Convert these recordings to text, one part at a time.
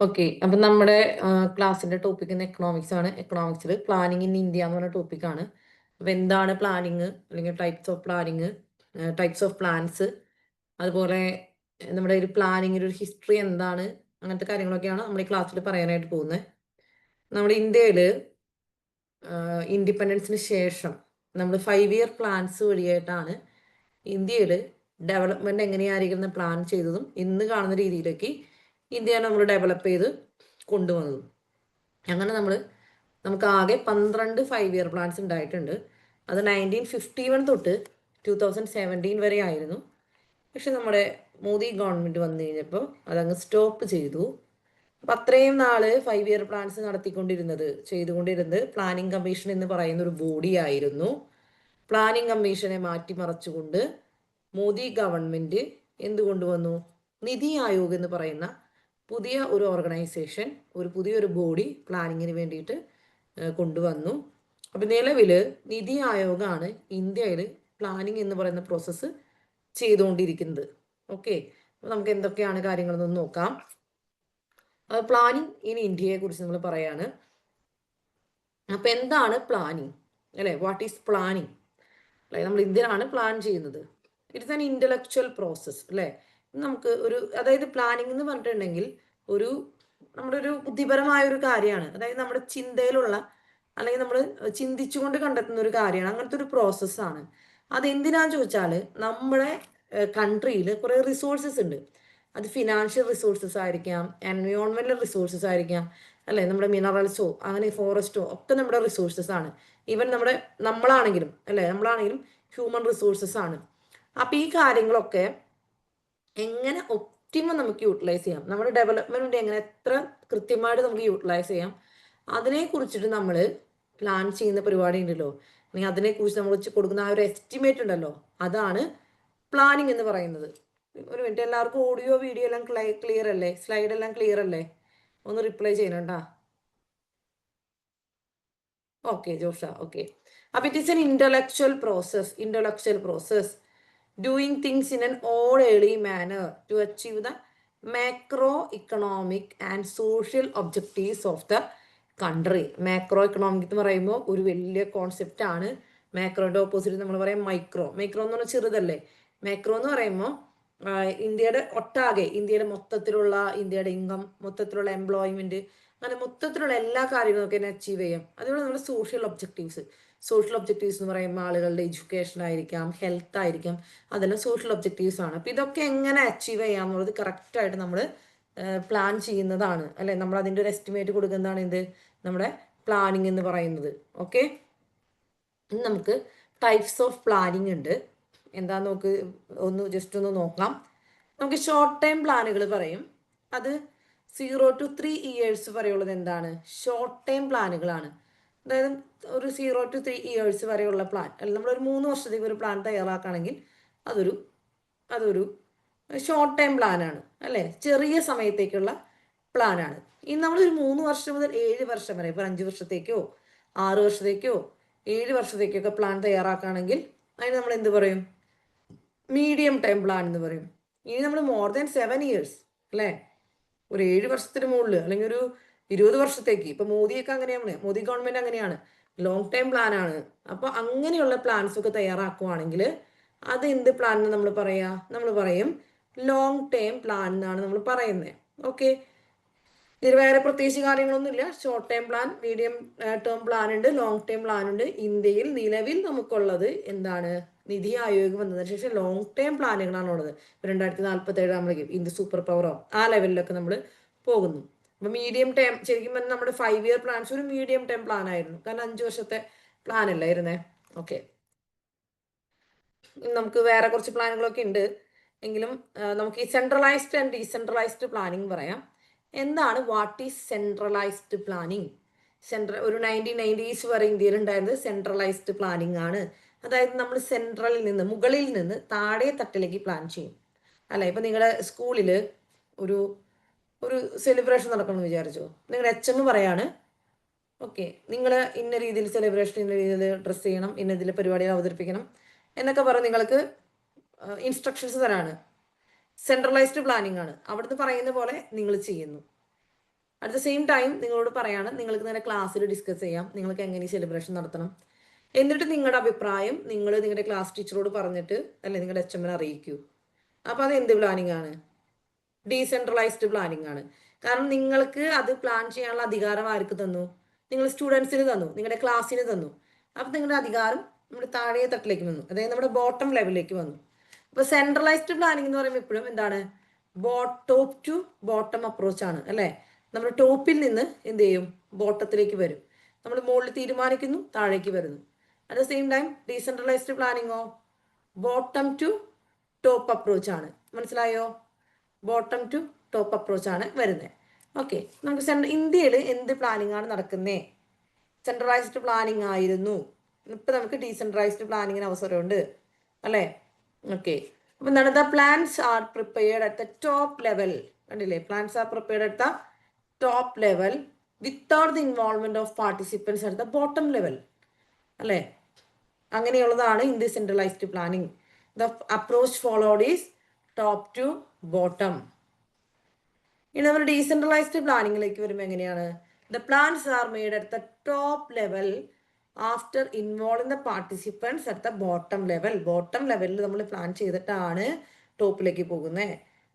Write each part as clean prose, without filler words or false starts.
Okay, അപ്പം നമ്മുടെ ക്ലാസ്സിന്റെ ടോപ്പിക് ഇന്ന് എക്കണോമിക്സ് ആണ്. എക്കണോമിക്സിൽ പ്ലാനിങ് ഇൻ ഇന്ത്യ എന്ന് പറഞ്ഞ ടോപ്പിക്കാണ്. അപ്പം എന്താണ് പ്ലാനിങ്, അല്ലെങ്കിൽ types of planning, types of plans, അതുപോലെ നമ്മുടെ ഒരു പ്ലാനിങ്ങിൻ്റെ ഒരു ഹിസ്റ്ററി എന്താണ്, അങ്ങനത്തെ കാര്യങ്ങളൊക്കെയാണ് നമ്മൾ ഈ ക്ലാസ്സിൽ പറയാനായിട്ട് പോകുന്നത്. നമ്മുടെ ഇന്ത്യയിൽ ഇൻഡിപെൻഡൻസിന് ശേഷം നമ്മൾ 5 ഇയർ പ്ലാൻസ് വഴിയായിട്ടാണ് ഇന്ത്യയിൽ ഡെവലപ്മെന്റ് എങ്ങനെയായിരിക്കും പ്ലാൻ ചെയ്തതും ഇന്ന് കാണുന്ന രീതിയിലേക്ക് ഇന്ത്യയെ നമ്മൾ ഡെവലപ്പ് ചെയ്ത് കൊണ്ടുവന്നതും. അങ്ങനെ നമുക്ക് ആകെ 12 5 ഇയർ പ്ലാൻസ് ഉണ്ടായിട്ടുണ്ട്. അത് 1951 തൊട്ട് 2017 വരെ ആയിരുന്നു. പക്ഷെ നമ്മുടെ മോദി ഗവൺമെന്റ് വന്നു കഴിഞ്ഞപ്പോൾ അതങ്ങ് സ്റ്റോപ്പ് ചെയ്തു. അപ്പം അത്രയും നാള് 5 ഇയർ പ്ലാൻസ് ചെയ്തുകൊണ്ടിരുന്നത് പ്ലാനിംഗ് കമ്മീഷൻ എന്ന് പറയുന്ന ഒരു ബോഡി ആയിരുന്നു. പ്ലാനിംഗ് കമ്മീഷനെ മാറ്റിമറിച്ചുകൊണ്ട് മോദി ഗവൺമെന്റ് എന്ത് കൊണ്ടുവന്നു? നിതി ആയോഗ് എന്ന് പറയുന്ന പുതിയ ഒരു ഓർഗനൈസേഷൻ, പുതിയൊരു ബോഡി പ്ലാനിങ്ങിന് വേണ്ടിയിട്ട് കൊണ്ടുവന്നു. അപ്പം നിലവിൽ നിതി ആയോഗാണ് ഇന്ത്യയിൽ പ്ലാനിങ് എന്ന് പറയുന്ന പ്രോസസ്സ് ചെയ്തുകൊണ്ടിരിക്കുന്നത്. ഓക്കെ, അപ്പോൾ നമുക്ക് എന്തൊക്കെയാണ് കാര്യങ്ങളെന്ന് നോക്കാം. പ്ലാനിങ് ഇൻ ഇന്ത്യയെ കുറിച്ച് നമ്മൾ പറയാണ്. അപ്പം എന്താണ് പ്ലാനിങ് അല്ലേ? What is planning? അല്ലെ, നമ്മൾ എന്തിനാണ് പ്ലാൻ ചെയ്യുന്നത്? ഇറ്റ്സ് ആൻ ഇന്റലക്ച്വൽ പ്രോസസ് അല്ലേ. നമുക്ക് അതായത് പ്ലാനിങ് എന്ന് പറഞ്ഞിട്ടുണ്ടെങ്കിൽ നമ്മുടെ ഒരു ബുദ്ധിപരമായ ഒരു കാര്യമാണ്. അതായത് നമ്മുടെ ചിന്തയിലുള്ള, അല്ലെങ്കിൽ നമ്മൾ ചിന്തിച്ചുകൊണ്ട് കണ്ടെത്തുന്ന ഒരു കാര്യമാണ്. അങ്ങനത്തെ ഒരു പ്രോസസ്സാണ്. അതെന്തിനാന്ന് ചോദിച്ചാൽ നമ്മുടെ കൺട്രിയിൽ കുറേ റിസോഴ്സസ് ഉണ്ട്. അത് ഫിനാൻഷ്യൽ റിസോഴ്സസ് ആയിരിക്കാം, എൻവയോൺമെന്റൽ റിസോഴ്സസ് ആയിരിക്കാം, അല്ലെ, നമ്മുടെ മിനറൽസോ അങ്ങനെ ഫോറസ്റ്റോ ഒക്കെ നമ്മുടെ റിസോഴ്സസ് ആണ്. ഈവൻ നമ്മളാണെങ്കിലും ഹ്യൂമൻ റിസോഴ്സസ് ആണ്. അപ്പം ഈ കാര്യങ്ങളൊക്കെ എങ്ങനെ ഒപ്റ്റിമം നമുക്ക് യൂട്ടിലൈസ് ചെയ്യാം, നമ്മുടെ ഡെവലപ്മെന്റ് എങ്ങനെ എത്ര കൃത്യമായിട്ട് നമുക്ക് യൂട്ടിലൈസ് ചെയ്യാം, അതിനെ കുറിച്ചിട്ട് നമ്മൾ പ്ലാൻ ചെയ്യുന്ന പരിപാടി ഉണ്ടല്ലോ, അല്ലെങ്കിൽ അതിനെക്കുറിച്ച് നമ്മൾ കൊടുക്കുന്ന ആ ഒരു എസ്റ്റിമേറ്റ് ഉണ്ടല്ലോ, അതാണ് പ്ലാനിങ് എന്ന് പറയുന്നത്. ഒരു മിനിറ്റ്, എല്ലാവർക്കും ഓഡിയോ വീഡിയോ എല്ലാം ക്ലിയർ അല്ലേ? സ്ലൈഡ് എല്ലാം ക്ലിയർ അല്ലേ? ഒന്ന് റിപ്ലൈ ചെയ്യണണ്ടാ. ഓക്കെ ജോഷ, ഓക്കെ. അപ്പം it is an intellectual process doing things in an orderly manner to achieve the macro economic and social objectives of the country. Macro economic എന്ന് പറയുമ്പോൾ ഒരു വലിയ കോൺസെപ്റ്റ് ആണ്. മാക്രോന്റെ ഓപ്പോസിറ്റ് നമ്മൾ പറയാം മൈക്രോ. മൈക്രോ എന്ന് പറഞ്ഞാൽ ചെറുതല്ലേ. മാക്രോ എന്ന് പറയുമ്പോൾ ഇന്ത്യയുടെ മൊത്തത്തിലുള്ള ഇന്ത്യയുടെ ഇൻകം, മൊത്തത്തിലുള്ള എംപ്ലോയ്മെന്റ്, അങ്ങനെ മൊത്തത്തിലുള്ള എല്ലാ കാര്യങ്ങളും ഒക്കെ അച്ചീവ് ചെയ്യാം. അതുപോലെ നമ്മുടെ സോഷ്യൽ ഒബ്ജക്റ്റീവ്സ് എന്ന് പറയുമ്പോൾ ആളുകളുടെ എഡ്യൂക്കേഷൻ ആയിരിക്കാം, ഹെൽത്ത് ആയിരിക്കാം, അതെല്ലാം സോഷ്യൽ ഒബ്ജക്റ്റീവ്സ് ആണ്. അപ്പം ഇതൊക്കെ എങ്ങനെ അച്ചീവ് ചെയ്യാം എന്നുള്ളത് കറക്റ്റായിട്ട് നമ്മൾ പ്ലാൻ ചെയ്യുന്നതാണ് അല്ലെ. നമ്മൾ അതിൻ്റെ ഒരു എസ്റ്റിമേറ്റ് കൊടുക്കുന്നതാണ് നമ്മുടെ പ്ലാനിങ് എന്ന് പറയുന്നത്. ഓക്കെ, ഇനി നമുക്ക് ടൈപ്സ് ഓഫ് പ്ലാനിങ് ഉണ്ട്. എന്താ നോക്ക്, ജസ്റ്റ് ഒന്ന് നോക്കാം. നമുക്ക് ഷോർട്ട് ടൈം പ്ലാനുകൾ പറയും. അത് 0 to 3 years വരെയുള്ളത് എന്താണ്? ഷോർട്ട് ടൈം പ്ലാനുകളാണ്. അതായത് ഒരു 0 to 3 years വരെയുള്ള പ്ലാൻ, അല്ലെങ്കിൽ നമ്മളൊരു 3 വർഷത്തേക്ക് ഒരു പ്ലാൻ തയ്യാറാക്കുകയാണെങ്കിൽ അതൊരു ഷോർട്ട് ടൈം പ്ലാനാണ് അല്ലേ, ചെറിയ സമയത്തേക്കുള്ള പ്ലാനാണ്. ഇനി നമ്മളൊരു 3 വർഷം മുതൽ 7 വർഷം വരെ, ഇപ്പോൾ 5 വർഷത്തേക്കോ 6 വർഷത്തേക്കോ 7 വർഷത്തേക്കൊക്കെ പ്ലാൻ തയ്യാറാക്കുകയാണെങ്കിൽ അതിന് നമ്മൾ എന്ത് പറയും? മീഡിയം ടൈം പ്ലാൻ എന്ന് പറയും. ഇനി നമ്മൾ മോർ ദാൻ 7 years അല്ലേ, ഒരു 7 വർഷത്തിന് മുകളിൽ, അല്ലെങ്കിൽ ഒരു 20 വർഷത്തേക്ക്, ഇപ്പൊ മോദിയൊക്കെ അങ്ങനെയാണ്, മോദി ഗവൺമെന്റ് അങ്ങനെയാണ്, ലോങ് ടൈം പ്ലാൻ ആണ്. അപ്പൊ അങ്ങനെയുള്ള പ്ലാൻസ് ഒക്കെ തയ്യാറാക്കുവാണെങ്കിൽ അത് എന്ത് പ്ലാൻ നമ്മൾ പറയും ലോങ് ടൈം പ്ലാൻ എന്നാണ് നമ്മൾ പറയുന്നത്. ഓക്കെ, ഇതിൽ വേറെ പ്രത്യേകിച്ച് കാര്യങ്ങളൊന്നുമില്ല. Short time plan, medium term plan ഉണ്ട്, ലോങ് ടൈം പ്ലാൻ ഉണ്ട്. ഇന്ത്യയിൽ നിലവിൽ നമുക്കുള്ളത് എന്താണ്? നിതി ആയോഗ് വന്നതിന് ശേഷം ലോങ് ടൈം പ്ലാനുകളാണ് ഉള്ളത്. 2047 ആകുമ്പോഴേക്കും ഇന്ത്യ സൂപ്പർ പവറോ ആ ലെവലിലൊക്കെ നമ്മൾ പോകുന്നു. അപ്പൊ മീഡിയം ടൈം ശരിക്കും പറഞ്ഞാൽ നമ്മുടെ 5 ഇയർ പ്ലാൻസ് ഒരു മീഡിയം ടൈം പ്ലാൻ ആയിരുന്നു, കാരണം 5 വർഷത്തെ പ്ലാൻ അല്ലായിരുന്നേ. ഓക്കെ, നമുക്ക് വേറെ കുറച്ച് പ്ലാനുകളൊക്കെ ഉണ്ട്. എങ്കിലും നമുക്ക് ഈ സെൻട്രലൈസ്ഡ് ആൻഡ് ഡീസെൻട്രലൈസ്ഡ് പ്ലാനിങ് പറയാം. എന്താണ് വാട്ട് ഈസ് സെൻട്രലൈസ്ഡ് പ്ലാനിങ്? ഒരു 1990s വരെ ഇന്ത്യയിൽ ഉണ്ടായിരുന്നത് സെൻട്രലൈസ്ഡ് പ്ലാനിങ് ആണ്. അതായത് നമ്മൾ മുകളിൽ നിന്ന് താഴെ തട്ടിലേക്ക് പ്ലാൻ ചെയ്യും അല്ലെ. ഇപ്പൊ നിങ്ങളുടെ സ്കൂളിൽ ഒരു ഒരു സെലിബ്രേഷൻ നടക്കണമെന്ന് വിചാരിച്ചോ, നിങ്ങളുടെ എച്ച് പറയാണ് ഓക്കെ, നിങ്ങൾ ഇന്ന രീതിയിൽ സെലിബ്രേഷൻ, ഇന്ന രീതിയിൽ ഡ്രസ്സ് ചെയ്യണം, ഇന്ന രീതിയിൽ പരിപാടികൾ അവതരിപ്പിക്കണം എന്നൊക്കെ പറഞ്ഞ് നിങ്ങൾക്ക് ഇൻസ്ട്രക്ഷൻസ് തരാണ്. സെൻട്രലൈസ്ഡ് പ്ലാനിങ് ആണ്. അവിടുന്ന് പറയുന്ന പോലെ നിങ്ങൾ ചെയ്യുന്നു. അറ്റ് ദ സെയിം ടൈം നിങ്ങളോട് പറയാണ് നിങ്ങൾക്ക് നേരെ ക്ലാസ്സിൽ ഡിസ്കസ് ചെയ്യാം, നിങ്ങൾക്ക് എങ്ങനെ സെലിബ്രേഷൻ നടത്തണം. എന്നിട്ട് നിങ്ങളുടെ അഭിപ്രായം നിങ്ങൾ നിങ്ങളുടെ ക്ലാസ് ടീച്ചറോട് പറഞ്ഞിട്ട് അല്ലെ നിങ്ങളുടെ HMനെ അറിയിക്കൂ. അപ്പോൾ അത് എന്ത് പ്ലാനിങ് ആണ്? ഡീസെൻട്രലൈസ്ഡ് പ്ലാനിങ് ആണ്. കാരണം നിങ്ങൾക്ക് അത് പ്ലാൻ ചെയ്യാനുള്ള അധികാരം ആർക്ക് തന്നു? നിങ്ങൾ സ്റ്റുഡൻസിന് തന്നു, നിങ്ങളുടെ ക്ലാസ്സിന് തന്നു. അപ്പം നിങ്ങളുടെ അധികാരം നമ്മുടെ താഴെ തട്ടിലേക്ക് വന്നു, അതായത് നമ്മുടെ ബോട്ടം ലെവലിലേക്ക് വന്നു. അപ്പോൾ സെൻട്രലൈസ്ഡ് പ്ലാനിങ് എന്ന് പറയുമ്പോൾ എപ്പോഴും എന്താണ്? ടോപ്പ് ടു ബോട്ടം അപ്രോച്ച് ആണ് അല്ലേ? നമ്മൾ ടോപ്പിൽ നിന്ന് എന്ത് ചെയ്യും? ബോട്ടത്തിലേക്ക് വരും. നമ്മൾ മുകളിൽ തീരുമാനിക്കുന്നു, താഴേക്ക് വരുന്നു. At the same time decentralised പ്ലാനിങ്ങോ ബോട്ടം ടു ടോപ്പ് അപ്രോച്ച് ആണ്. മനസ്സിലായോ? ബോട്ടം ടു ടോപ്പ് അപ്രോച്ച് ആണ് വരുന്നത്. ഓക്കെ, നമുക്ക് ഇന്ത്യയിൽ എന്ത് പ്ലാനിങ് ആണ് നടക്കുന്നത്? സെൻട്രലൈസ്ഡ് പ്ലാനിങ് ആയിരുന്നു. ഇപ്പം നമുക്ക് ഡീസെൻട്രലൈസ്ഡ് പ്ലാനിങ്ങിന് അവസരമുണ്ട് അല്ലേ? ഓക്കെ, അപ്പം എന്താണ്? The plans are prepared at the top level. കണ്ടില്ലേ? Plans are prepared at the top level without the involvement of participants at the bottom level അല്ലേ? അങ്ങനെയുള്ളതാണ് in the centralised planning. The approach followed is top to bottom. ഇനി നമ്മൾ decentralised പ്ലാനിങ്ങിലേക്ക് വരുമ്പോൾ എങ്ങനെയാണ്? The plans are made at the top level after involving the participants at the bottom level. Bottom ലെവലിൽ നമ്മൾ plan ചെയ്തിട്ടാണ് ടോപ്പിലേക്ക് പോകുന്നത്.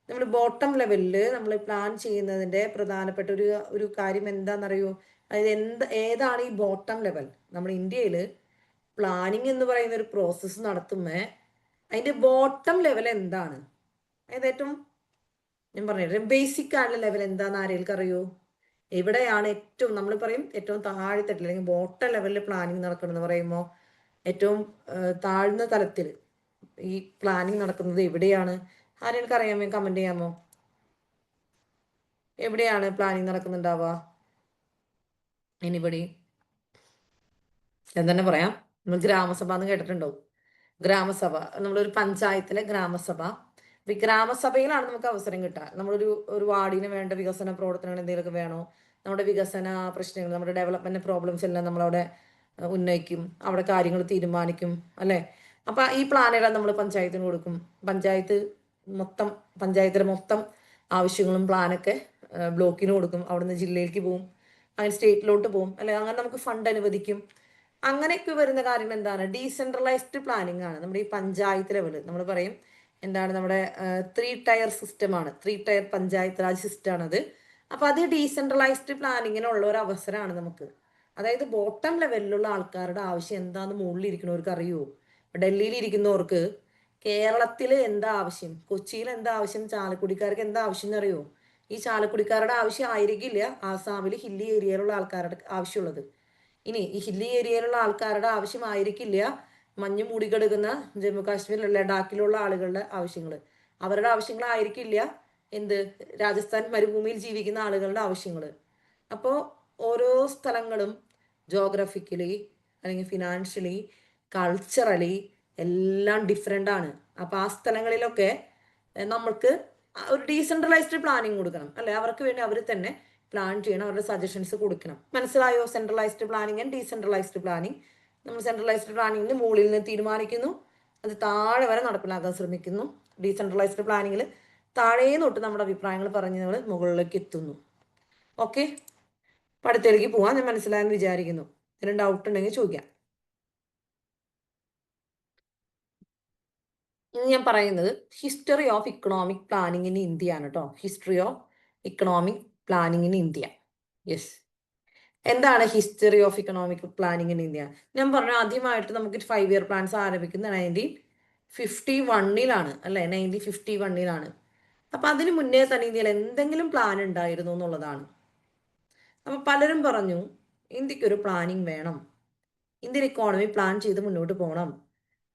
നമ്മൾ ബോട്ടം ലെവലിൽ നമ്മൾ പ്ലാൻ ചെയ്യുന്നതിൻ്റെ പ്രധാനപ്പെട്ട ഒരു കാര്യം എന്താണെന്നറിയോ? അതായത് ഏതാണ് ഈ ബോട്ടം ലെവൽ? നമ്മുടെ ഇന്ത്യയിൽ പ്ലാനിങ് എന്ന് പറയുന്ന ഒരു പ്രോസസ്സ് നടത്തുമ്പോൾ അതിൻ്റെ ബോട്ടം ലെവൽ എന്താണ്? അതായത് ഏറ്റവും ഞാൻ പറഞ്ഞിട്ട് ബേസിക് ആയിട്ടുള്ള ലെവൽ എന്താണെന്ന് ആരെങ്കിലും അറിയോ? എവിടെയാണ് ഏറ്റവും നമ്മൾ പറയും ഏറ്റവും താഴെത്തട്ടിൽ അല്ലെങ്കിൽ ബോട്ടം ലെവലിൽ പ്ലാനിങ് നടക്കണമെന്ന് പറയുമ്പോൾ ഏറ്റവും താഴ്ന്ന തലത്തിൽ ഈ പ്ലാനിങ് നടക്കുന്നത് എവിടെയാണ്? ആരെങ്കിലും അറിയാമോ? കമന്റ് ചെയ്യാമോ? എവിടെയാണ് പ്ലാനിങ് നടക്കുന്നുണ്ടാവുക? എനിബഡി? ഞാൻ തന്നെ പറയാം. നമ്മൾ ഗ്രാമസഭ എന്ന് കേട്ടിട്ടുണ്ടാവും. ഗ്രാമസഭ, നമ്മളൊരു പഞ്ചായത്തിലെ ഗ്രാമസഭ. ഈ ഗ്രാമസഭയിലാണ് നമുക്ക് അവസരം കിട്ടുക. ഒരു വാർഡിന് വേണ്ട വികസന പ്രവർത്തനങ്ങൾ എന്തെങ്കിലുമൊക്കെ വേണോ, നമ്മുടെ വികസന പ്രശ്നങ്ങൾ, നമ്മുടെ ഡെവലപ്മെന്റ് പ്രോബ്ലംസ് എല്ലാം നമ്മളവിടെ ഉന്നയിക്കും, അവിടെ കാര്യങ്ങൾ തീരുമാനിക്കും അല്ലേ? അപ്പം ഈ പ്ലാനെല്ലാം നമ്മൾ പഞ്ചായത്തിന് കൊടുക്കും. പഞ്ചായത്തിലെ മൊത്തം ആവശ്യങ്ങളും പ്ലാനൊക്കെ ബ്ലോക്കിന് കൊടുക്കും. അവിടുന്ന് ജില്ലയിലേക്ക് പോകും, അങ്ങനെ സ്റ്റേറ്റിലോട്ട് പോകും അല്ലെ? അങ്ങനെ നമുക്ക് ഫണ്ട് അനുവദിക്കും. അങ്ങനെയൊക്കെ വരുന്ന കാര്യങ്ങൾ എന്താണ്? ഡീസെൻട്രലൈസ്ഡ് പ്ലാനിങ് ആണ്. നമ്മുടെ ഈ പഞ്ചായത്ത് ലെവൽ നമ്മൾ പറയും എന്താണ്? നമ്മുടെ 3 ടയർ സിസ്റ്റമാണ്, 3 ടയർ പഞ്ചായത്ത് രാജ് സിസ്റ്റമാണത്. അപ്പം അത് ഡീസെൻട്രലൈസ്ഡ് പ്ലാനിങ്ങിനുള്ള ഒരു അവസരമാണ് നമുക്ക്. അതായത് ബോട്ടം ലെവലിലുള്ള ആൾക്കാരുടെ ആവശ്യം എന്താണെന്ന് മുകളിൽ ഇരിക്കുന്നവർക്ക് അറിയുമോ? ഡൽഹിയിൽ ഇരിക്കുന്നവർക്ക് കേരളത്തിൽ എന്താ ആവശ്യം, കൊച്ചിയിൽ എന്താ ആവശ്യം, ചാലക്കുടിക്കാർക്ക് എന്താ ആവശ്യം എന്നറിയോ? ഈ ചാലക്കുടിക്കാരുടെ ആവശ്യം ആയിരിക്കില്ല ആസാമിൽ ഹില്ലി ഏരിയയിലുള്ള ആൾക്കാരുടെ ആവശ്യമുള്ളത്. ഇനി ഈ ഹില്ലി ഏരിയയിലുള്ള ആൾക്കാരുടെ ആവശ്യമായിരിക്കില്ല മഞ്ഞ് മൂടിക്കിടക്കുന്ന ജമ്മു കാശ്മീർ ലഡാക്കിലുള്ള ആളുകളുടെ ആവശ്യങ്ങൾ. അവരുടെ ആവശ്യങ്ങളായിരിക്കില്ല എന്ത് രാജസ്ഥാൻ മരുഭൂമിയിൽ ജീവിക്കുന്ന ആളുകളുടെ ആവശ്യങ്ങൾ. അപ്പോൾ ഓരോ സ്ഥലങ്ങളും ജോഗ്രഫിക്കലി അല്ലെങ്കിൽ ഫിനാൻഷ്യലി കൾച്ചറലി എല്ലാം ഡിഫറെൻ്റ് ആണ്. അപ്പോൾ ആ സ്ഥലങ്ങളിലൊക്കെ നമ്മൾക്ക് ഒരു ഡീസെൻട്രലൈസ്ഡ് പ്ലാനിങ് കൊടുക്കണം അല്ലെ? അവർക്ക് വേണ്ടി അവർ തന്നെ പ്ലാൻ ചെയ്യണം, അവരുടെ സജഷൻസ് കൊടുക്കണം. മനസ്സിലായോ? Centralised planning and decentralised planning. നമ്മൾ സെൻട്രലൈസ്ഡ് പ്ലാനിങ്ങിൽ മുകളിൽ നിന്ന് തീരുമാനിക്കുന്നു, അത് താഴെ വരെ നടപ്പിലാക്കാൻ ശ്രമിക്കുന്നു. ഡീസെൻട്രലൈസ്ഡ് പ്ലാനിങ്ങിൽ താഴെ തൊട്ട് നമ്മുടെ അഭിപ്രായങ്ങൾ പറഞ്ഞ് നമ്മൾ മുകളിലേക്ക് എത്തുന്നു. ഓക്കെ, അടുത്തേക്ക് പോവാൻ ഞാൻ മനസ്സിലായെന്ന് വിചാരിക്കുന്നു. ഇതിന് ഡൗട്ട് ഉണ്ടെങ്കിൽ ചോദിക്കാം. ഇന്ന് ഞാൻ പറയുന്നത് history of economic planning in India ആണ് കേട്ടോ. History of economic planning in India. Yes, എന്താണ് history of economic planning in India? ഞാൻ പറഞ്ഞു ആദ്യമായിട്ട് നമുക്ക് 5 ഇയർ പ്ലാൻസ് ആരംഭിക്കുന്നത് 1951 അല്ലേ? 1951 അപ്പം അതിന് മുന്നേ തന്നെ ഇന്ത്യയിൽ എന്തെങ്കിലും പ്ലാൻ ഉണ്ടായിരുന്നു എന്നുള്ളതാണ്. അപ്പം പലരും പറഞ്ഞു ഇന്ത്യക്കൊരു പ്ലാനിങ് വേണം, ഇന്ത്യൻ ഇക്കോണമി പ്ലാൻ ചെയ്ത് മുന്നോട്ട് പോകണം.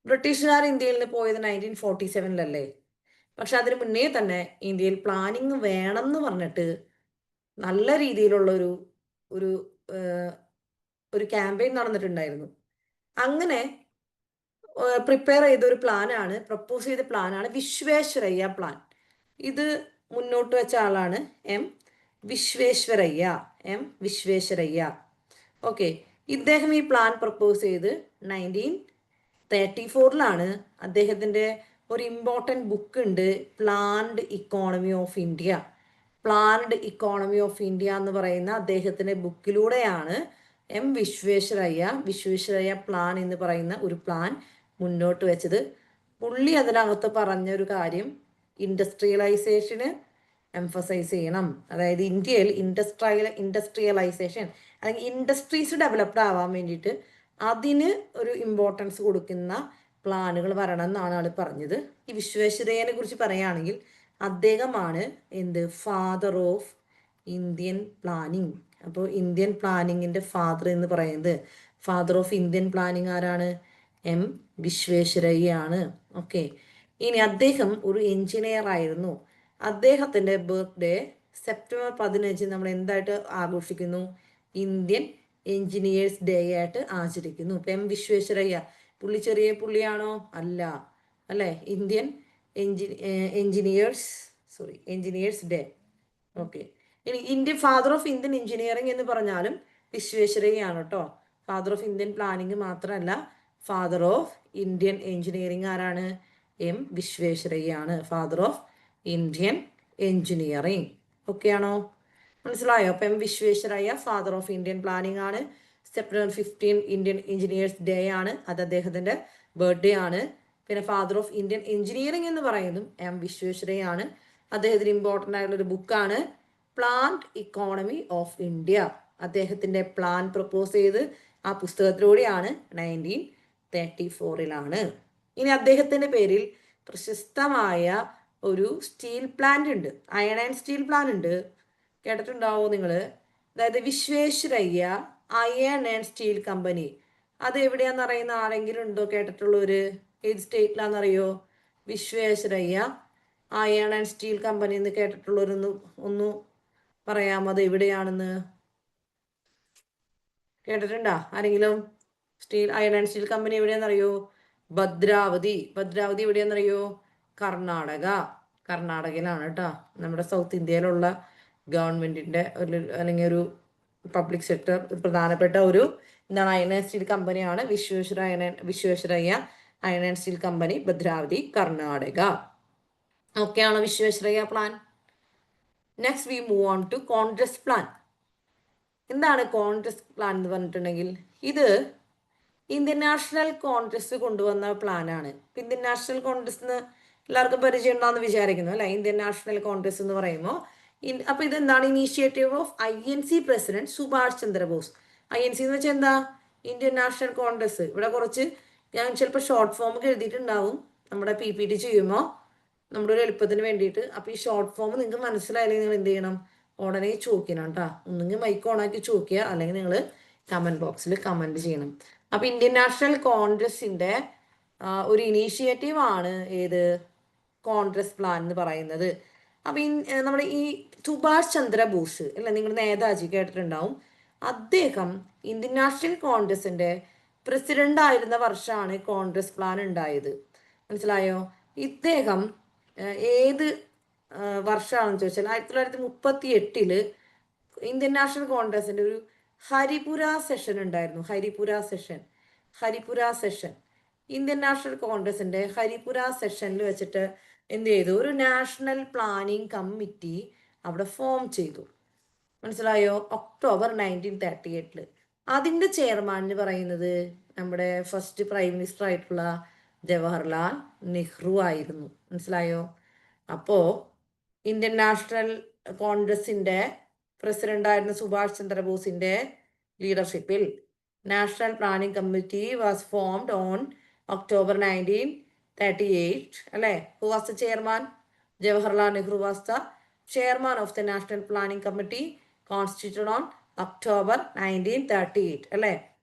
ബ്രിട്ടീഷുകാർ ഇന്ത്യയിൽ നിന്ന് പോയത് 1947 പക്ഷെ അതിന് മുന്നേ തന്നെ ഇന്ത്യയിൽ പ്ലാനിങ് വേണം എന്ന് പറഞ്ഞിട്ട് നല്ല രീതിയിലുള്ള ഒരു ഒരു ക്യാമ്പയിൻ നടന്നിട്ടുണ്ടായിരുന്നു. അങ്ങനെ പ്രിപ്പയർ ചെയ്ത ഒരു പ്ലാനാണ്, പ്രപ്പോസ് ചെയ്ത പ്ലാനാണ് വിശ്വേശ്വരയ്യ പ്ലാൻ. ഇത് മുന്നോട്ട് വെച്ച ആളാണ് വിശ്വേശ്വരയ്യ. ഓക്കെ, ഇദ്ദേഹം ഈ പ്ലാൻ പ്രപ്പോസ് ചെയ്ത് 1934 അദ്ദേഹത്തിൻ്റെ ഒരു ഇമ്പോർട്ടൻറ്റ് ബുക്ക് ഉണ്ട്, planned economy of India. Planned economy of India എന്ന് പറയുന്ന അദ്ദേഹത്തിൻ്റെ ബുക്കിലൂടെയാണ് വിശ്വേശ്വരയ്യ പ്ലാൻ എന്ന് പറയുന്ന ഒരു പ്ലാൻ മുന്നോട്ട് വെച്ചത്. പുള്ളി അതിനകത്ത് പറഞ്ഞൊരു കാര്യം ഇൻഡസ്ട്രിയലൈസേഷന് എംഫസൈസ് ചെയ്യണം. അതായത് ഇന്ത്യയിൽ ഇൻഡസ്ട്രിയലൈസേഷൻ അല്ലെങ്കിൽ ഇൻഡസ്ട്രീസ് ഡെവലപ്ഡ് ആവാൻ വേണ്ടിയിട്ട് അതിന് ഒരു ഇമ്പോർട്ടൻസ് കൊടുക്കുന്ന പ്ലാനുകൾ വരണം എന്നാണ് ആൾ പറഞ്ഞത്. ഈ വിശ്വേശ്വരയ്യനെ കുറിച്ച് പറയുകയാണെങ്കിൽ അദ്ദേഹമാണ് ഫാദർ ഓഫ് ഇന്ത്യൻ പ്ലാനിങ്. അപ്പോൾ ഇന്ത്യൻ പ്ലാനിങ്ങിൻ്റെ ഫാദർ എന്ന് പറയുന്നത്, ഫാദർ ഓഫ് ഇന്ത്യൻ പ്ലാനിങ് ആരാണ്? വിശ്വേശ്വരയ്യാണ്. ഓക്കെ. ഇനി അദ്ദേഹം ഒരു എഞ്ചിനീയർ ആയിരുന്നു. അദ്ദേഹത്തിൻ്റെ ബർത്ത്ഡേ സെപ്റ്റംബർ 15 നമ്മൾ എന്തായിട്ട് ആഘോഷിക്കുന്നു? ഇന്ത്യൻ എഞ്ചിനീയേഴ്സ് ഡേ ആയിട്ട് ആചരിക്കുന്നു. ഇപ്പം വിശ്വേശ്വരയ്യ പുള്ളി ചെറിയ പുള്ളിയാണോ? അല്ല, അല്ലേ? Indian engineers day. ഓക്കെ. ഇനി ഫാദർ ഓഫ് ഇന്ത്യൻ എഞ്ചിനീയറിംഗ് എന്ന് പറഞ്ഞാലും വിശ്വേശ്വരയ്യാണ് കേട്ടോ. ഫാദർ ഓഫ് ഇന്ത്യൻ പ്ലാനിങ് മാത്രമല്ല, ഫാദർ ഓഫ് ഇന്ത്യൻ എഞ്ചിനീയറിംഗ് ആരാണ്? വിശ്വേശ്വരയ്യാണ്, father of Indian engineering. Okay ആണോ? മനസ്സിലായോ? അപ്പം Visvesvaraya father of Indian planning ആണ്. സെപ്റ്റംബർ 15 ഇന്ത്യൻ എഞ്ചിനീയേഴ്സ് ഡേ ആണ്, അത് അദ്ദേഹത്തിൻ്റെ ബർത്ത്ഡേ ആണ്. പിന്നെ ഫാദർ ഓഫ് ഇന്ത്യൻ എഞ്ചിനീയറിംഗ് എന്ന് പറയുന്നതും വിശ്വേശ്വരയ്യാണ്. അദ്ദേഹത്തിന് ഇമ്പോർട്ടൻ്റ് ആയിട്ടുള്ള ഒരു ബുക്കാണ് പ്ലാൻഡ് ഇക്കോണമി ഓഫ് ഇന്ത്യ. അദ്ദേഹത്തിൻ്റെ പ്ലാൻ പ്രപ്പോസ് ചെയ്ത് ആ പുസ്തകത്തിലൂടെയാണ് 1934. ഇനി അദ്ദേഹത്തിൻ്റെ പേരിൽ പ്രശസ്തമായ ഒരു സ്റ്റീൽ പ്ലാന്റ് ഉണ്ട്, അയൺ ആൻഡ് സ്റ്റീൽ പ്ലാന്റ് ഉണ്ട്. കേട്ടിട്ടുണ്ടാവോ നിങ്ങൾ? അതായത് Visvesvaraya iron and steel company. അത് എവിടെയാണെന്ന് അറിയുന്ന ആരെങ്കിലും ഉണ്ടോ? കേട്ടിട്ടുള്ളവര്? ഏത് സ്റ്റേറ്റിലാണെന്നറിയോ? Visvesvaraya iron and steel company എന്ന് കേട്ടിട്ടുള്ളവരൊന്ന് ഒന്ന് പറയാമോ? അത് എവിടെയാണെന്ന് കേട്ടിട്ടുണ്ടോ ആരെങ്കിലും? അയൺ ആൻഡ് സ്റ്റീൽ കമ്പനി എവിടെയാണെന്നറിയോ? ഭദ്രാവതി എവിടെയാണെന്നറിയോ? കർണാടകയിലാണ് കേട്ടോ. നമ്മുടെ സൗത്ത് ഇന്ത്യയിലുള്ള ഗവൺമെന്റിന്റെ അല്ലെങ്കിൽ ഒരു പബ്ലിക് സെക്ടർ പ്രധാനപ്പെട്ട ഒരു അയൺ ആൻഡ് സ്റ്റീൽ കമ്പനിയാണ് Visvesvaraya iron and steel company, Bhadravati, Karnataka. ഓക്കെയാണോ Visvesvaraya plan? Next we move on to Congress plan. എന്താണ് കോൺഗ്രസ് പ്ലാൻ എന്ന് പറഞ്ഞിട്ടുണ്ടെങ്കിൽ, ഇത് ഇന്ത്യൻ നാഷണൽ കോൺഗ്രസ് കൊണ്ടുവന്ന പ്ലാനാണ്. ഇന്ത്യൻ നാഷണൽ കോൺഗ്രസ് എല്ലാവർക്കും പരിചയം ഉണ്ടാകുന്ന വിചാരിക്കുന്നു, അല്ലെ? ഇന്ത്യൻ നാഷണൽ കോൺഗ്രസ് എന്ന് പറയുമ്പോൾ അപ്പൊ ഇതെന്താണ്? Initiative of INC president Subhash Chandrabose. INC എന്ന് വെച്ചാൽ എന്താ? Indian national Congress. ഇവിടെ കുറച്ച് ഞാൻ ചിലപ്പോൾ ഷോർട്ട് ഫോം ഒക്കെ എഴുതിയിട്ടുണ്ടാവും നമ്മുടെ PPT ചെയ്യുമ്പോൾ, നമ്മുടെ ഒരു എളുപ്പത്തിന് വേണ്ടിയിട്ട്. അപ്പൊ ഈ ഷോർട്ട് ഫോം നിങ്ങൾക്ക് മനസ്സിലായില്ലെങ്കിൽ നിങ്ങൾ എന്ത് ചെയ്യണം? ഉടനെ ചോദിക്കണം കേട്ടോ. ഒന്നെങ്കിൽ മൈക്ക് ഓണാക്കി ചോദിക്കുക, അല്ലെങ്കിൽ നിങ്ങൾ കമന്റ് ബോക്സിൽ കമന്റ് ചെയ്യണം. അപ്പൊ ഇന്ത്യൻ നാഷണൽ കോൺഗ്രസിന്റെ ഒരു ഇനീഷ്യേറ്റീവ് ആണ് ഏത്? കോൺഗ്രസ് പ്ലാൻ എന്ന് പറയുന്നത്. അപ്പൊ നമ്മുടെ ഈ സുഭാഷ് ചന്ദ്രബോസ് അല്ലെ, നിങ്ങൾ നേതാജി കേട്ടിട്ടുണ്ടാവും. അദ്ദേഹം ഇന്ത്യൻ നാഷണൽ കോൺഗ്രസിന്റെ പ്രസിഡന്റ് ആയിരുന്ന വർഷമാണ് കോൺഗ്രസ് പ്ലാൻ ഉണ്ടായത്. മനസ്സിലായോ? ഇദ്ദേഹം ഏത് വർഷമാണെന്ന് ചോദിച്ചാൽ 1938 ഇന്ത്യൻ നാഷണൽ കോൺഗ്രസിന്റെ ഒരു ഹരിപുര സെഷൻ ഉണ്ടായിരുന്നു. ഹരിപുര സെഷൻ ഇന്ത്യൻ നാഷണൽ കോൺഗ്രസിന്റെ ഹരിപുര സെഷനിൽ വെച്ചിട്ട് എന്ത് ചെയ്തു? ഒരു നാഷണൽ പ്ലാനിങ് കമ്മിറ്റി അവിടെ ഫോം ചെയ്തു. മനസ്സിലായോ? ഒക്ടോബർ 1938. അതിന്റെ ചെയർമാൻ എന്ന് പറയുന്നത് നമ്മുടെ ഫസ്റ്റ് പ്രൈം മിനിസ്റ്റർ ആയിട്ടുള്ള ജവഹർലാൽ നെഹ്റു ആയിരുന്നു. മനസ്സിലായോ? അപ്പോ ഇന്ത്യൻ നാഷണൽ കോൺഗ്രസിന്റെ പ്രസിഡന്റ് ആയിരുന്ന സുഭാഷ് ചന്ദ്രബോസിന്റെ ലീഡർഷിപ്പിൽ national planning committee was formed on October 1938. അല്ലെ? Who was the chairman? Jawaharlal Nehru was the chairman of the National Planning Committee constituted on October 1938. അല്ലേ?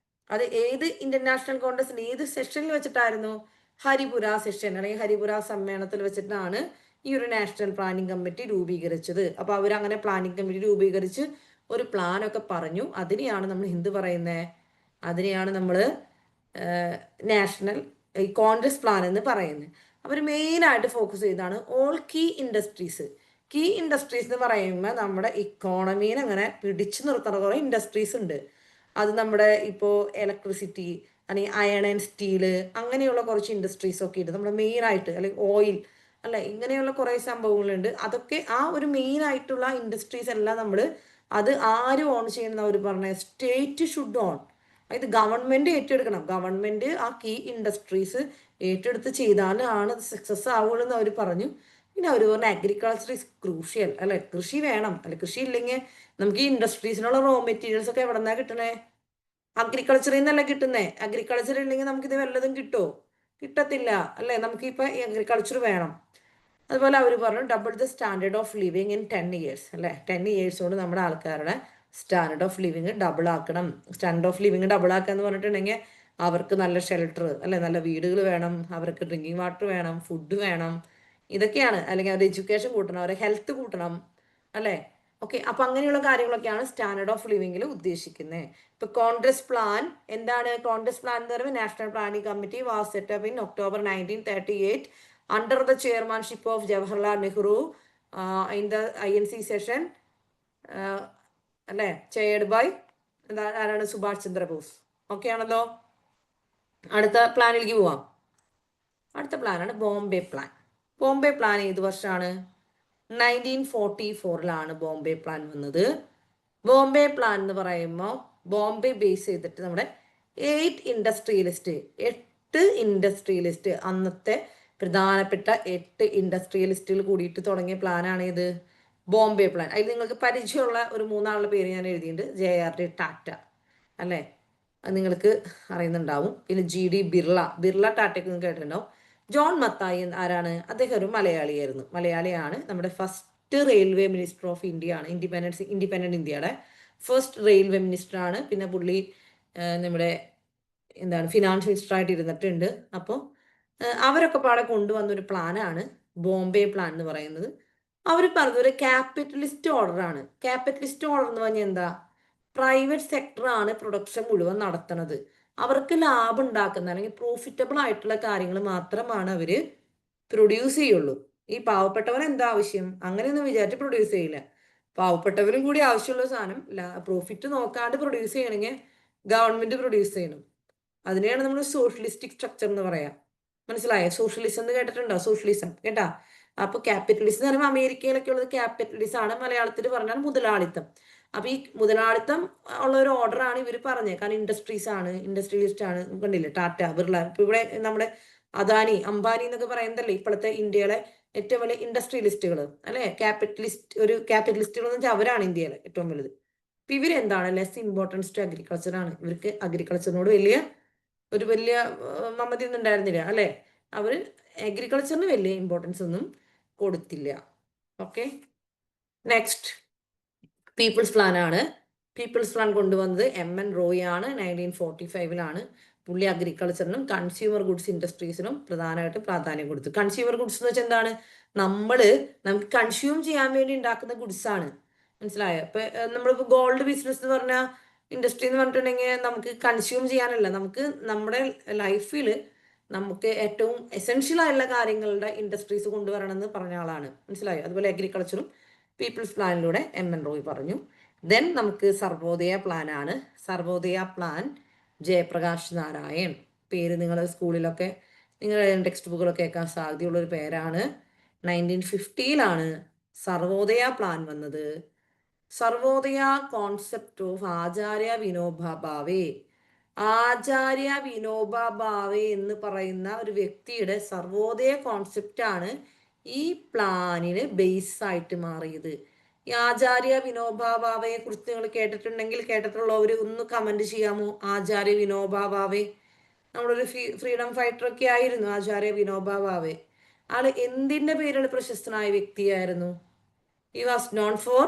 അത് ഏത് ഇന്ത്യൻ നാഷണൽ കോൺഗ്രസിന് ഏത് സെഷനിൽ വെച്ചിട്ടായിരുന്നു? ഹരിപുര സെഷൻ അല്ലെങ്കിൽ ഹരിപുര സമ്മേളനത്തിൽ വെച്ചിട്ടാണ് ഈ ഒരു നാഷണൽ പ്ലാനിംഗ് കമ്മിറ്റി രൂപീകരിച്ചത്. അപ്പൊ അവരങ്ങനെ പ്ലാനിംഗ് കമ്മിറ്റി രൂപീകരിച്ച് ഒരു പ്ലാനൊക്കെ പറഞ്ഞു. അതിനെയാണ് നമ്മൾ എന്ത് പറയുന്നത്? അതിനെയാണ് നമ്മൾ നാഷണൽ കോൺഗ്രസ് പ്ലാൻ എന്ന് പറയുന്നത്. അവർ മെയിനായിട്ട് ഫോക്കസ് ചെയ്താണ് ഓൾ കീ ഇൻഡസ്ട്രീസ് എന്ന് പറയുമ്പോൾ നമ്മുടെ ഇക്കോണമീനെ അങ്ങനെ പിടിച്ചു നിർത്തുന്ന കുറേ ഇൻഡസ്ട്രീസ് ഉണ്ട്. അത് നമ്മുടെ ഇപ്പോൾ ഇലക്ട്രിസിറ്റി അല്ലെങ്കിൽ അയൺ ആൻഡ് സ്റ്റീല് അങ്ങനെയുള്ള കുറച്ച് ഇൻഡസ്ട്രീസ് ഒക്കെ ഉണ്ട്. നമ്മുടെ മെയിനായിട്ട് അല്ലെങ്കിൽ ഓയിൽ അല്ലെ, ഇങ്ങനെയുള്ള കുറേ സംഭവങ്ങളുണ്ട്. അതൊക്കെ ആ ഒരു മെയിൻ ആയിട്ടുള്ള ഇൻഡസ്ട്രീസ് എല്ലാം നമ്മൾ അത് ആര് ഓൺ ചെയ്യുന്ന അവർ പറഞ്ഞ സ്റ്റേറ്റ് ഷുഡ് ഓൺ. അതായത് ഗവൺമെന്റ് ഏറ്റെടുക്കണം. ഗവൺമെന്റ് ആ കീ ഇൻഡസ്ട്രീസ് ഏറ്റെടുത്ത് ചെയ്താലാണ് അത് സക്സസ് ആവുള്ളൂ എന്ന് അവർ പറഞ്ഞു. പിന്നെ അവർ പറഞ്ഞ അഗ്രികൾച്ചർ ഇസ് ക്രൂഷ്യൽ, അല്ലെ, കൃഷി വേണം. അല്ലെ, കൃഷി ഇല്ലെങ്കിൽ നമുക്ക് ഈ ഇൻഡസ്ട്രീസിനുള്ള റോ മെറ്റീരിയൽസ് ഒക്കെ എവിടെ നിന്നാ കിട്ടണേ? അഗ്രികൾച്ചറിൽ നിന്നല്ല കിട്ടുന്നേ. അഗ്രികൾച്ചർ ഇല്ലെങ്കിൽ നമുക്കിത് വല്ലതും കിട്ടുമോ? കിട്ടത്തില്ല, അല്ലേ? നമുക്കിപ്പോൾ അഗ്രികൾച്ചർ വേണം. അതുപോലെ അവർ പറഞ്ഞു double the standard of living in 10 years, അല്ലേ? 10 ഇയേഴ്സ് കൊണ്ട് നമ്മുടെ ആൾക്കാരുടെ സ്റ്റാൻഡേർഡ് ഓഫ് ലിവിങ് ഡബിൾ ആക്കണം. സ്റ്റാൻഡേർഡ് ഓഫ് ലിവിങ് ഡബിൾ ആക്കുക എന്ന് പറഞ്ഞിട്ടുണ്ടെങ്കിൽ അവർക്ക് നല്ല ഷെൽട്ടർ, അല്ലെ, നല്ല വീടുകൾ വേണം, അവർക്ക് ഡ്രിങ്കിങ് വാട്ടർ വേണം, ഫുഡ് വേണം, ഇതൊക്കെയാണ്. അല്ലെങ്കിൽ അവരുടെ എഡ്യൂക്കേഷൻ കൂട്ടണം, അവരുടെ ഹെൽത്ത് കൂട്ടണം, അല്ലേ? ഓക്കെ, അപ്പൊ അങ്ങനെയുള്ള കാര്യങ്ങളൊക്കെയാണ് സ്റ്റാൻഡേർഡ് ഓഫ് ലിവിങ്ങിൽ ഉദ്ദേശിക്കുന്നത്. ഇപ്പൊ കോൺഗ്രസ് പ്ലാൻ എന്താണ്? കോൺഗ്രസ് പ്ലാൻ എന്ന് പറയുമ്പോൾ national planning committee was set up in October 1938 under the chairmanship of Jawaharlal Nehru in the INC session, അല്ലെ, ചെയർഡ് ബൈ ആരാണ്? സുഭാഷ് ചന്ദ്രബോസ്. ഓക്കെ ആണല്ലോ. അടുത്ത പ്ലാനിലേക്ക് പോവാം. അടുത്ത പ്ലാനാണ് ബോംബെ പ്ലാൻ. ബോംബെ പ്ലാൻ ഏത് വർഷമാണ്? 1944 ബോംബെ പ്ലാൻ വന്നത്. ബോംബെ പ്ലാൻ എന്ന് പറയുമ്പോൾ ബോംബെ ബേസ് ചെയ്തിട്ട് നമ്മുടെ 8 ഇൻഡസ്ട്രിയലിസ്റ്റ് അന്നത്തെ പ്രധാനപ്പെട്ട 8 ഇൻഡസ്ട്രിയലിസ്റ്റുകൾ കൂടിയിട്ട് തുടങ്ങിയ പ്ലാനാണ് ഇത് ബോംബെ പ്ലാൻ. അതിൽ നിങ്ങൾക്ക് പരിചയമുള്ള ഒരു 3 ആളുടെ പേര് ഞാൻ എഴുതിയിട്ടുണ്ട്. JRD ടാറ്റ, അല്ലേ, അത് നിങ്ങൾക്ക് അറിയുന്നുണ്ടാവും. പിന്നെ GD ബിർള ടാറ്റയ്ക്ക് നിങ്ങൾക്ക് കേട്ടിട്ടുണ്ടാവും. ജോൺ മത്തായി ആരാണ്? അദ്ദേഹം ഒരു മലയാളിയാണ്. നമ്മുടെ first railway minister of India ആണ്. ഇൻഡിപെൻഡന്റ് ഇന്ത്യയുടെ ഫസ്റ്റ് റെയിൽവേ മിനിസ്റ്റർ ആണ്. പിന്നെ പുള്ളി നമ്മുടെ ഫിനാൻസ് മിനിസ്റ്റർ ആയിട്ട് ഇരുന്നിട്ടുണ്ട്. അപ്പോൾ അവരൊക്കെ പാടെ കൊണ്ടുവന്നൊരു പ്ലാനാണ് ബോംബെ പ്ലാൻ എന്ന് പറയുന്നത്. അവർ പറഞ്ഞത് ഒരു ക്യാപിറ്റലിസ്റ്റ് ഓർഡറാണ്. ക്യാപിറ്റലിസ്റ്റ് ഓർഡർ എന്ന് പറഞ്ഞാൽ എന്താ? പ്രൈവറ്റ് സെക്ടർ ആണ് പ്രൊഡക്ഷൻ മുഴുവൻ നടത്തുന്നത്. അവർക്ക് ലാഭം ഉണ്ടാക്കുന്ന അല്ലെങ്കിൽ പ്രോഫിറ്റബിൾ ആയിട്ടുള്ള കാര്യങ്ങൾ മാത്രമാണ് അവര് പ്രൊഡ്യൂസ് ചെയ്യുള്ളൂ. ഈ പാവപ്പെട്ടവൻ എന്താ ആവശ്യം? അങ്ങനെയൊന്നും വിചാരിച്ച് പ്രൊഡ്യൂസ് ചെയ്യില്ല. പാവപ്പെട്ടവരും കൂടി ആവശ്യമുള്ള സാധനം പ്രോഫിറ്റ് നോക്കാണ്ട് പ്രൊഡ്യൂസ് ചെയ്യണമെങ്കിൽ ഗവൺമെന്റ് പ്രൊഡ്യൂസ് ചെയ്യണം. അതിനെയാണ് നമ്മൾ സോഷ്യലിസ്റ്റിക് സ്ട്രക്ചർ എന്ന് പറയാം. മനസ്സിലായോ? സോഷ്യലിസം എന്ന് കേട്ടിട്ടുണ്ടോ? സോഷ്യലിസം കേട്ടാ? അപ്പൊ ക്യാപിറ്റലിസം എന്ന് പറയുമ്പോൾ അമേരിക്കയിലൊക്കെ ഉള്ളത് ക്യാപിറ്റലിസം ആണ്. മലയാളത്തിൽ പറഞ്ഞാൽ മുതലാളിത്തം. അപ്പൊ ഈ മുതലാളിത്തം ഉള്ള ഒരു ഓർഡർ ആണ് ഇവർ പറഞ്ഞത്. കാരണം ഇൻഡസ്ട്രിയലിസ്റ്റ് ആണ്. കണ്ടില്ലേ, ടാറ്റ, ബിർള. ഇപ്പൊ ഇവിടെ നമ്മുടെ അദാനി, അംബാനി എന്നൊക്കെ പറയുന്നതല്ലേ ഇപ്പോഴത്തെ ഇന്ത്യയിലെ ഏറ്റവും വലിയ ഇൻഡസ്ട്രിയലിസ്റ്റുകൾ, അല്ലെ? ക്യാപിറ്റലിസ്റ്റുകൾ എന്ന് വെച്ചാൽ അവരാണ് ഇന്ത്യയിലെ ഏറ്റവും വലുത്. ഇപ്പൊ ഇവരെന്താണ്? ലെസ് ഇമ്പോർട്ടൻസ് ടു അഗ്രികൾച്ചർ ആണ്. ഇവർക്ക് അഗ്രികൾച്ചറിനോട് വലിയ മമതി ഒന്നും ഉണ്ടായിരുന്നില്ല, അല്ലെ? അവർ അഗ്രികൾച്ചറിന് വലിയ ഇമ്പോർട്ടൻസ് ഒന്നും കൊടുത്തില്ല. ഓക്കെ, നെക്സ്റ്റ് പീപ്പിൾസ് പ്ലാൻ ആണ്. പീപ്പിൾസ് പ്ലാൻ കൊണ്ടുവന്നത് MN റോയ് ആണ്. 1945 പുള്ളി അഗ്രികൾച്ചറിനും കൺസ്യൂമർ ഗുഡ്സ് ഇൻഡസ്ട്രീസിനും പ്രധാനമായിട്ട് പ്രാധാന്യം കൊടുത്തു. കൺസ്യൂമർ ഗുഡ്സ് എന്ന് വെച്ചാൽ എന്താണ്? നമുക്ക് കൺസ്യൂം ചെയ്യാൻ വേണ്ടി ഉണ്ടാക്കുന്ന ഗുഡ്സ് ആണ്. മനസ്സിലായോ? ഇപ്പൊ നമ്മളിപ്പോ ഗോൾഡ് ബിസിനസ് എന്ന് പറഞ്ഞ ഇൻഡസ്ട്രി എന്ന് പറഞ്ഞിട്ടുണ്ടെങ്കിൽ നമുക്ക് കൺസ്യൂം ചെയ്യാനല്ല, നമുക്ക് നമ്മുടെ ലൈഫിൽ നമുക്ക് ഏറ്റവും എസെൻഷ്യൽ ആയിട്ടുള്ള കാര്യങ്ങളുടെ ഇൻഡസ്ട്രീസ് കൊണ്ടുവരണം എന്ന് പറഞ്ഞ ആളാണ്. മനസ്സിലായോ? അതുപോലെ അഗ്രികൾച്ചറും പീപ്പിൾസ് പ്ലാനിലൂടെ MN റോയ് പറഞ്ഞു. ദെൻ നമുക്ക് സർവോദയ പ്ലാൻ ആണ്. സർവോദയ പ്ലാൻ ജയപ്രകാശ് നാരായൺ. പേര് നിങ്ങൾ സ്കൂളിലൊക്കെ നിങ്ങളുടെ ടെക്സ്റ്റ് ബുക്കിലൊക്കെ കേൾക്കാൻ സാധ്യതയുള്ളൊരു പേരാണ്. 1950 സർവോദയ പ്ലാൻ വന്നത്. സർവോദയ കോൺസെപ്റ്റ് ഓഫ് ആചാര്യ വിനോബ ഭാവെ. ആചാര്യ വിനോബ ഭാവെ എന്ന് പറയുന്ന ഒരു വ്യക്തിയുടെ സർവോദയ കോൺസെപ്റ്റ് ആണ് ഈ പ്ലാനിന് ബേസ് ആയിട്ട് മാറിയത്. ഈ ആചാര്യ വിനോബ ഭാവയെ കുറിച്ച് നിങ്ങൾ കേട്ടിട്ടുണ്ടെങ്കിൽ കേട്ടിട്ടുള്ളവർ ഒന്ന് കമന്റ് ചെയ്യാമോ? ആചാര്യ വിനോബ ഭാവെ നമ്മളൊരു ഫ്രീഡം ഫൈറ്റർ ഒക്കെ ആയിരുന്നു ആചാര്യ വിനോബ ഭാവെ. ആള് എന്തിന്റെ പേരിൽ പ്രശസ്തനായ വ്യക്തിയായിരുന്നു? He was known for.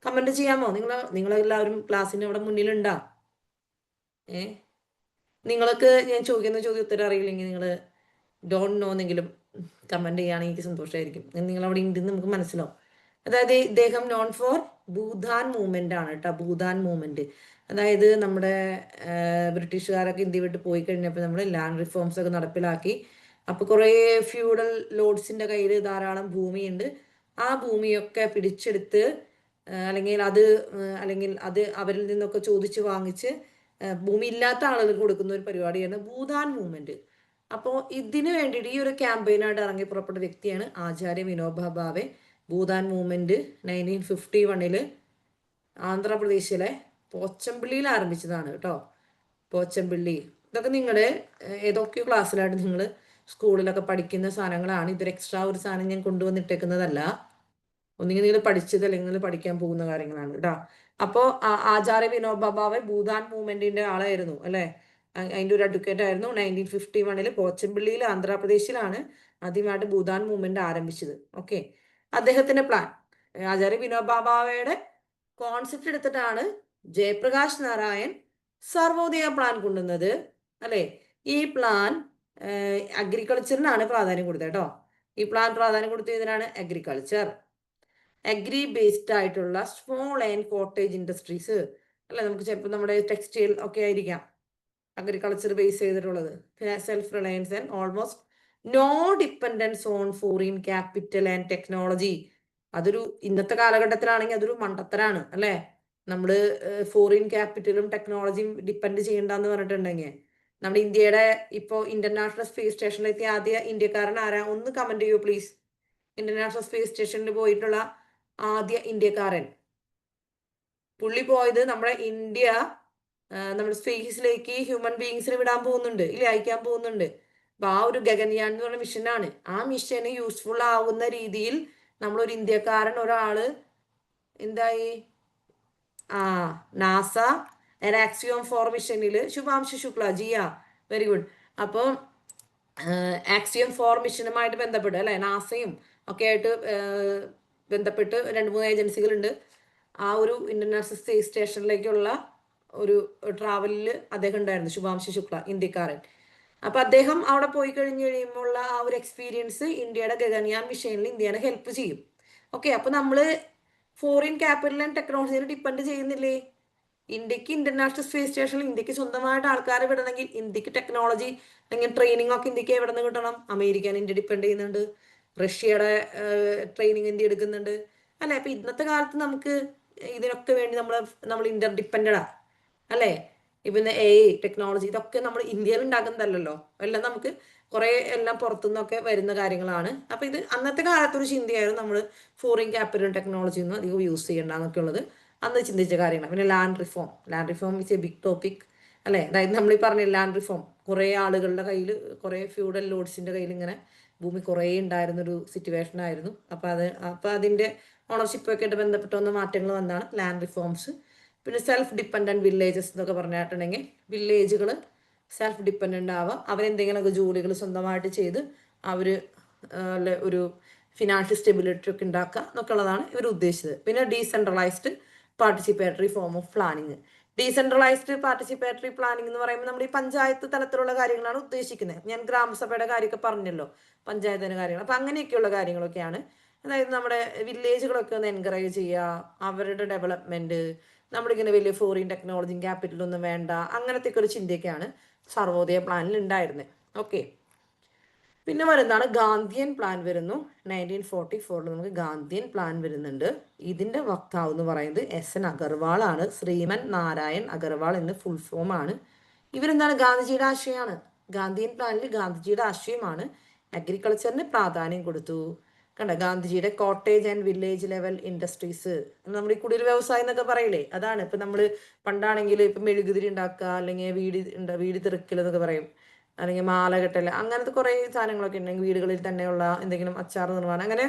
Comment ചെയ്യാമോ? നിങ്ങളെല്ലാവരും ക്ലാസ്സിന് അവിടെ മുന്നിലുണ്ടാ? നിങ്ങൾക്ക് ഞാൻ ചോദിക്കുന്ന ചോദ്യം ഉത്തരം അറിയില്ലെങ്കിൽ നിങ്ങൾ ഡോണ്ട് നോ എന്നെങ്കിലും കമന്റ് ചെയ്യുകയാണെങ്കിൽ എനിക്ക് സന്തോഷമായിരിക്കും. നിങ്ങൾ അവിടെ ഉണ്ടെന്ന് നമുക്ക് മനസ്സിലാവും. അതായത് ഇദ്ദേഹം നോൺ ഫോർ ഭൂദാൻ മൂവ്മെന്റ് ആണ് കേട്ടോ. ഭൂദാൻ മൂവ്മെന്റ് അതായത് നമ്മുടെ ബ്രിട്ടീഷുകാരൊക്കെ ഇന്ത്യ വിട്ട് പോയി കഴിഞ്ഞപ്പോൾ നമ്മൾ ലാൻഡ് റിഫോംസ് ഒക്കെ നടപ്പിലാക്കി. അപ്പൊ കുറേ ഫ്യൂഡൽ ലോഡ്സിന്റെ കയ്യിൽ ധാരാളം ഭൂമിയുണ്ട്. ആ ഭൂമിയൊക്കെ പിടിച്ചെടുത്ത് അല്ലെങ്കിൽ അത് അവരിൽ നിന്നൊക്കെ ചോദിച്ചു വാങ്ങിച്ച് ഭൂമി ഇല്ലാത്ത ആളുകൾക്ക് കൊടുക്കുന്ന ഒരു പരിപാടിയാണ് ഭൂദാൻ മൂവ്മെന്റ്. അപ്പോൾ ഇതിനു വേണ്ടിയിട്ട് ഈ ഒരു ക്യാമ്പയിനായിട്ട് ഇറങ്ങി പുറപ്പെട്ട വ്യക്തിയാണ് ആചാര്യ വിനോബ ഭാവെ. ഭൂദാൻ മൂവ്മെന്റ് 1951 ആന്ധ്രാപ്രദേശിലെ പോച്ചമ്പള്ളിയിൽ ആരംഭിച്ചതാണ് കേട്ടോ. പോച്ചമ്പള്ളി ഇതൊക്കെ നിങ്ങളുടെ ഏതൊക്കെയോ ക്ലാസ്സിലായിട്ട് നിങ്ങൾ സ്കൂളിലൊക്കെ പഠിക്കുന്ന സാധനങ്ങളാണ്. ഇതൊരു എക്സ്ട്രാ ഒരു സാധനം ഞാൻ കൊണ്ടുവന്നിട്ടേക്കുന്നതല്ല. ഒന്നുകിൽ നിങ്ങൾ പഠിച്ചത് അല്ലെങ്കിൽ നിങ്ങൾ പഠിക്കാൻ പോകുന്ന കാര്യങ്ങളാണ് കേട്ടോ. അപ്പോൾ ആചാര്യ വിനോബ ഭാവെ ഭൂദാൻ മൂവ്മെന്റിന്റെ ആളായിരുന്നു അല്ലെ. അതിന്റെ ഒരു അഡ്വക്കേറ്റ് ആയിരുന്നു. 1951 പോച്ചമ്പള്ളിയിൽ ആന്ധ്രാപ്രദേശിലാണ് ആദ്യമായിട്ട് ഭൂദാൻ മൂവ്മെന്റ് ആരംഭിച്ചത്. ഓക്കെ, അദ്ദേഹത്തിന്റെ പ്ലാൻ, ആചാര്യ വിനോബ ഭാവയുടെ കോൺസെപ്റ്റ് എടുത്തിട്ടാണ് ജയപ്രകാശ് നാരായൺ സർവോദയ പ്ലാൻ കൊണ്ടുവന്നത് അല്ലെ. ഈ പ്ലാൻ അഗ്രികൾച്ചറിനാണ് പ്രാധാന്യം കൊടുത്തത് കേട്ടോ. ഈ പ്ലാൻ പ്രാധാന്യം കൊടുത്തതിനാണ് അഗ്രികൾച്ചർ, അഗ്രി ബേസ്ഡ് ആയിട്ടുള്ള സ്മോൾ ആൻഡ് കോട്ടേജ് ഇൻഡസ്ട്രീസ് അല്ലെ. നമുക്ക് ചിലപ്പോൾ നമ്മുടെ ടെക്സ്റ്റൈൽ ഒക്കെ ആയിരിക്കാം അഗ്രികൾച്ചർ ബേസ് ചെയ്തിട്ടുള്ളത്. Self reliance and almost no dependence on foreign capital and technology. അതൊരു ഇന്നത്തെ കാലഘട്ടത്തിലാണെങ്കിൽ അതൊരു മണ്ടത്തരാണ് അല്ലെ. നമ്മള് ഫോറിൻ ക്യാപിറ്റലും ടെക്നോളജിയും ഡിപ്പെൻഡ് ചെയ്യണ്ടെന്ന് പറഞ്ഞിട്ടുണ്ടെങ്കിൽ നമ്മുടെ ഇന്ത്യയുടെ ഇപ്പോൾ ഇന്റർനാഷണൽ സ്പേസ് സ്റ്റേഷനിലെത്തിയ ആദ്യ ഇന്ത്യക്കാരൻ ആരാ? ഒന്ന് കമന്റ് ചെയ്യൂ പ്ലീസ്. ഇന്റർനാഷണൽ സ്പേസ് സ്റ്റേഷനിൽ പോയിട്ടുള്ള ആദ്യ ഇന്ത്യക്കാരൻ. പുള്ളി പോയത് നമ്മുടെ ഇന്ത്യ നമ്മുടെ സ്പേസിലേക്ക് ഹ്യൂമൻ ബീങ്സിനെ വിടാൻ പോകുന്നുണ്ട് ഇല്ലേ, അയക്കാൻ പോകുന്നുണ്ട്. അപ്പൊ ആ ഒരു ഗഗൻയാൻ എന്ന് പറഞ്ഞ മിഷനാണ്. ആ മിഷന് യൂസ്ഫുൾ ആവുന്ന രീതിയിൽ നമ്മളൊരു ഇന്ത്യക്കാരൻ ഒരാള് എന്തായി, നാസ ആക്സിയോം 4 മിഷനിൽ ശുഭാംശു ശുക്ല ജിയ, വെരി ഗുഡ്. അപ്പോൾ ആക്സിയം 4 മിഷനുമായിട്ട് ബന്ധപ്പെട്ട് അല്ലെ, നാസയും ഒക്കെ ആയിട്ട് ബന്ധപ്പെട്ട് 2-3 ഏജൻസികളുണ്ട്. ആ ഒരു ഇന്റർനാഷണൽ സ്പേസ് സ്റ്റേഷനിലേക്കുള്ള ഒരു ട്രാവലിൽ അദ്ദേഹം ഉണ്ടായിരുന്നു, ശുഭാംശു ശുക്ല, ഇന്ത്യക്കാരൻ. അപ്പൊ അദ്ദേഹം അവിടെ പോയി കഴിയുമ്പോൾ ആ ഒരു എക്സ്പീരിയൻസ് ഇന്ത്യയുടെ ഗഗൻയാൻ മിഷനിൽ ഇന്ത്യനെ ഹെൽപ്പ് ചെയ്യും. ഓക്കെ, അപ്പൊ നമ്മള് ഫോറിൻ ക്യാപിറ്റൽ ആൻഡ് ടെക്നോളജിയിൽ ഡിപ്പെൻഡ് ചെയ്യുന്നില്ലേ? ഇന്ത്യക്ക് ഇന്റർനാഷണൽ സ്പേസ് സ്റ്റേഷനിൽ ഇന്ത്യക്ക് സ്വന്തമായിട്ട് ആൾക്കാരെ വിടണമെങ്കിൽ ഇന്ത്യക്ക് ടെക്നോളജി അല്ലെങ്കിൽ ട്രെയിനിങ് ഒക്കെ ഇന്ത്യക്ക് എവിടെ നിന്ന് കിട്ടണം? അമേരിക്കൻ ഇന്ത്യ ഡിപ്പെൻഡ് ചെയ്യുന്നുണ്ട്, റഷ്യയുടെ ട്രെയിനിങ് ഇന്ത്യ എടുക്കുന്നുണ്ട് അല്ലെ. അപ്പൊ ഇന്നത്തെ കാലത്ത് നമുക്ക് ഇതിനൊക്കെ വേണ്ടി നമ്മൾ ഇന്റർ ഡിപ്പെൻഡഡാ അല്ലെ. ഇപ്പം ടെക്നോളജി ഇതൊക്കെ നമ്മൾ ഇന്ത്യയിൽ ഉണ്ടാക്കുന്നതല്ലല്ലോ, എല്ലാം നമുക്ക് കുറെ എല്ലാം പുറത്തുനിന്നൊക്കെ വരുന്ന കാര്യങ്ങളാണ്. അപ്പൊ ഇത് അന്നത്തെ കാലത്തൊരു ചിന്തയായിരുന്നു, നമ്മൾ ഫോറിൻ ക്യാപിറ്റൽ ടെക്നോളജി ഒന്നും അധികം യൂസ് ചെയ്യണ്ടെന്നൊക്കെ ഉള്ളത് അന്ന് ചിന്തിച്ച കാര്യങ്ങളാണ്. പിന്നെ land reform is a big topic അല്ലെ. അതായത് നമ്മൾ ഈ പറഞ്ഞ ലാൻഡ് റിഫോം, കുറെ ആളുകളുടെ കയ്യിൽ, കുറെ ഫ്യൂഡൽ ലോഡ്സിന്റെ കയ്യിൽ ഇങ്ങനെ ഭൂമി കുറേ ഉണ്ടായിരുന്നൊരു സിറ്റുവേഷൻ ആയിരുന്നു. അപ്പൊ അതിന്റെ ഓണർഷിപ്പ് ഒക്കെ ആയിട്ട് ബന്ധപ്പെട്ട് വന്ന മാറ്റങ്ങൾ വന്നാണ് ലാൻഡ് റിഫോംസ്. പിന്നെ സെൽഫ് ഡിപ്പെൻഡൻറ്റ് വില്ലേജസ് എന്നൊക്കെ പറഞ്ഞിട്ടുണ്ടെങ്കിൽ വില്ലേജുകൾ സെൽഫ് ഡിപ്പെൻഡൻ്റ് ആവുക, അവരെന്തെങ്കിലുമൊക്കെ ജോലികൾ സ്വന്തമായിട്ട് ചെയ്ത് അവർ ഒരു ഫിനാൻഷ്യൽ സ്റ്റെബിലിറ്റി ഒക്കെ ഉണ്ടാക്കുക എന്നൊക്കെ ഉള്ളതാണ് ഇവർ ഉദ്ദേശിച്ചത്. പിന്നെ decentralised participatory form of planning. Decentralised participatory planning എന്ന് പറയുമ്പോൾ നമ്മൾ ഈ പഞ്ചായത്ത് തലത്തിലുള്ള കാര്യങ്ങളാണ് ഉദ്ദേശിക്കുന്നത്. ഞാൻ ഗ്രാമസഭയുടെ കാര്യമൊക്കെ പറഞ്ഞല്ലോ, പഞ്ചായത്തിന്റെ കാര്യങ്ങൾ. അപ്പൊ അങ്ങനെയൊക്കെയുള്ള കാര്യങ്ങളൊക്കെയാണ്. അതായത് നമ്മുടെ വില്ലേജുകളൊക്കെ ഒന്ന് എൻകറേജ് ചെയ്യുക, അവരുടെ ഡെവലപ്മെന്റ്, നമ്മളിങ്ങനെ വലിയ ഫോറിൻ ടെക്നോളജിയും ക്യാപിറ്റലൊന്നും വേണ്ട, അങ്ങനത്തെ ഒരു ചിന്തയൊക്കെയാണ് സർവോദയ പ്ലാനിൽ ഉണ്ടായിരുന്നത്. ഓക്കെ, പിന്നെ വരുന്നതാണ് ഗാന്ധിയൻ പ്ലാൻ വരുന്നു. 1944 നമുക്ക് ഗാന്ധിയൻ പ്ലാൻ വരുന്നുണ്ട്. ഇതിന്റെ വക്താവ് എന്ന് പറയുന്നത് SN അഗർവാൾ ആണ്. ശ്രീമൻ നാരായൺ അഗർവാൾ എന്ന് ഫുൾ ഫോം ആണ്. ഇവരെന്താണ്, ഗാന്ധിജിയുടെ ആശയമാണ്. ഗാന്ധിയൻ പ്ലാനിൽ ഗാന്ധിജിയുടെ ആശയമാണ്. അഗ്രികൾച്ചറിന് പ്രാധാന്യം കൊടുത്തു. കണ്ട, ഗാന്ധിജിയുടെ cottage and village level industries, നമ്മൾ ഈ കുടിൽ വ്യവസായം എന്നൊക്കെ പറയില്ലേ, അതാണ്. ഇപ്പൊ നമ്മൾ പണ്ടാണെങ്കിൽ ഇപ്പൊ മെഴുകുതിരി ഉണ്ടാക്കുക, അല്ലെങ്കിൽ വീട് തെറുക്കൽ എന്നൊക്കെ പറയും, അല്ലെങ്കിൽ മാല കെട്ടൽ, അങ്ങനത്തെ കുറെ സാധനങ്ങളൊക്കെ ഉണ്ടെങ്കിൽ വീടുകളിൽ തന്നെയുള്ള എന്തെങ്കിലും അച്ചാർ നിർമ്മാണം, അങ്ങനെ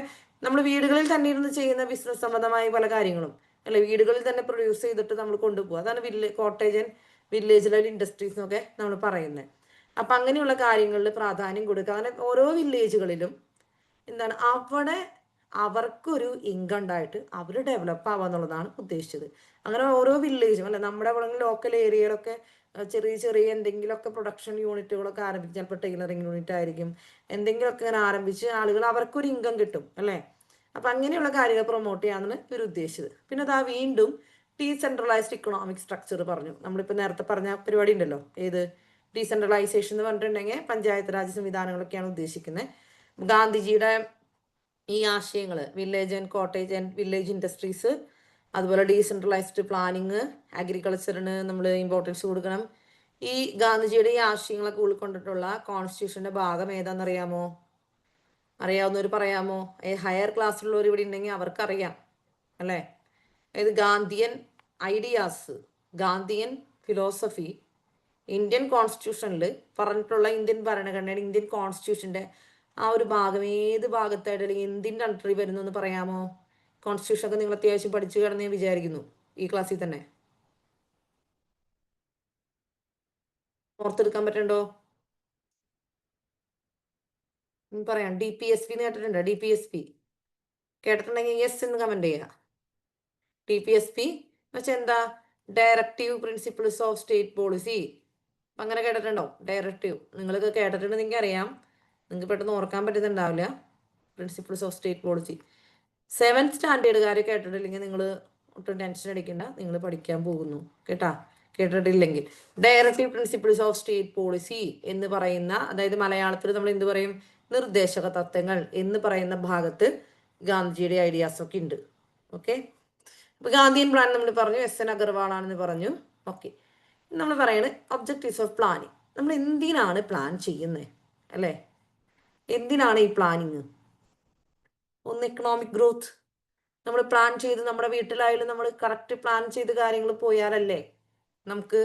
നമ്മൾ വീടുകളിൽ തന്നെ ഇരുന്ന് ചെയ്യുന്ന ബിസിനസ് സംബന്ധമായ പല കാര്യങ്ങളും അല്ലെ, വീടുകളിൽ തന്നെ പ്രൊഡ്യൂസ് ചെയ്തിട്ട് നമ്മൾ കൊണ്ടുപോകുക, അതാണ് cottage and village level industries എന്നൊക്കെ നമ്മൾ പറയുന്നത്. അപ്പൊ അങ്ങനെയുള്ള കാര്യങ്ങളിൽ പ്രാധാന്യം കൊടുക്കുക. അങ്ങനെ ഓരോ വില്ലേജുകളിലും എന്താണ്, അവിടെ അവർക്കൊരു ഇൻകം ഉണ്ടായിട്ട് അവർ ഡെവലപ്പ് ആവുക എന്നുള്ളതാണ് ഉദ്ദേശിച്ചത്. അങ്ങനെ ഓരോ വില്ലേജും അല്ലെ, നമ്മുടെ ലോക്കൽ ഏരിയയിലൊക്കെ ചെറിയ ചെറിയ എന്തെങ്കിലുമൊക്കെ പ്രൊഡക്ഷൻ യൂണിറ്റുകളൊക്കെ ആരംഭിച്ച്, ചിലപ്പോൾ ടൈലറിങ് യൂണിറ്റ് ആയിരിക്കും, എന്തെങ്കിലുമൊക്കെ ഇങ്ങനെ ആരംഭിച്ച് ആളുകൾ അവർക്കൊരു ഇൻകം കിട്ടും അല്ലേ. അപ്പൊ അങ്ങനെയുള്ള കാര്യങ്ങൾ പ്രൊമോട്ട് ചെയ്യാനാണ് ഇവർ ഉദ്ദേശിച്ചത്. പിന്നെ അതാ വീണ്ടും ഡീസെൻട്രലൈസ്ഡ് ഇക്കണോമിക് സ്ട്രക്ചർ പറഞ്ഞു. നമ്മളിപ്പോൾ നേരത്തെ പറഞ്ഞ പരിപാടി ഉണ്ടല്ലോ, ഏത് ഡീസെൻട്രലൈസേഷൻ എന്ന് പറഞ്ഞിട്ടുണ്ടെങ്കിൽ പഞ്ചായത്ത് രാജ് സംവിധാനങ്ങളൊക്കെയാണ് ഉദ്ദേശിക്കുന്നത്. ഗാന്ധിജിയുടെ ഈ ആശയങ്ങൾ, village and cottage and village industries, അതുപോലെ ഡീസെൻട്രലൈസ്ഡ് പ്ലാനിങ്, അഗ്രികൾച്ചറിന് നമ്മൾ ഇമ്പോർട്ടൻസ് കൊടുക്കണം, ഈ ഗാന്ധിജിയുടെ ഈ ആശയങ്ങളൊക്കെ ഉൾക്കൊണ്ടിട്ടുള്ള കോൺസ്റ്റിറ്റ്യൂഷന്റെ ഭാഗം ഏതാണെന്നറിയാമോ? അറിയാവുന്നവർ പറയാമോ? ഹയർ ക്ലാസ്സിലുള്ളവർ ഇവിടെ ഉണ്ടെങ്കിൽ അവർക്കറിയാം അല്ലേ? അതായത് Gandhian ideas, Gandhian philosophy Indian കോൺസ്റ്റിറ്റ്യൂഷനിൽ പറഞ്ഞിട്ടുള്ള ഇന്ത്യൻ ഭരണഘടനയുടെ ഇന്ത്യൻ കോൺസ്റ്റിറ്റ്യൂഷന്റെ ആ ഒരു ഭാഗം ഏത് ഭാഗത്തായിട്ട് അല്ലെങ്കിൽ എന്തിൻ്റെ അണ്ടറിൽ വരുന്നു എന്ന് പറയാമോ? കോൺസ്റ്റിറ്റ്യൂഷൻ ഒക്കെ നിങ്ങൾ അത്യാവശ്യം പഠിച്ചു കിടന്ന് ഞാൻ വിചാരിക്കുന്നു ഈ ക്ലാസ്സിൽ തന്നെ. ഓർത്തെടുക്കാൻ പറ്റണ്ടോ? പറയാം. DPSP കേട്ടിട്ടുണ്ടോ? DPSP കേട്ടിട്ടുണ്ടെങ്കിൽ യെസ് എന്ന് കമന്റ് ചെയ്യുക. DPSP എന്നുവെച്ചാൽ എന്താ? Directive principles of state policy. അങ്ങനെ കേട്ടിട്ടുണ്ടോ? ഡയറക്റ്റീവ് നിങ്ങൾക്ക് കേട്ടിട്ടുണ്ടെങ്കിൽ അറിയാം, നിങ്ങൾക്ക് പെട്ടെന്ന് ഓർക്കാൻ പറ്റുന്നുണ്ടാവില്ല. Principles of state policy 7th സ്റ്റാൻഡേർഡുകാർ കേട്ടിട്ടില്ലെങ്കിൽ നിങ്ങൾ ഒട്ടും ടെൻഷൻ അടിക്കണ്ട, നിങ്ങൾ പഠിക്കാൻ പോകുന്നു കേട്ടാ. കേട്ടിട്ടില്ലെങ്കിൽ directive principles of state policy എന്ന് പറയുന്ന, അതായത് മലയാളത്തിൽ നമ്മൾ എന്ത് പറയും? നിർദ്ദേശക തത്വങ്ങൾ എന്ന് പറയുന്ന ഭാഗത്ത് ഗാന്ധിജിയുടെ ഐഡിയാസ് ഒക്കെ ഉണ്ട്. ഓക്കെ, അപ്പൊ ഗാന്ധിയൻ പ്ലാൻ നമ്മൾ പറഞ്ഞു, SN അഗർവാൾ ആണെന്ന് പറഞ്ഞു. ഓക്കെ, നമ്മൾ പറയുന്നത് ഒബ്ജക്റ്റീവ്സ് ഓഫ് പ്ലാനിങ്. നമ്മൾ എന്തിനാണ് പ്ലാൻ ചെയ്യുന്നത് അല്ലേ? എന്തിനാണ് ഈ പ്ലാനിങ്? ഒന്ന് എക്കണോമിക് ഗ്രോത്ത്. നമ്മൾ പ്ലാൻ ചെയ്ത് നമ്മുടെ വീട്ടിലായാലും നമ്മൾ കറക്റ്റ് പ്ലാൻ ചെയ്ത് കാര്യങ്ങൾ പോയാലല്ലേ നമുക്ക്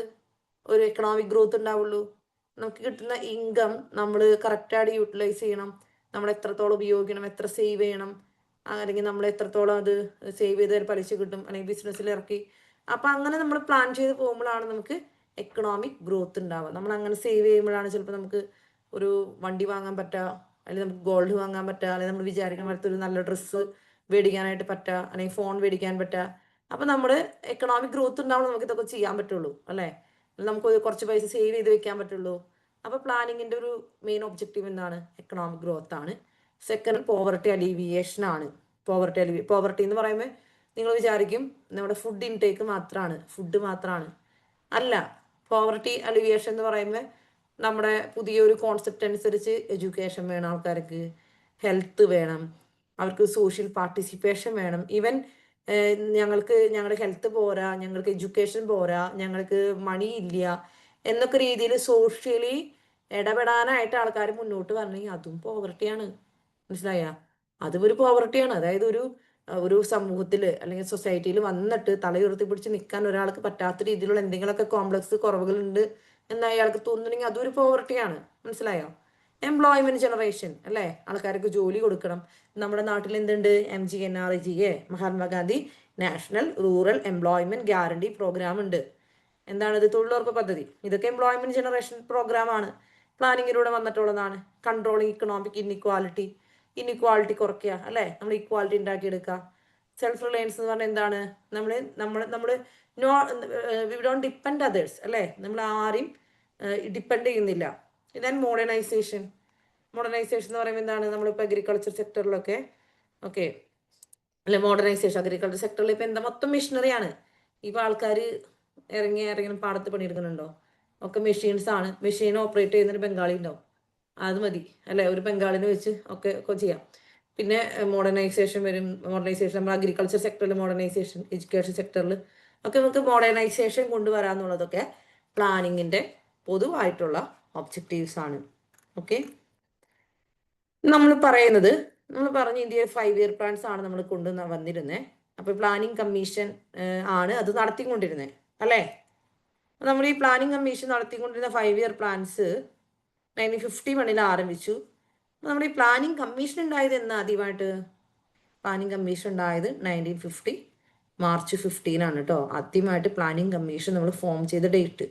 ഒരു എക്കണോമിക് ഗ്രോത്ത് ഉണ്ടാവുള്ളൂ. നമുക്ക് കിട്ടുന്ന ഇൻകം നമ്മൾ കറക്റ്റായിട്ട് യൂട്ടിലൈസ് ചെയ്യണം. നമ്മൾ എത്രത്തോളം ഉപയോഗിക്കണം, എത്ര സേവ് ചെയ്യണം, അല്ലെങ്കിൽ നമ്മൾ എത്രത്തോളം അത് സേവ് ചെയ്ത് പലിശ കിട്ടും, അല്ലെങ്കിൽ ബിസിനസ്സിൽ ഇറക്കി. അപ്പം അങ്ങനെ നമ്മൾ പ്ലാൻ ചെയ്ത് പോകുമ്പോഴാണ് നമുക്ക് എക്കണോമിക് ഗ്രോത്ത് ഉണ്ടാവുക. നമ്മൾ അങ്ങനെ സേവ് ചെയ്യുമ്പോഴാണ് ചിലപ്പോൾ നമുക്ക് ഒരു വണ്ടി വാങ്ങാൻ പറ്റുക, അല്ലെങ്കിൽ നമുക്ക് ഗോൾഡ് വാങ്ങാൻ പറ്റുക, അല്ലെങ്കിൽ നമ്മൾ വിചാരിക്കുന്ന പോലത്തെ ഒരു നല്ല ഡ്രസ്സ് മേടിക്കാനായിട്ട് പറ്റുക, അല്ലെങ്കിൽ ഫോൺ മേടിക്കാൻ പറ്റുക. അപ്പം നമ്മൾ എക്കണോമിക് ഗ്രോത്ത് ഉണ്ടാവുമ്പോൾ നമുക്ക് ഇതൊക്കെ ചെയ്യാൻ പറ്റുള്ളൂ അല്ലേ? നമുക്ക് കുറച്ച് പൈസ സേവ് ചെയ്ത് വെക്കാൻ പറ്റുള്ളൂ. അപ്പോൾ പ്ലാനിങ്ങിൻ്റെ ഒരു മെയിൻ ഒബ്ജക്റ്റീവ് എന്താണ്? എക്കണോമിക് ഗ്രോത്ത് ആണ്. സെക്കൻഡ് പോവർട്ടി അലീവിയേഷൻ ആണ്. പോവർട്ടി എന്ന് പറയുമ്പോൾ നിങ്ങൾ വിചാരിക്കും നമ്മുടെ ഫുഡ് ഇൻടേക്ക് മാത്രമാണ്, ഫുഡ് മാത്രമാണ്. അല്ല, പോവർട്ടി അലിവിയേഷൻ എന്ന് പറയുമ്പോൾ നമ്മുടെ പുതിയൊരു കോൺസെപ്റ്റ് അനുസരിച്ച് എഡ്യൂക്കേഷൻ വേണം ആൾക്കാർക്ക്, ഹെൽത്ത് വേണം, അവർക്ക് സോഷ്യൽ പാർട്ടിസിപ്പേഷൻ വേണം. ഈവൻ ഞങ്ങളുടെ ഹെൽത്ത് പോരാ, ഞങ്ങൾക്ക് എഡ്യൂക്കേഷൻ പോരാ, ഞങ്ങൾക്ക് മണി ഇല്ല എന്നൊക്കെ രീതിയിൽ സോഷ്യലി ഇടപെടാനായിട്ട് ആൾക്കാർ മുന്നോട്ട് വരണമെങ്കിൽ അതും പോവർട്ടിയാണ്. മനസ്സിലായ? അതും ഒരു പോവർട്ടിയാണ്. അതായത് ഒരു ഒരു സമൂഹത്തിൽ അല്ലെങ്കിൽ സൊസൈറ്റിയിൽ വന്നിട്ട് തലയുയർത്തി പിടിച്ച് നിൽക്കാൻ ഒരാൾക്ക് പറ്റാത്ത രീതിയിലുള്ള എന്തെങ്കിലുമൊക്കെ കോംപ്ലക്സ് കുറവുകളുണ്ട് എന്ന് അയാൾക്ക് തോന്നുന്നുണ്ടെങ്കിൽ അതൊരു പോവർട്ടിയാണ്. മനസ്സിലായോ? എംപ്ലോയ്മെന്റ് ജനറേഷൻ അല്ലേ? ആൾക്കാർക്ക് ജോലി കൊടുക്കണം. നമ്മുടെ നാട്ടിൽ എന്തുണ്ട്? MGNRGA, Mahatma Gandhi national rural employment guarantee programme ഉണ്ട്. എന്താണിത്? തൊഴിലുറപ്പ് പദ്ധതി. ഇതൊക്കെ എംപ്ലോയ്മെന്റ് ജനറേഷൻ പ്രോഗ്രാമാണ്, പ്ലാനിങ്ങിലൂടെ വന്നിട്ടുള്ളതാണ്. കൺട്രോളിങ് ഇക്കണോമിക് ഇൻഇക്വാളിറ്റി കുറയ്ക്കുക അല്ലേ? നമ്മൾ ഇക്വാലിറ്റി ഉണ്ടാക്കിയെടുക്കുക. സെൽഫ് റിലയൻസ് എന്ന് പറഞ്ഞാൽ എന്താണ്? നമ്മൾ no we don't depend others അല്ലേ? നമ്മൾ ആരെയും ഡിപ്പെൻഡ് ചെയ്യുന്നില്ല. ദെൻ മോഡേണൈസേഷൻ എന്ന് പറയുമ്പോൾ എന്താണ്? നമ്മളിപ്പോൾ അഗ്രികൾച്ചർ സെക്ടറിലൊക്കെ ഓക്കെ അല്ലെ, മോഡേണൈസേഷൻ അഗ്രികൾച്ചർ സെക്ടറിൽ ഇപ്പം എന്താ? മൊത്തം മെഷീനറിയാണ്. ഇപ്പോൾ ആൾക്കാർ ഇറങ്ങി പാടത്ത് പണിയെടുക്കുന്നുണ്ടോ? ഒക്കെ മെഷീൻസ് ആണ്. മെഷീൻ ഓപ്പറേറ്റ് ചെയ്യുന്നൊരു ബംഗാളി ഉണ്ടാവും, അത് മതി അല്ലേ? ഒരു ബംഗാളിനെ വെച്ച് ഒക്കെ ചെയ്യാം. പിന്നെ മോഡേണൈസേഷൻ വരും. നമ്മൾ അഗ്രികൾച്ചർ സെക്ടറിൽ മോഡേണൈസേഷൻ, എഡ്യൂക്കേഷൻ സെക്ടറിൽ ഒക്കെ നമുക്ക് മോഡേണൈസേഷൻ കൊണ്ടുവരാന്നുള്ളതൊക്കെ പ്ലാനിങ്ങിൻ്റെ പൊതുവായിട്ടുള്ള ഒബ്ജക്റ്റീവ്സ് ആണ്. ഓക്കെ, നമ്മൾ പറഞ്ഞ ഇന്ത്യയിൽ 5 year പ്ലാൻസ് ആണ് നമ്മൾ വന്നിരുന്നത്. അപ്പോൾ പ്ലാനിങ് കമ്മീഷൻ ആണ് അത് നടത്തിക്കൊണ്ടിരുന്നത് അല്ലേ? നമ്മൾ ഈ പ്ലാനിങ് കമ്മീഷൻ നടത്തിക്കൊണ്ടിരുന്ന 5 year പ്ലാൻസ് 1951 ആരംഭിച്ചു. നമ്മുടെ ഈ പ്ലാനിങ് കമ്മീഷൻ ഉണ്ടായത് ആദ്യമായിട്ട്? പ്ലാനിങ് കമ്മീഷൻ ഉണ്ടായത് 1950 March 15 ആണ് കേട്ടോ. ആദ്യമായിട്ട് പ്ലാനിങ് കമ്മീഷൻ നമ്മൾ ഫോം ചെയ്ത ഡേറ്റ്.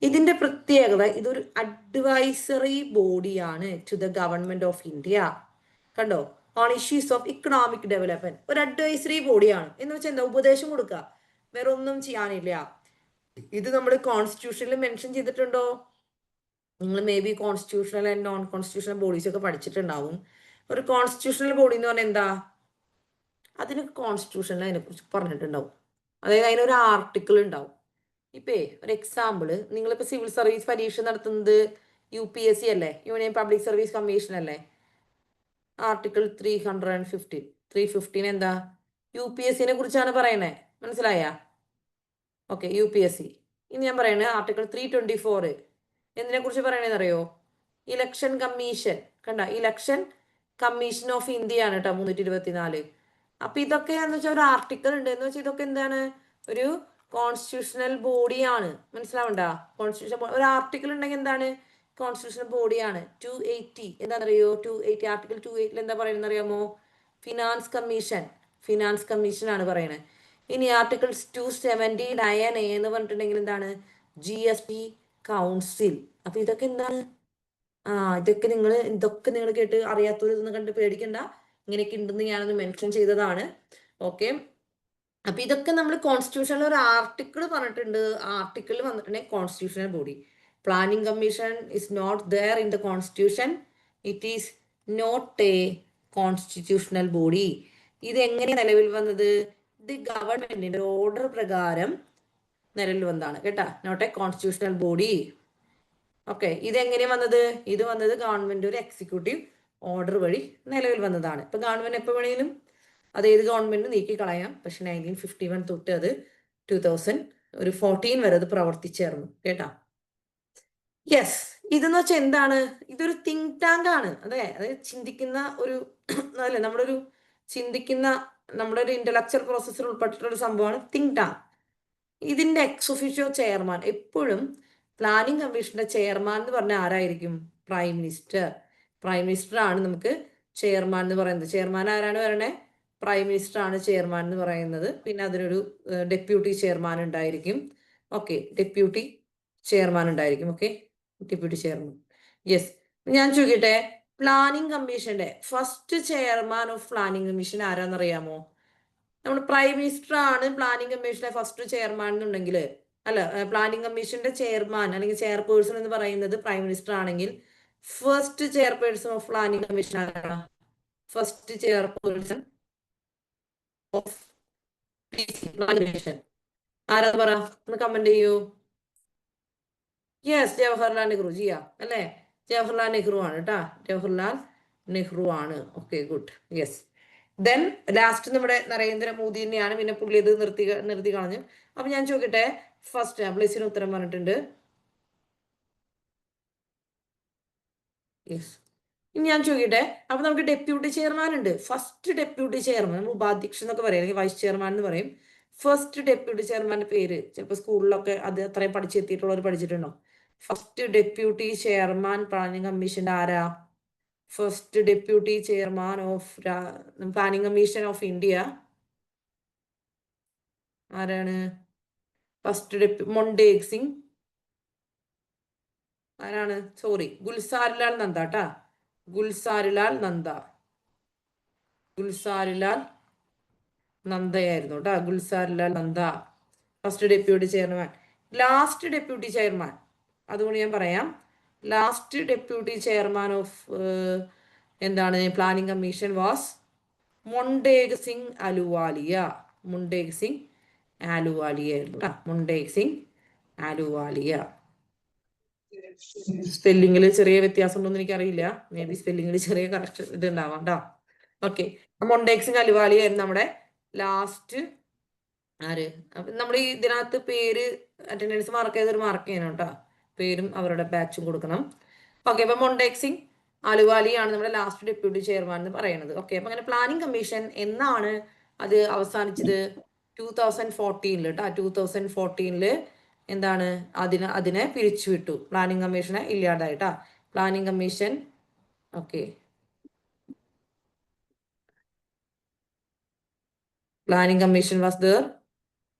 ഇതിന്റെ പ്രത്യേകത, ഇതൊരു അഡ്വൈസറി ബോഡിയാണ് to the government of India. കണ്ടോ? On issues of economic development. ഒരു അഡ്വൈസറി ബോഡിയാണ് എന്ന് വെച്ചാൽ എന്താ? ഉപദേശം കൊടുക്കുക, വേറെ ഒന്നും ചെയ്യാനില്ല. ഇത് നമ്മുടെ കോൺസ്റ്റിറ്റ്യൂഷനിൽ മെൻഷൻ ചെയ്തിട്ടുണ്ടോ? നിങ്ങൾ may be constitutional and non constitutional bodies ഒക്കെ പഠിച്ചിട്ടുണ്ടാവും. ഒരു കോൺസ്റ്റിറ്റ്യൂഷണൽ ബോഡി എന്ന് പറഞ്ഞാൽ എന്താ? അതിന് കോൺസ്റ്റിറ്റ്യൂഷനിൽ അതിനെക്കുറിച്ച് പറഞ്ഞിട്ടുണ്ടാവും. അതായത് അതിനൊരു ആർട്ടിക്കിൾ ഉണ്ടാവും. ഇപ്പേ ഒരു എക്സാമ്പിൾ, നിങ്ങളിപ്പോൾ സിവിൽ സർവീസ് പരീക്ഷ നടത്തുന്നത് UPSC അല്ലേ? യൂണിയൻ പബ്ലിക് സർവീസ് കമ്മീഷൻ അല്ലേ? ആർട്ടിക്കിൾ 315 എന്താ? UPSC കുറിച്ചാണ് പറയണേ. മനസ്സിലായ? ഓക്കെ, UPSC ഇനി ഞാൻ പറയണേ ആർട്ടിക്കിൾ 324 എന്തിനെ കുറിച്ച് പറയണേന്ന് അറിയോ? Election commission. കണ്ട, ഇലക്ഷൻ കമ്മീഷൻ ഓഫ് ഇന്ത്യ ആണ് കേട്ടോ 324. അപ്പൊ ഇതൊക്കെ എന്ന് വെച്ചാൽ ഒരു ആർട്ടിക്കിൾ ഉണ്ട് എന്ന് വെച്ചാൽ ഇതൊക്കെ എന്താണ്, ഒരു കോൺസ്റ്റിറ്റ്യൂഷണൽ ബോഡിയാണ്. മനസ്സിലാവണ്ട? കോൺസ്റ്റിറ്റ്യൂഷൻ ഒരു ആർട്ടിക്കിൾ ഉണ്ടെങ്കിൽ എന്താണ്, കോൺസ്റ്റിറ്റ്യൂഷണൽ ബോഡിയാണ്. 280 എന്താണെന്നറിയോ? 280 ആർട്ടിക്കിൾ 280 എന്താ പറയുന്നത് അറിയാമോ? Finance commission. ഫിനാൻസ് കമ്മീഷൻ ആണ് പറയുന്നത്. ഇനി ആർട്ടിക്കിൾസ് 279 എന്ന് പറഞ്ഞിട്ടുണ്ടെങ്കിൽ എന്താണ്? GST council. അപ്പൊ ഇതൊക്കെ എന്താണ്? ഇതൊക്കെ നിങ്ങൾ കേട്ട് അറിയാത്തവരൊന്നും കണ്ട് പേടിക്കണ്ട. ഇങ്ങനെയൊക്കെ ഉണ്ടെന്ന് ഞാനൊന്ന് മെൻഷൻ ചെയ്തതാണ്. ഓക്കെ, അപ്പൊ ഇതൊക്കെ നമ്മൾ കോൺസ്റ്റിറ്റ്യൂഷനിൽ ഒരു ആർട്ടിക്കിൾ പറഞ്ഞിട്ടുണ്ട്. ആ ആർട്ടിക്കിളിൽ വന്നിട്ടുണ്ടെങ്കിൽ constitutional body. Planning commission is not there in the constitution. It is not a constitutional body. ഇത് എങ്ങനെ നിലവിൽ വന്നത്? ഇത് ഗവൺമെന്റിന്റെ ഓർഡർ പ്രകാരം നിലവിൽ വന്നതാണ് കേട്ടാ, not a constitutional body. Okay, ഇതെങ്ങനെ വന്നത്? ഇത് വന്നത് ഗവൺമെന്റ് ഒരു എക്സിക്യൂട്ടീവ് ഓർഡർ വഴി നിലവിൽ വന്നതാണ്. ഇപ്പൊ ഗവൺമെന്റ് എപ്പോ വേണമെങ്കിലും അത് ഏത് ഗവൺമെന്റ് നീക്കി കളയാം. പക്ഷെ 1951 തൊട്ട് അത് 2014 വരെ അത് പ്രവർത്തിച്ചേർന്നു കേട്ടാ. യെസ്, ഇതെന്ന് വെച്ചാൽ എന്താണ്? ഇതൊരു തിങ്ക് ടാങ്ക് ആണ്. അതായത് ചിന്തിക്കുന്ന ഒരു അല്ലെ, നമ്മുടെ ഒരു ഇന്റലക്ച്വൽ പ്രോസസ്സിൽ ഉൾപ്പെട്ടിട്ടുള്ള ഒരു സംഭവമാണ് തിങ്ക് ടാങ്ക്. ഇതിന്റെ എക്സ് ഒഫീഷ്യോ ചെയർമാൻ എപ്പോഴും പ്ലാനിംഗ് കമ്മീഷന്റെ ചെയർമാൻ എന്ന് പറഞ്ഞാൽ ആരായിരിക്കും? Prime minister. പ്രൈം മിനിസ്റ്റർ ആണ് നമുക്ക് ചെയർമാൻ എന്ന് പറയുന്നത്. ചെയർമാൻ ആരാണ് പറയണേ? പ്രൈം മിനിസ്റ്റർ ആണ് ചെയർമാൻ എന്ന് പറയുന്നത്. പിന്നെ അതിനൊരു ഡെപ്യൂട്ടി ചെയർമാൻ ഉണ്ടായിരിക്കും. ഓക്കെ, ഡെപ്യൂട്ടി ചെയർമാൻ ഉണ്ടായിരിക്കും. Okay, deputy chairman. യെസ്, ഞാൻ ചോദിക്കട്ടെ, പ്ലാനിംഗ് കമ്മീഷന്റെ first chairman of planning commission ആരാന്നറിയാമോ? നമ്മൾ പ്രൈം മിനിസ്റ്റർ ആണ് പ്ലാനിംഗ് കമ്മീഷന്റെ ഫസ്റ്റ് ചെയർമാൻ എന്നുണ്ടെങ്കിൽ, അല്ല, പ്ലാനിംഗ് കമ്മീഷന്റെ ചെയർമാൻ അല്ലെങ്കിൽ ചെയർപേഴ്സൺ എന്ന് പറയുന്നത് പ്രൈം മിനിസ്റ്റർ ആണെങ്കിൽ first chairperson of planning commission ആരാണ്? First chairperson of planning commission ആരാന്ന് പറ, ഒന്ന് കമന്റ് ചെയ്യൂ. യെസ്, ജവഹർലാൽ നെഹ്റു ജിയാ അല്ലേ? ജവഹർലാൽ നെഹ്റു ആണ് കേട്ടാ, ജവഹർലാൽ നെഹ്റു ആണ്. Okay, good. Yes, then last നമ്മുടെ നരേന്ദ്രമോദി തന്നെയാണ്. പിന്നെ പുള്ളി ഇത് നിർത്തി കളഞ്ഞു. അപ്പൊ ഞാൻ ചോദിക്കട്ടെ, ഫസ്റ്റ് ബ്ലസ്സിന് ഉത്തരം പറഞ്ഞിട്ടുണ്ട്. യെസ്, ഇനി ഞാൻ ചോദിക്കട്ടെ, അപ്പൊ നമുക്ക് ഡെപ്യൂട്ടി ചെയർമാൻ ഉണ്ട്. ഫസ്റ്റ് ഡെപ്യൂട്ടി ചെയർമാൻ, നമ്മൾ ഉപാധ്യക്ഷൻ എന്നൊക്കെ പറയും, അല്ലെങ്കിൽ വൈസ് ചെയർമാൻ എന്ന് പറയും. ഫസ്റ്റ് ഡെപ്യൂട്ടി ചെയർമാന്റെ പേര് ചിലപ്പോൾ സ്കൂളിലൊക്കെ അത് അത്രയും പഠിച്ചെത്തിയിട്ടുള്ളവർ പഠിച്ചിട്ടുണ്ടോ? ഫസ്റ്റ് ഡെപ്യൂട്ടി ചെയർമാൻ പ്ലാനിംഗ് കമ്മീഷന്റെ ആരാ? First deputy chairman of planning commission of India ആരാണ്? ഫസ്റ്റ് മൊണ്ടേഗ് സിംഗ് ആരാണ്? സോറി, ഗുൽസാരിലാൽ നന്ദ ട്ടാ. ഗുൽസാരിലാൽ നന്ദയായിരുന്നു കേട്ടാ. Gulzarilal Nanda first deputy chairman. Last deputy chairman, അതുകൊണ്ട് ഞാൻ പറയാം, ലാസ്റ്റ് ഡെപ്യൂട്ടി ചെയർമാൻ ഓഫ് എന്താണ് planning commission was Montek Singh Ahluwalia. Montek Singh Ahluwalia ആയിരുന്നു കേട്ടോ. മൊണ്ടേഗ് സിംഗ് ആലുവാലിയ. സ്പെല്ലിങ്ങിൽ ചെറിയ വ്യത്യാസം ഉണ്ടോന്ന് എനിക്കറിയില്ല. മേ ബി സ്പെല്ലിങ്ങിൽ ചെറിയ കറക്ഷൻ ഇത് ഉണ്ടാവാം കേട്ടോ. ഓക്കെ, മൊണ്ടേഗ് സിംഗ് അലുവാലിയ ആയിരുന്നു നമ്മുടെ ലാസ്റ്റ് ആര്. അപ്പൊ നമ്മൾ ഈ ഇതിനകത്ത് പേര് അറ്റൻഡൻസ് മാർക്ക് ചെയ്തൊരു മാർക്ക് ചെയ്യണം കേട്ടോ. പേരും അവരുടെ ബാച്ചും കൊടുക്കണം. ഓക്കെ, അപ്പൊ മൊണ്ടേഗ് സിംഗ് അലുവാലിയാണ് നമ്മുടെ ലാസ്റ്റ് ഡെപ്യൂട്ടി ചെയർമാൻ എന്ന് പറയുന്നത്. ഓക്കെ, അപ്പൊ അങ്ങനെ പ്ലാനിംഗ് കമ്മീഷൻ എന്നാണ് അത് അവസാനിച്ചത്? 2014 കേട്ടോ. 2014 എന്താണ് അതിനെ പിരിച്ചുവിട്ടു. പ്ലാനിംഗ് കമ്മീഷനെ ഇല്ലാതായിട്ടാ. Planning commission okay, planning commission was there.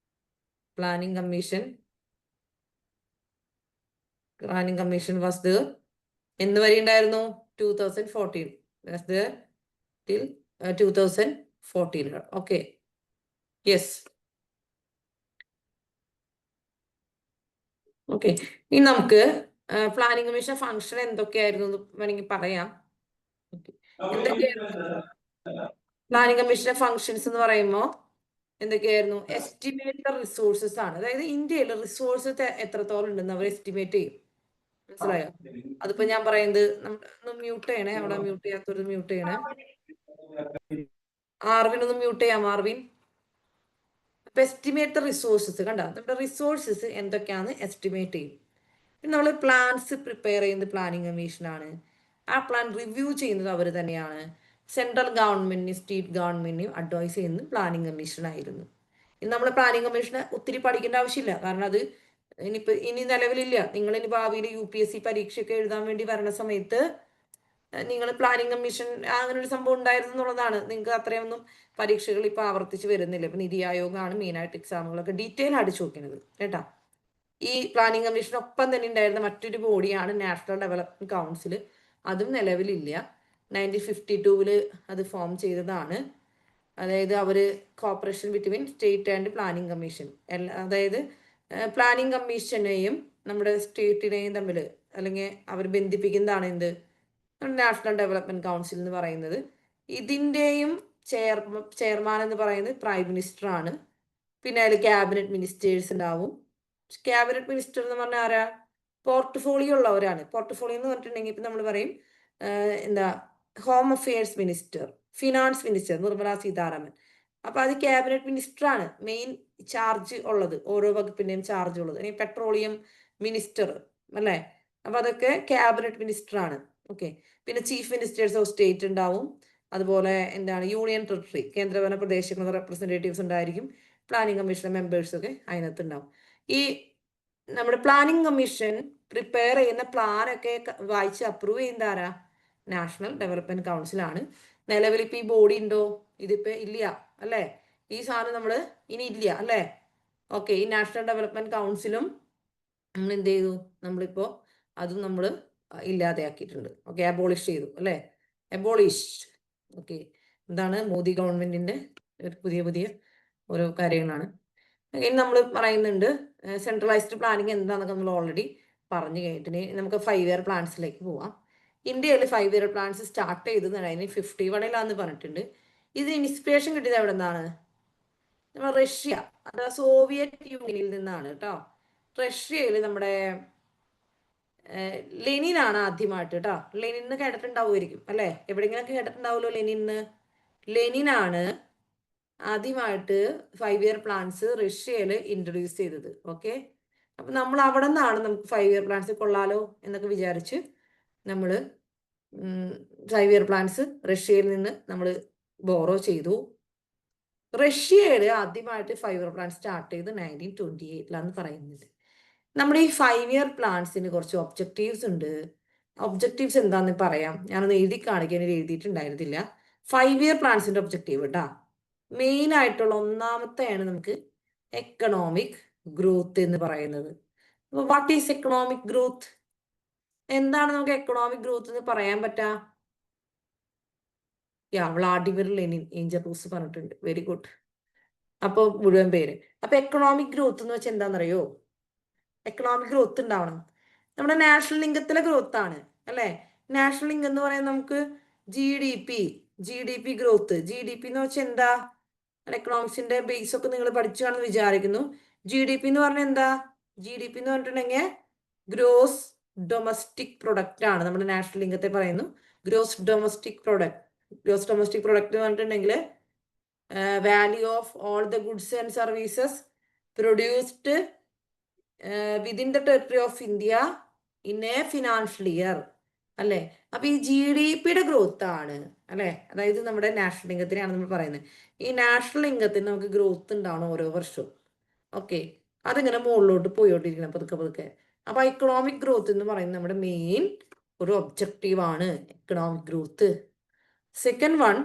Planning commission was there എന്ന് വരെ ഉണ്ടായിരുന്നു? 2014 was there till 2014. Okay, yes. Okay, ഇനി നമുക്ക് പ്ലാനിംഗ് കമ്മീഷൻ ഫംഗ്ഷൻ എന്തൊക്കെയായിരുന്നു എന്ന് വേണമെങ്കിൽ പറയാം. പ്ലാനിംഗ് കമ്മീഷന്റെ ഫംഗ്ഷൻസ് എന്ന് പറയുമ്പോൾ എന്തൊക്കെയായിരുന്നു? എസ്റ്റിമേറ്റ് റിസോഴ്സസ് ആണ്. അതായത് ഇന്ത്യയിൽ റിസോഴ്സ് എത്രത്തോളം ഉണ്ടെന്ന് അവർ എസ്റ്റിമേറ്റ് ചെയ്യും. മനസ്സിലായോ? അതിപ്പോ ഞാൻ പറയുന്നത് ഒന്ന് മ്യൂട്ട് ചെയ്യണേ, അവിടെ മ്യൂട്ട് ചെയ്യാത്തൊരു മ്യൂട്ട് ചെയ്യണേ. ആർവിൻ ഒന്ന് മ്യൂട്ട് ചെയ്യാം. ആർവിൻ എസ്റ്റിമേറ്റ് ദ റിസോഴ്സസ്. കണ്ടോ, നമ്മുടെ റിസോഴ്സസ് എന്തൊക്കെയാണെന്ന് എസ്റ്റിമേറ്റ് ചെയ്യും. പിന്നെ നമ്മൾ പ്ലാൻസ് പ്രിപ്പയർ ചെയ്യുന്നത് പ്ലാനിങ് കമ്മീഷനാണ്. ആ പ്ലാൻ റിവ്യൂ ചെയ്യുന്നത് അവർ തന്നെയാണ്. സെൻട്രൽ ഗവൺമെന്റിനും സ്റ്റേറ്റ് ഗവൺമെന്റിനും അഡ്വൈസ് ചെയ്യുന്നത് പ്ലാനിങ് കമ്മീഷനായിരുന്നു. ഇന്ന് നമ്മൾ പ്ലാനിങ് കമ്മീഷനെ ഒത്തിരി പഠിക്കേണ്ട ആവശ്യമില്ല. കാരണം അത് ഇനി നിലവിലില്ല. നിങ്ങൾ ഇനി ഭാവിയിൽ UPSC പരീക്ഷയൊക്കെ എഴുതാൻ വേണ്ടി വരുന്ന സമയത്ത് നിങ്ങൾ പ്ലാനിങ് കമ്മീഷൻ അങ്ങനെ ഒരു സംഭവം ഉണ്ടായിരുന്നു എന്നുള്ളതാണ്. നിങ്ങൾക്ക് അത്രയൊന്നും പരീക്ഷകൾ ഇപ്പൊ ആവർത്തിച്ച് വരുന്നില്ല. ഇപ്പൊ നിതി ആയോഗാണ് മെയിനായിട്ട് എക്സാമുകളൊക്കെ ഡീറ്റെയിൽ അടിച്ചു നോക്കുന്നത് കേട്ടാ. ഈ പ്ലാനിങ് കമ്മീഷനൊപ്പം തന്നെ ഉണ്ടായിരുന്ന മറ്റൊരു ബോഡിയാണ് നാഷണൽ ഡെവലപ്മെന്റ് കൗൺസിൽ. അതും നിലവിലില്ല. 1952 അത് ഫോം ചെയ്തതാണ്. അതായത് അവർ cooperation between state and planning commission, അതായത് പ്ലാനിങ് കമ്മീഷനെയും നമ്മുടെ സ്റ്റേറ്റിനെയും തമ്മിൽ അല്ലെങ്കിൽ അവർ ബന്ധിപ്പിക്കുന്നതാണ് എന്ത് നാഷണൽ ഡെവലപ്മെന്റ് കൗൺസിൽ എന്ന് പറയുന്നത്. ഇതിൻ്റെയും ചെയർമാൻ എന്ന് പറയുന്നത് പ്രൈം മിനിസ്റ്റർ ആണ്. പിന്നെ അതിൽ ക്യാബിനറ്റ് മിനിസ്റ്റേഴ്സ് ഉണ്ടാവും. ക്യാബിനറ്റ് മിനിസ്റ്റർ എന്ന് പറഞ്ഞാൽ ആരാ? പോർട്ട്ഫോളിയോ ഉള്ളവരാണ്. പോർട്ട്ഫോളിയോ എന്ന് പറഞ്ഞിട്ടുണ്ടെങ്കിൽ ഇപ്പം നമ്മൾ പറയും എന്താ home affairs minister, finance minister Nirmala Sitharaman. അപ്പൊ അത് ക്യാബിനറ്റ് മിനിസ്റ്റർ ആണ് മെയിൻ ചാർജ് ഉള്ളത്, ഓരോ വകുപ്പിന്റെയും ചാർജ് ഉള്ളത്. ഇനി പെട്രോളിയം മിനിസ്റ്റർ അല്ലേ, അപ്പൊ അതൊക്കെ ക്യാബിനറ്റ് മിനിസ്റ്റർ ആണ്. ഓക്കെ. പിന്നെ ചീഫ് മിനിസ്റ്റേഴ്സ് ഓഫ് സ്റ്റേറ്റ് ഉണ്ടാവും. അതുപോലെ എന്താണ് യൂണിയൻ ടെറിട്ടറി, കേന്ദ്രഭരണ പ്രദേശങ്ങളുടെ റെപ്രസെന്റേറ്റീവ്സ് ഉണ്ടായിരിക്കും. പ്ലാനിങ് കമ്മീഷൻ മെമ്പേഴ്സ് ഒക്കെ അതിനകത്ത് ഉണ്ടാവും. ഈ നമ്മുടെ പ്ലാനിങ് കമ്മീഷൻ പ്രിപ്പയർ ചെയ്യുന്ന പ്ലാനൊക്കെ വായിച്ച് അപ്രൂവ് ചെയ്യുന്ന ആരാ? നാഷണൽ ഡെവലപ്മെന്റ് കൗൺസിൽ ആണ്. നിലവിൽ ഇപ്പൊ ഈ ബോഡി ഉണ്ടോ? ഇതിപ്പോ ഇല്ല അല്ലേ. ഈ സാധനം നമ്മൾ ഇനി ഇല്ല അല്ലേ. ഓക്കെ. ഈ നാഷണൽ ഡെവലപ്മെന്റ് കൗൺസിലും നമ്മൾ എന്ത് ചെയ്തു? നമ്മളിപ്പോ അതും നമ്മൾ ഇല്ലാതെയാക്കിയിട്ടുണ്ട്. ഓക്കെ. അബോളിഷ് ചെയ്തു അല്ലേ. അബോളിഷ്ഡ്. ഓക്കെ. എന്താണ് മോദി ഗവൺമെന്റിന്റെ പുതിയ പുതിയ ഓരോ കാര്യങ്ങളാണ്. ഇനി നമ്മൾ പറയുന്നുണ്ട് സെൻട്രലൈസ്ഡ് പ്ലാനിങ് എന്താണെന്നൊക്കെ നമ്മൾ ഓൾറെഡി പറഞ്ഞു കഴിഞ്ഞിട്ട് നമുക്ക് 5 ഇയർ പ്ലാൻസിലേക്ക് പോവാം. ഇന്ത്യയിൽ 5 ഇയർ പ്ലാൻസ് സ്റ്റാർട്ട് ചെയ്തത് 1951 പറഞ്ഞിട്ടുണ്ട്. ഇത് ഇൻസ്പിറേഷൻ കിട്ടിയത് എവിടെ നിന്നാണ്? റഷ്യ, അതായത് സോവിയറ്റ് യൂണിയനിൽ നിന്നാണ് കേട്ടോ. റഷ്യയിൽ നമ്മുടെ ലെനിനാണ് ആദ്യമായിട്ട് കേട്ടോ. ലെനിന്ന് കേട്ടിട്ടുണ്ടാവുമായിരിക്കും അല്ലെ, എവിടെയെങ്കിലൊക്കെ കേട്ടിട്ടുണ്ടാവുമല്ലോ ലെനിന്ന്. ലെനിനാണ് ആദ്യമായിട്ട് 5 ഇയർ പ്ലാൻസ് റഷ്യയിൽ ഇൻട്രൊഡ്യൂസ് ചെയ്തത്. ഓക്കെ. അപ്പൊ നമ്മൾ അവിടെ നിന്നാണ് നമുക്ക് 5 ഇയർ പ്ലാൻസ് കൊള്ളാലോ എന്നൊക്കെ വിചാരിച്ച് നമ്മൾ 5 ഇയർ പ്ലാൻസ് റഷ്യയിൽ നിന്ന് നമ്മൾ ബോറോ ചെയ്തു. റഷ്യയിൽ ആദ്യമായിട്ട് 5 ഇയർ പ്ലാൻ സ്റ്റാർട്ട് ചെയ്ത് 1928 പറയുന്നത്. നമ്മുടെ ഈ 5 ഇയർ പ്ലാൻസിന് കുറച്ച് ഒബ്ജക്റ്റീവ്സ് ഉണ്ട്. ഒബ്ജക്റ്റീവ്സ് എന്താന്ന് പറയാം. ഞാനൊന്ന് എഴുതി കാണിക്കാൻ എഴുതിയിട്ടുണ്ടായിരുന്നില്ല. 5 ഇയർ പ്ലാൻസിന്റെ ഒബ്ജക്റ്റീവ് കേട്ടാ. മെയിൻ ആയിട്ടുള്ള ഒന്നാമത്തെയാണ് നമുക്ക് എക്കണോമിക് ഗ്രോത്ത് എന്ന് പറയുന്നത്. അപ്പൊ വാട്ട് ഈസ് എക്കണോമിക് ഗ്രോത്ത്? എന്താണ് നമുക്ക് എക്കണോമിക് ഗ്രോത്ത് എന്ന് പറയാൻ പറ്റാ? വ്ളാഡിമിർ ലെനിൻ, ഏഞ്ചൽ റൂസ് പറഞ്ഞിട്ടുണ്ട്. Very good. അപ്പൊ മുഴുവൻ പേര്. അപ്പൊ എക്കണോമിക് ഗ്രോത്ത് എന്ന് വെച്ചാൽ എന്താണെന്നറിയോ? എക്കണോമിക് ഗ്രോത്ത് ഉണ്ടാവണം. നമ്മുടെ നാഷണൽ ഇൻകത്തിലെ ഗ്രോത്ത് ആണ് അല്ലെ. നാഷണൽ ഇൻകം എന്ന് പറയുന്നത് നമുക്ക് GDP ഗ്രോത്ത്. GDP എന്ന് വെച്ചാൽ എന്താ? എക്കണോമിക്സിന്റെ ബേസ് ഒക്കെ നിങ്ങൾ പഠിച്ചു കാണുമെന്ന് വിചാരിക്കുന്നു. GDP എന്ന് പറഞ്ഞാൽ എന്താ? GDP എന്ന് പറഞ്ഞിട്ടുണ്ടെങ്കിൽ ഗ്രോസ് ഡൊമസ്റ്റിക് പ്രൊഡക്റ്റ് ആണ്. നമ്മുടെ നാഷണൽ ഇൻകത്തെ പറയുന്നു gross domestic product. Gross domestic product എന്ന് പറഞ്ഞിട്ടുണ്ടെങ്കിൽ value of all the goods and services produced within the territory of India in A financial year അല്ലെ. അപ്പൊ ഈ GDP ഗ്രോത്ത് ആണ് അല്ലെ. അതായത് നമ്മുടെ നാഷണൽ ഇൻകത്തിനെയാണ് നമ്മൾ പറയുന്നത്. ഈ നാഷണൽ ഇൻകത്തിന് നമുക്ക് ഗ്രോത്ത് ഉണ്ടാവണം ഓരോ വർഷവും. ഓക്കെ. അതിങ്ങനെ മുകളിലോട്ട് പോയോണ്ടിരിക്കണം പതുക്കെ പതുക്കെ. അപ്പൊ എക്കണോമിക് ഗ്രോത്ത് എന്ന് പറയുന്നത് നമ്മുടെ മെയിൻ ഒരു ഒബ്ജക്റ്റീവ് ആണ്, economic growth. Second one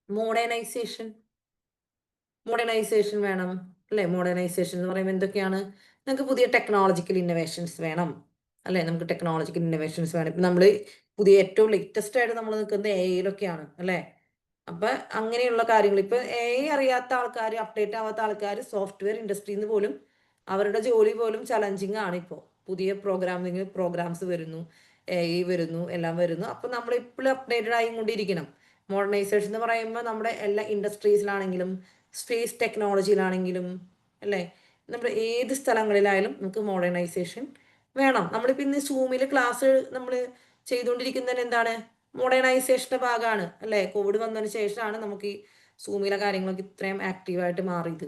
modernisation. Modernisation വേണം അല്ലെ. മോഡേണൈസേഷൻ എന്ന് പറയുമ്പോൾ എന്തൊക്കെയാണ്? നമുക്ക് പുതിയ ടെക്നോളജിക്കൽ ഇന്നോവേഷൻസ് വേണം അല്ലെ. നമുക്ക് ടെക്നോളജിക്കൽ ഇന്നോവേഷൻസ് വേണം. ഇപ്പൊ നമ്മൾ പുതിയ ഏറ്റവും ലേറ്റസ്റ്റ് ആയിട്ട് നമ്മൾ നിൽക്കുന്നത് AI-യിലൊക്കെയാണ് അല്ലെ. അപ്പൊ അങ്ങനെയുള്ള കാര്യങ്ങൾ ഇപ്പൊ AI അറിയാത്ത ആൾക്കാർ, അപ്ഡേറ്റ് ആവാത്ത ആൾക്കാർ സോഫ്റ്റ്വെയർ ഇൻഡസ്ട്രിന്ന് പോലും അവരുടെ ജോലി പോലും ചലഞ്ചിങ് ആണ്. ഇപ്പോൾ പുതിയ പ്രോഗ്രാംസ് വരുന്നു, AI വരുന്നു, എല്ലാം വരുന്നു. അപ്പൊ നമ്മൾ ഇപ്പോഴും അപ്ഡേറ്റഡ് ആയിക്കൊണ്ടിരിക്കണം. മോഡേണൈസേഷൻ എന്ന് പറയുമ്പോൾ നമ്മുടെ എല്ലാ ഇൻഡസ്ട്രീസിലാണെങ്കിലും സ്പേസ് ടെക്നോളജിയിലാണെങ്കിലും അല്ലേ, നമ്മുടെ ഏത് സ്ഥലങ്ങളിലായാലും നമുക്ക് മോഡേണൈസേഷൻ വേണം. നമ്മളിപ്പോൾ ഇന്ന് സൂമിൽ ക്ലാസ് നമ്മൾ ചെയ്തുകൊണ്ടിരിക്കുന്നത് എന്താണ്? മോഡേണൈസേഷന്റെ ഭാഗമാണ് അല്ലേ. കോവിഡ് വന്നതിന് ശേഷമാണ് നമുക്ക് ഈ സൂമിലെ കാര്യങ്ങളൊക്കെ ഇത്രയും ആക്റ്റീവായിട്ട് മാറിയത്.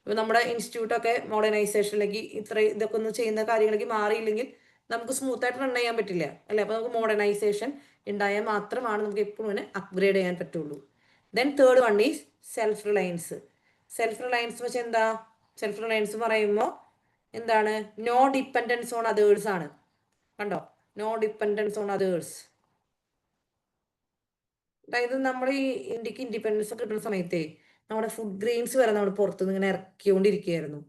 ഇപ്പൊ നമ്മുടെ ഇൻസ്റ്റിറ്റ്യൂട്ടൊക്കെ മോഡേണൈസേഷനിലേക്ക് ഇതൊക്കെ ഒന്ന് ചെയ്യുന്ന കാര്യങ്ങളിലേക്ക് മാറിയില്ലെങ്കിൽ നമുക്ക് സ്മൂത്ത് ആയിട്ട് റൺ ചെയ്യാൻ പറ്റില്ല അല്ലെ. അപ്പൊ നമുക്ക് മോഡേണൈസേഷൻ ഉണ്ടായാൽ മാത്രമാണ് നമുക്ക് എപ്പോഴും അതിനെ അപ്ഗ്രേഡ് ചെയ്യാൻ പറ്റുള്ളൂ. Then third one is self Reliance. Self Reliance വെച്ചാൽ എന്താ? സെൽഫ് റിലയൻസ് പറയുമ്പോൾ എന്താണ്? നോ ഡിപ്പെൻഡൻസ് ഓൺ അതേഴ്സ് ആണ്. കണ്ടോ? No dependence on others. അതായത് നമ്മൾ ഈ ഇന്ത്യക്ക് ഇൻഡിപെൻഡൻസ് കിട്ടുന്ന സമയത്തേ നമ്മുടെ ഫുഡ് ഗ്രെയിൻസ് വരെ നമ്മൾ പുറത്തുനിന്ന് ഇങ്ങനെ ഇറക്കിക്കൊണ്ടിരിക്കുകയായിരുന്നു.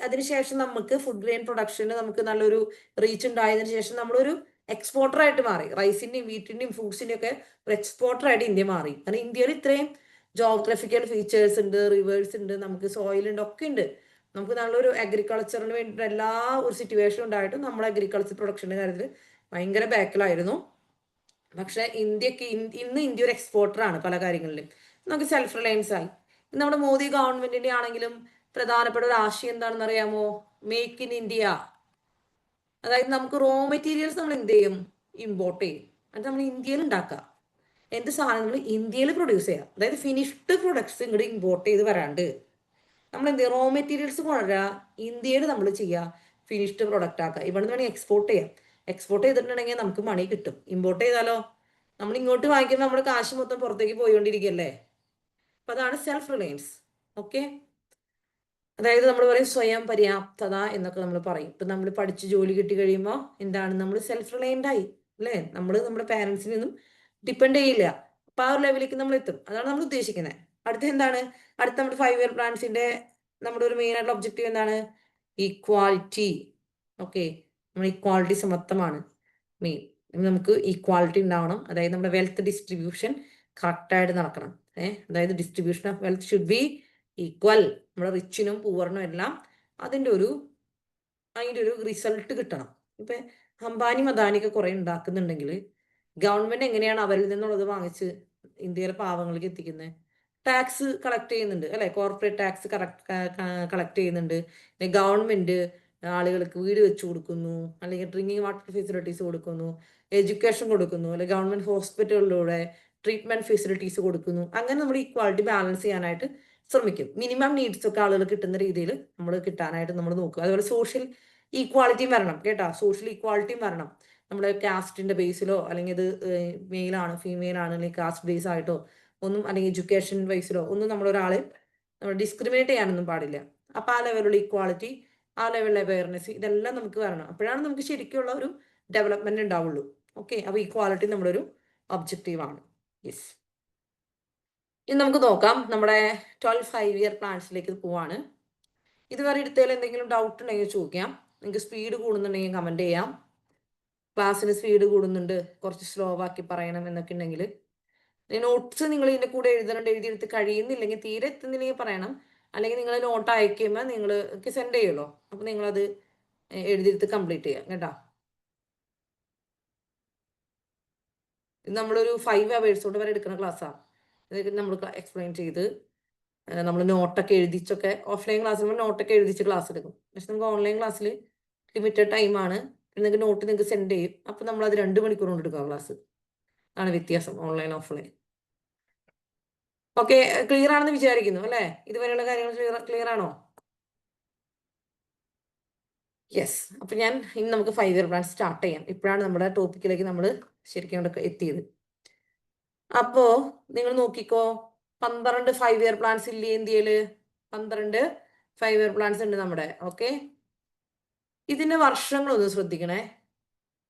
അതിനുശേഷം നമുക്ക് ഫുഡ് ഗ്രെയിൻ പ്രൊഡക്ഷന് നമുക്ക് നല്ലൊരു റീച്ച് ഉണ്ടായതിനു ശേഷം നമ്മളൊരു എക്സ്പോർട്ടർ ആയിട്ട് മാറി. റൈസിന്റെയും വീറ്റിന്റെയും ഫ്രൂട്ട്സിന്റെയും ഒക്കെ ഒരു എക്സ്പോർട്ടർ ആയിട്ട് ഇന്ത്യ മാറി. കാരണം ഇന്ത്യയിൽ ഇത്രയും ജോഗ്രഫിക്കൽ ഫീച്ചേഴ്സ് ഉണ്ട്, റിവേഴ്സ് ഉണ്ട്, നമുക്ക് സോയിൽ ഉണ്ട്, ഒക്കെ ഉണ്ട്. നമുക്ക് നല്ലൊരു അഗ്രികൾച്ചറിന് വേണ്ടിയിട്ട് എല്ലാ ഒരു സിറ്റുവേഷൻ ഉണ്ടായിട്ടും നമ്മൾ അഗ്രികൾച്ചർ പ്രൊഡക്ഷന്റെ കാര്യത്തിൽ ഭയങ്കര ബാക്കിലായിരുന്നു. പക്ഷെ ഇന്ത്യക്ക് ഇന്ന് ഇന്ത്യ ഒരു എക്സ്പോർട്ടർ ആണ് പല കാര്യങ്ങളിലും. നമുക്ക് സെൽഫ് റിലയൻസ് ആയി. നമ്മുടെ മോദി ഗവൺമെന്റിന്റെ ആണെങ്കിലും പ്രധാനപ്പെട്ട ഒരു ആശയം എന്താണെന്ന് അറിയാമോ? Make in India. അതായത് നമുക്ക് റോ മെറ്റീരിയൽസ് നമ്മൾ എന്ത് ചെയ്യും? ഇമ്പോർട്ട് ചെയ്യും. അത് നമ്മൾ ഇന്ത്യയിൽ ഉണ്ടാക്കുക. എന്ത് സാധനം നമ്മൾ ഇന്ത്യയിൽ പ്രൊഡ്യൂസ് ചെയ്യുക. അതായത് ഫിനിഷ്ഡ് പ്രൊഡക്ട്സ് ഇങ്ങോട്ട് ഇമ്പോർട്ട് ചെയ്ത് വരാണ്ട് നമ്മൾ എന്ത് ചെയ്യുക? റോ മെറ്റീരിയൽസ് കൊണ്ടുവരിക, ഇന്ത്യയിൽ നമ്മൾ ചെയ്യുക, ഫിനിഷ്ഡ് പ്രൊഡക്റ്റ് ആക്കുക. ഇവിടെ നിന്ന് വേണമെങ്കിൽ എക്സ്പോർട്ട് ചെയ്യാം. എക്സ്പോർട്ട് ചെയ്തിട്ടുണ്ടെങ്കിൽ നമുക്ക് മണി കിട്ടും. ഇമ്പോർട്ട് ചെയ്താലോ നമ്മൾ ഇങ്ങോട്ട് വാങ്ങിക്കുമ്പോൾ നമ്മുടെ കാശ് മൊത്തം പുറത്തേക്ക് പോയിക്കൊണ്ടിരിക്കുകയല്ലേ. അപ്പൊ അതാണ് സെൽഫ് റിലയൻസ്. ഓക്കെ. അതായത് നമ്മൾ പറയും സ്വയം പര്യാപ്തത എന്നൊക്കെ നമ്മൾ പറയും. ഇപ്പൊ നമ്മൾ പഠിച്ച് ജോലി കിട്ടി കഴിയുമ്പോൾ എന്താണ്? നമ്മൾ സെൽഫ് റിലയൻ്റ് ആയി അല്ലേ. നമ്മൾ നമ്മുടെ പാരന്റ്സിൽ നിന്നും ഡിപ്പെൻഡ് ചെയ്യില്ല. അപ്പൊ ആ ഒരു ലെവലിലേക്ക് നമ്മൾ എത്തും. അതാണ് നമ്മൾ ഉദ്ദേശിക്കുന്നത്. അടുത്ത എന്താണ്? അടുത്ത നമ്മുടെ 5 ഇയർ പ്ലാൻസിന്റെ നമ്മുടെ ഒരു മെയിൻ ആയിട്ടുള്ള ഒബ്ജക്റ്റീവ് എന്താണ്? ഈക്വാലിറ്റി. ഓക്കെ. നമ്മൾ ഈക്വാലിറ്റി സമത്വമാണ് മെയിൻ. നമുക്ക് ഈക്വാലിറ്റി ഉണ്ടാവണം. അതായത് നമ്മുടെ വെൽത്ത് ഡിസ്ട്രിബ്യൂഷൻ കറക്റ്റായിട്ട് നടക്കണം. അതായത് distribution of wealth should be equal. നമ്മുടെ റിച്ചിനും പൂവറിനും എല്ലാം അതിൻ്റെ ഒരു റിസൾട്ട് കിട്ടണം. ഇപ്പൊ അംബാനി മദാനിയൊക്കെ കുറെ ഉണ്ടാക്കുന്നുണ്ടെങ്കിൽ ഗവൺമെന്റ് എങ്ങനെയാണ് അവരിൽ നിന്നുള്ളത് വാങ്ങിച്ച് ഇന്ത്യയിലെ പാവങ്ങൾക്ക് എത്തിക്കുന്നത്? ടാക്സ് കളക്ട് ചെയ്യുന്നുണ്ട് അല്ലെ. കോർപ്പറേറ്റ് ടാക്സ് കളക്ട് ചെയ്യുന്നുണ്ട്. ഗവൺമെന്റ് ആളുകൾക്ക് വീട് വെച്ച് കൊടുക്കുന്നു, അല്ലെങ്കിൽ ഡ്രിങ്കിങ് വാട്ടർ ഫെസിലിറ്റീസ് കൊടുക്കുന്നു, എഡ്യൂക്കേഷൻ കൊടുക്കുന്നു, അല്ലെങ്കിൽ ഗവൺമെന്റ് ഹോസ്പിറ്റലിലൂടെ ട്രീറ്റ്മെന്റ് ഫെസിലിറ്റീസ് കൊടുക്കുന്നു. അങ്ങനെ നമ്മൾ ഈക്വാലിറ്റി ബാലൻസ് ചെയ്യാനായിട്ട് ശ്രമിക്കും. മിനിമം നീഡ്സ് ഒക്കെ ആളുകൾ കിട്ടുന്ന രീതിയിൽ നമ്മൾ കിട്ടാനായിട്ട് നമ്മൾ നോക്കുക. അതുപോലെ സോഷ്യൽ ഈക്വാലിറ്റിയും വരണം കേട്ടോ. സോഷ്യൽ ഈക്വാലിറ്റിയും വരണം. നമ്മുടെ കാസ്റ്റിന്റെ ബേസിലോ അല്ലെങ്കിൽ ഇത് മെയിലാണ് ഫീമെയിൽ ആണ് അല്ലെങ്കിൽ കാസ്റ്റ് ബേസ് ആയിട്ടോ ഒന്നും, അല്ലെങ്കിൽ എഡ്യൂക്കേഷൻ ബേസിലോ ഒന്നും നമ്മളൊരാളെ നമ്മൾ ഡിസ്ക്രിമിനേറ്റ് ചെയ്യാനൊന്നും പാടില്ല. അപ്പൊ ആ ലെവലുള്ള ഈക്വാലിറ്റി, ആ ലെവലിലെ അവയർനെസ് ഇതെല്ലാം നമുക്ക് വരണം. അപ്പോഴാണ് നമുക്ക് ശരിക്കുള്ള ഒരു ഡെവലപ്മെന്റ് ഉണ്ടാവുള്ളൂ. ഓക്കെ. അപ്പൊ ഈക്വാലിറ്റി നമ്മുടെ ഒരു ഒബ്ജക്റ്റീവാണ്. യെസ്. ഇനി നമുക്ക് നോക്കാം നമ്മുടെ 12 5 ഇയർ പ്ലാൻസിലേക്ക് പോവാണ്. ഇതുവരെ എടുത്തതിൽ എന്തെങ്കിലും ഡൗട്ട് ഉണ്ടെങ്കിൽ ചോദിക്കാം. നിങ്ങൾക്ക് സ്പീഡ് കൂടുന്നുണ്ടെങ്കിൽ കമന്റ് ചെയ്യാം. ക്ലാസ്സിന് സ്പീഡ് കൂടുന്നുണ്ട്, കുറച്ച് സ്ലോ ആക്കി പറയണം എന്നൊക്കെ ഉണ്ടെങ്കിൽ നോട്ട്സ് നിങ്ങൾ ഇതിന്റെ കൂടെ എഴുതണം. എഴുതിയെടുത്ത് കഴിയുന്നില്ലെങ്കിൽ, തീരെ എത്തുന്നില്ലെങ്കിൽ പറയണം. അല്ലെങ്കിൽ നിങ്ങൾ നോട്ട് അയക്കുമ്പോൾ നിങ്ങൾക്ക് സെൻഡ് ചെയ്യുമല്ലോ, അപ്പൊ നിങ്ങളത് എഴുതിയെടുത്ത് കംപ്ലീറ്റ് ചെയ്യാം കേട്ടോ. ഇത് നമ്മളൊരു 5 hours കൊണ്ട് വരെ എടുക്കുന്ന ക്ലാസ്സാണ്. ഇതൊക്കെ നമ്മൾ എക്സ്പ്ലെയിൻ ചെയ്ത് നമ്മൾ നോട്ടൊക്കെ എഴുതിച്ചൊക്കെ, ഓഫ്ലൈൻ ക്ലാസ്സിൽ നമ്മൾ നോട്ടൊക്കെ എഴുതിച്ച് ക്ലാസ് എടുക്കും. പക്ഷെ നമുക്ക് ഓൺലൈൻ ക്ലാസ്സിൽ ലിമിറ്റഡ് ടൈമാണ്. നിങ്ങൾക്ക് നോട്ട് നിങ്ങൾക്ക് സെൻഡ് ചെയ്യും. അപ്പം നമ്മളത് 2 മണിക്കൂർ കൊണ്ട് എടുക്കുക ക്ലാസ്. ആണ് വ്യത്യാസം ഓൺലൈൻ ഓഫ്ലൈൻ. ഓക്കെ. ക്ലിയർ ആണെന്ന് വിചാരിക്കുന്നു അല്ലേ? ഇതുവരെയുള്ള കാര്യങ്ങൾ ക്ലിയർ ആണോ? യെസ്. അപ്പൊ ഞാൻ ഇന്ന് നമുക്ക് 5 ഇയർ പ്ലാൻ സ്റ്റാർട്ട് ചെയ്യാം. ഇപ്പോഴാണ് നമ്മുടെ ടോപ്പിക്കിലേക്ക് നമ്മൾ ശരിക്കും അവിടെ എത്തിയത്. അപ്പോ നിങ്ങൾ നോക്കിക്കോ, 12 5 ഇയർ പ്ലാൻസ് ഇല്ലേ ഇന്ത്യയില്? 12 5 ഇയർ പ്ലാൻസ് ഉണ്ട് നമ്മുടെ. ഓക്കെ. ഇതിന്റെ വർഷങ്ങളൊന്ന് ശ്രദ്ധിക്കണേ.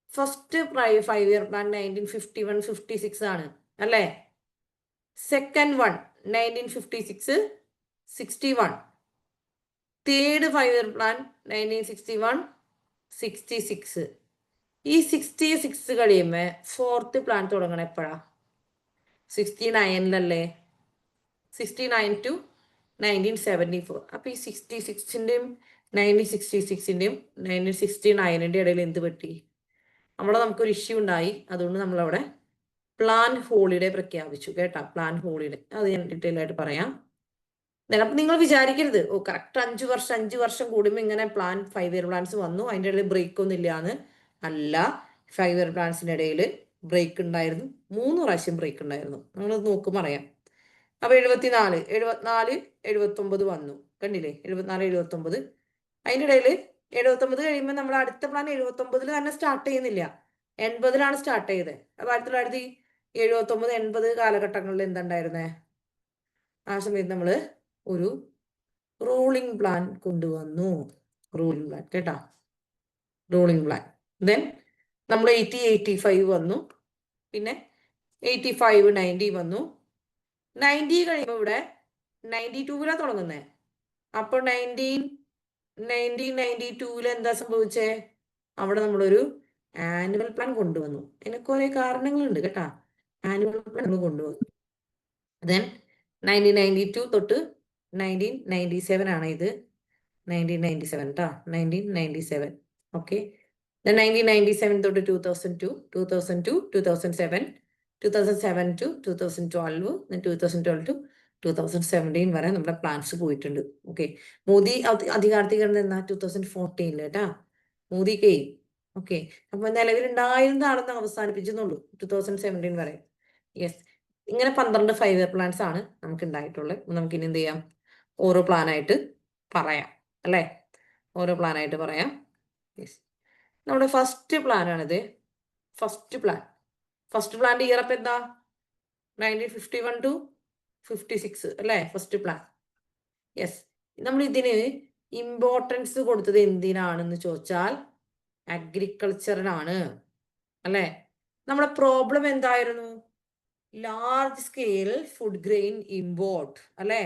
ഫസ്റ്റ് 5 ഇയർ പ്ലാൻ 1951 56 ആണ് അല്ലേ? Second one 1956 61. Third 5 year plan 1961 66. ഈ 66 കഴിയുമ്പോ ഫോർത്ത് പ്ലാൻ തുടങ്ങണം എപ്പോഴാ? 69 69 to 1974. അപ്പൊ ഈ 66ന്റെയും 1966ന്റെയും 1969 ഇടയിൽ എന്ത് പറ്റി? നമുക്കൊരു ഇഷ്യൂ ഉണ്ടായി. അതുകൊണ്ട് നമ്മളവിടെ പ്ലാൻ ഹോളിഡേ പ്രഖ്യാപിച്ചു കേട്ടാ. പ്ലാൻ ഹോളിഡേ അത് ഞാൻ ഡീറ്റെയിൽ ആയിട്ട് പറയാം. അപ്പൊ നിങ്ങൾ വിചാരിക്കരുത് കറക്റ്റ് 5 വർഷം കൂടുമ്പോൾ ഇങ്ങനെ 5 ഇയർ പ്ലാൻസ് വന്നു, അതിൻ്റെ ഇടയിൽ ബ്രേക്ക് ഒന്നും ഇല്ലാന്ന്. അല്ല, 5 ഇയർ പ്ലാൻസിന്റെ ഇടയിൽ ബ്രേക്ക് ഉണ്ടായിരുന്നു. 3 പ്രാവശ്യം ബ്രേക്ക് ഉണ്ടായിരുന്നു. നമ്മളത് നോക്കുമ്പോൾ അറിയാം. അപ്പൊ 74 79 വന്നു. കണ്ടില്ലേ 74, 79. അതിൻ്റെ ഇടയിൽ 79 കഴിയുമ്പോൾ നമ്മൾ അടുത്ത പ്ലാൻ 79 തന്നെ സ്റ്റാർട്ട് ചെയ്യുന്നില്ല, 80 സ്റ്റാർട്ട് ചെയ്തത്. അപ്പോൾ 1979, 80 കാലഘട്ടങ്ങളിൽ എന്തുണ്ടായിരുന്നേ? ആ സമയത്ത് നമ്മൾ ഒരു റൂളിംഗ് പ്ലാൻ കൊണ്ടുവന്നു. റൂളിംഗ് പ്ലാൻ കേട്ടാ, റൂളിംഗ് പ്ലാൻ. ദെൻ നമ്മൾ 80, 85 വന്നു. പിന്നെ 85, 90 വന്നു. 90 കഴിയുമ്പോൾ ഇവിടെ 92 തുടങ്ങുന്നേ. അപ്പോൾ 1992 എന്താ സംഭവിച്ചേ? അവിടെ നമ്മളൊരു ആനുവൽ പ്ലാൻ കൊണ്ടുവന്നു. അതിന് കുറെ കാരണങ്ങളുണ്ട് കേട്ടാ. ആനുവൽ പ്ലാൻ നമ്മൾ കൊണ്ടുവന്നു. ദെൻ 1992 തൊട്ട് 1997 ആണ് ഇത്. 1997 കേട്ടാ, 1997. ഓക്കെ. 1997 തൊട്ട് 2002, 2002, 2007, 2007 to 2012, 2012 to 2017 വരെ നമ്മുടെ പ്ലാൻസ് പോയിട്ടുണ്ട്. ഓക്കെ. മോദി അധികാരത്തിൽ എന്നാ 2014 കേട്ടാ, മോദി കെയും. ഓക്കെ. അപ്പൊ നിലവിലുണ്ടായിരുന്നതാണെന്ന് അവസാനിപ്പിച്ചെന്നുള്ളൂ 2017 വരെ. യെസ്. ഇങ്ങനെ 12 5 ഇയർ പ്ലാൻസ് ആണ് നമുക്ക് ഉണ്ടായിട്ടുള്ളത്. നമുക്ക് ഇനി എന്ത് ചെയ്യാം? ഓരോ പ്ലാനായിട്ട് പറയാം അല്ലേ? ഓരോ പ്ലാനായിട്ട് പറയാം. യെസ്. നമ്മുടെ ഫസ്റ്റ് പ്ലാനാണിത്. ഫസ്റ്റ് പ്ലാന്റെ ഇയർ അപ്പം എന്താ? 1951 to 56 അല്ലേ? First plan. യെസ്. നമ്മൾ ഇതിന് ഇമ്പോർട്ടൻസ് കൊടുത്തത് എന്തിനാണെന്ന് ചോദിച്ചാൽ അഗ്രികൾച്ചറിനാണ് അല്ലേ? നമ്മുടെ പ്രോബ്ലം എന്തായിരുന്നു? Large scale food grain import അല്ലേ?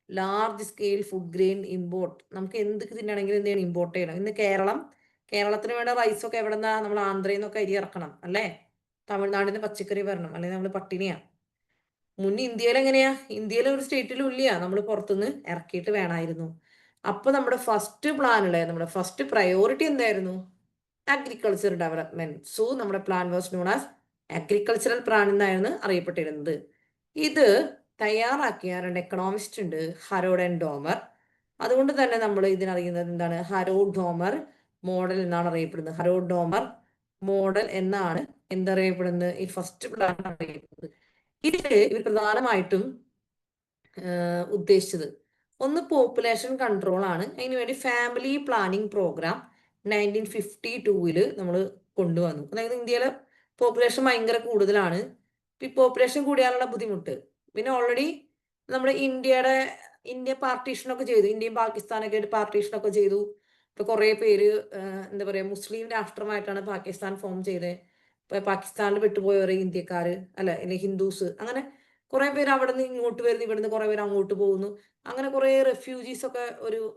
Large scale food grain import. നമുക്ക് എന്ത് തിന്നണമെങ്കിലും എന്ത് ചെയ്യണം? ഇമ്പോർട്ട് ചെയ്യണം. ഇന്ന് കേരളത്തിന് വേണ്ട റൈസൊക്കെ എവിടെ നിന്നാ? നമ്മൾ ആന്ധ്രയിൽ നിന്നൊക്കെ അരി ഇറക്കണം അല്ലേ? തമിഴ്നാട്ടിൽ നിന്ന് പച്ചക്കറി വരണം, അല്ലെങ്കിൽ നമ്മൾ പട്ടിണിയാ. മുന്നേ ഇന്ത്യയിൽ എങ്ങനെയാ? ഇന്ത്യയിലെ ഒരു സ്റ്റേറ്റിലും ഇല്ല, നമ്മൾ പുറത്തുനിന്ന് ഇറക്കിയിട്ട് വേണമായിരുന്നു. അപ്പൊ നമ്മുടെ ഫസ്റ്റ് പ്ലാനിലെ നമ്മുടെ ഫസ്റ്റ് പ്രയോറിറ്റി എന്തായിരുന്നു? Agriculture development. സോ നമ്മുടെ plan was known as agricultural plan എന്നായിരുന്നു അറിയപ്പെട്ടിരുന്നത്. ഇത് തയ്യാറാക്കിയ 2 എക്കണോമിസ്റ്റ് ഉണ്ട്, ഹരോഡ് ആൻഡ് ഡോമർ. അതുകൊണ്ട് തന്നെ നമ്മൾ ഇതിനറിയുന്നത് എന്താണ്? ഹരോഡ് ഡോമർ മോഡൽ എന്നാണ് അറിയപ്പെടുന്നത്. ഹരോഡ് ഡോമർ മോഡൽ എന്നാണ് എന്തറിയപ്പെടുന്നത്? ഈ ഫസ്റ്റ് പ്ലാൻ അറിയപ്പെടുന്നത്. ഇതില് ഇവർ പ്രധാനമായിട്ടും ഉദ്ദേശിച്ചത് ഒന്ന് പോപ്പുലേഷൻ കൺട്രോൾ ആണ്. അതിനുവേണ്ടി ഫാമിലി പ്ലാനിങ് പ്രോഗ്രാം 1952 നമ്മൾ കൊണ്ടുവന്നു. അതായത് ഇന്ത്യയിലെ പോപ്പുലേഷൻ ഭയങ്കര കൂടുതലാണ്. ഈ പോപ്പുലേഷൻ കൂടിയാലുള്ള ബുദ്ധിമുട്ട്. പിന്നെ ഓൾറെഡി നമ്മുടെ ഇന്ത്യ പാർട്ടീഷനൊക്കെ ചെയ്തു. ഇന്ത്യയും പാകിസ്ഥാനൊക്കെ ആയിട്ട് പാർട്ടീഷനൊക്കെ ചെയ്തു. ഇപ്പൊ കുറെ പേര് എന്താ പറയാ, മുസ്ലിം രാഷ്ട്രമായിട്ടാണ് പാകിസ്ഥാൻ ഫോം ചെയ്തത്. ഇപ്പൊ പാകിസ്ഥാനിൽ വിട്ടുപോയവർ ഇന്ത്യക്കാര് അല്ല, ഹിന്ദുസ്, അങ്ങനെ കുറെ പേര് അവിടെ നിന്ന് ഇങ്ങോട്ട് വരുന്നു, ഇവിടുന്ന് കുറെ പേര് അങ്ങോട്ട് പോകുന്നു. അങ്ങനെ കുറെ റെഫ്യൂജീസ് ഒക്കെ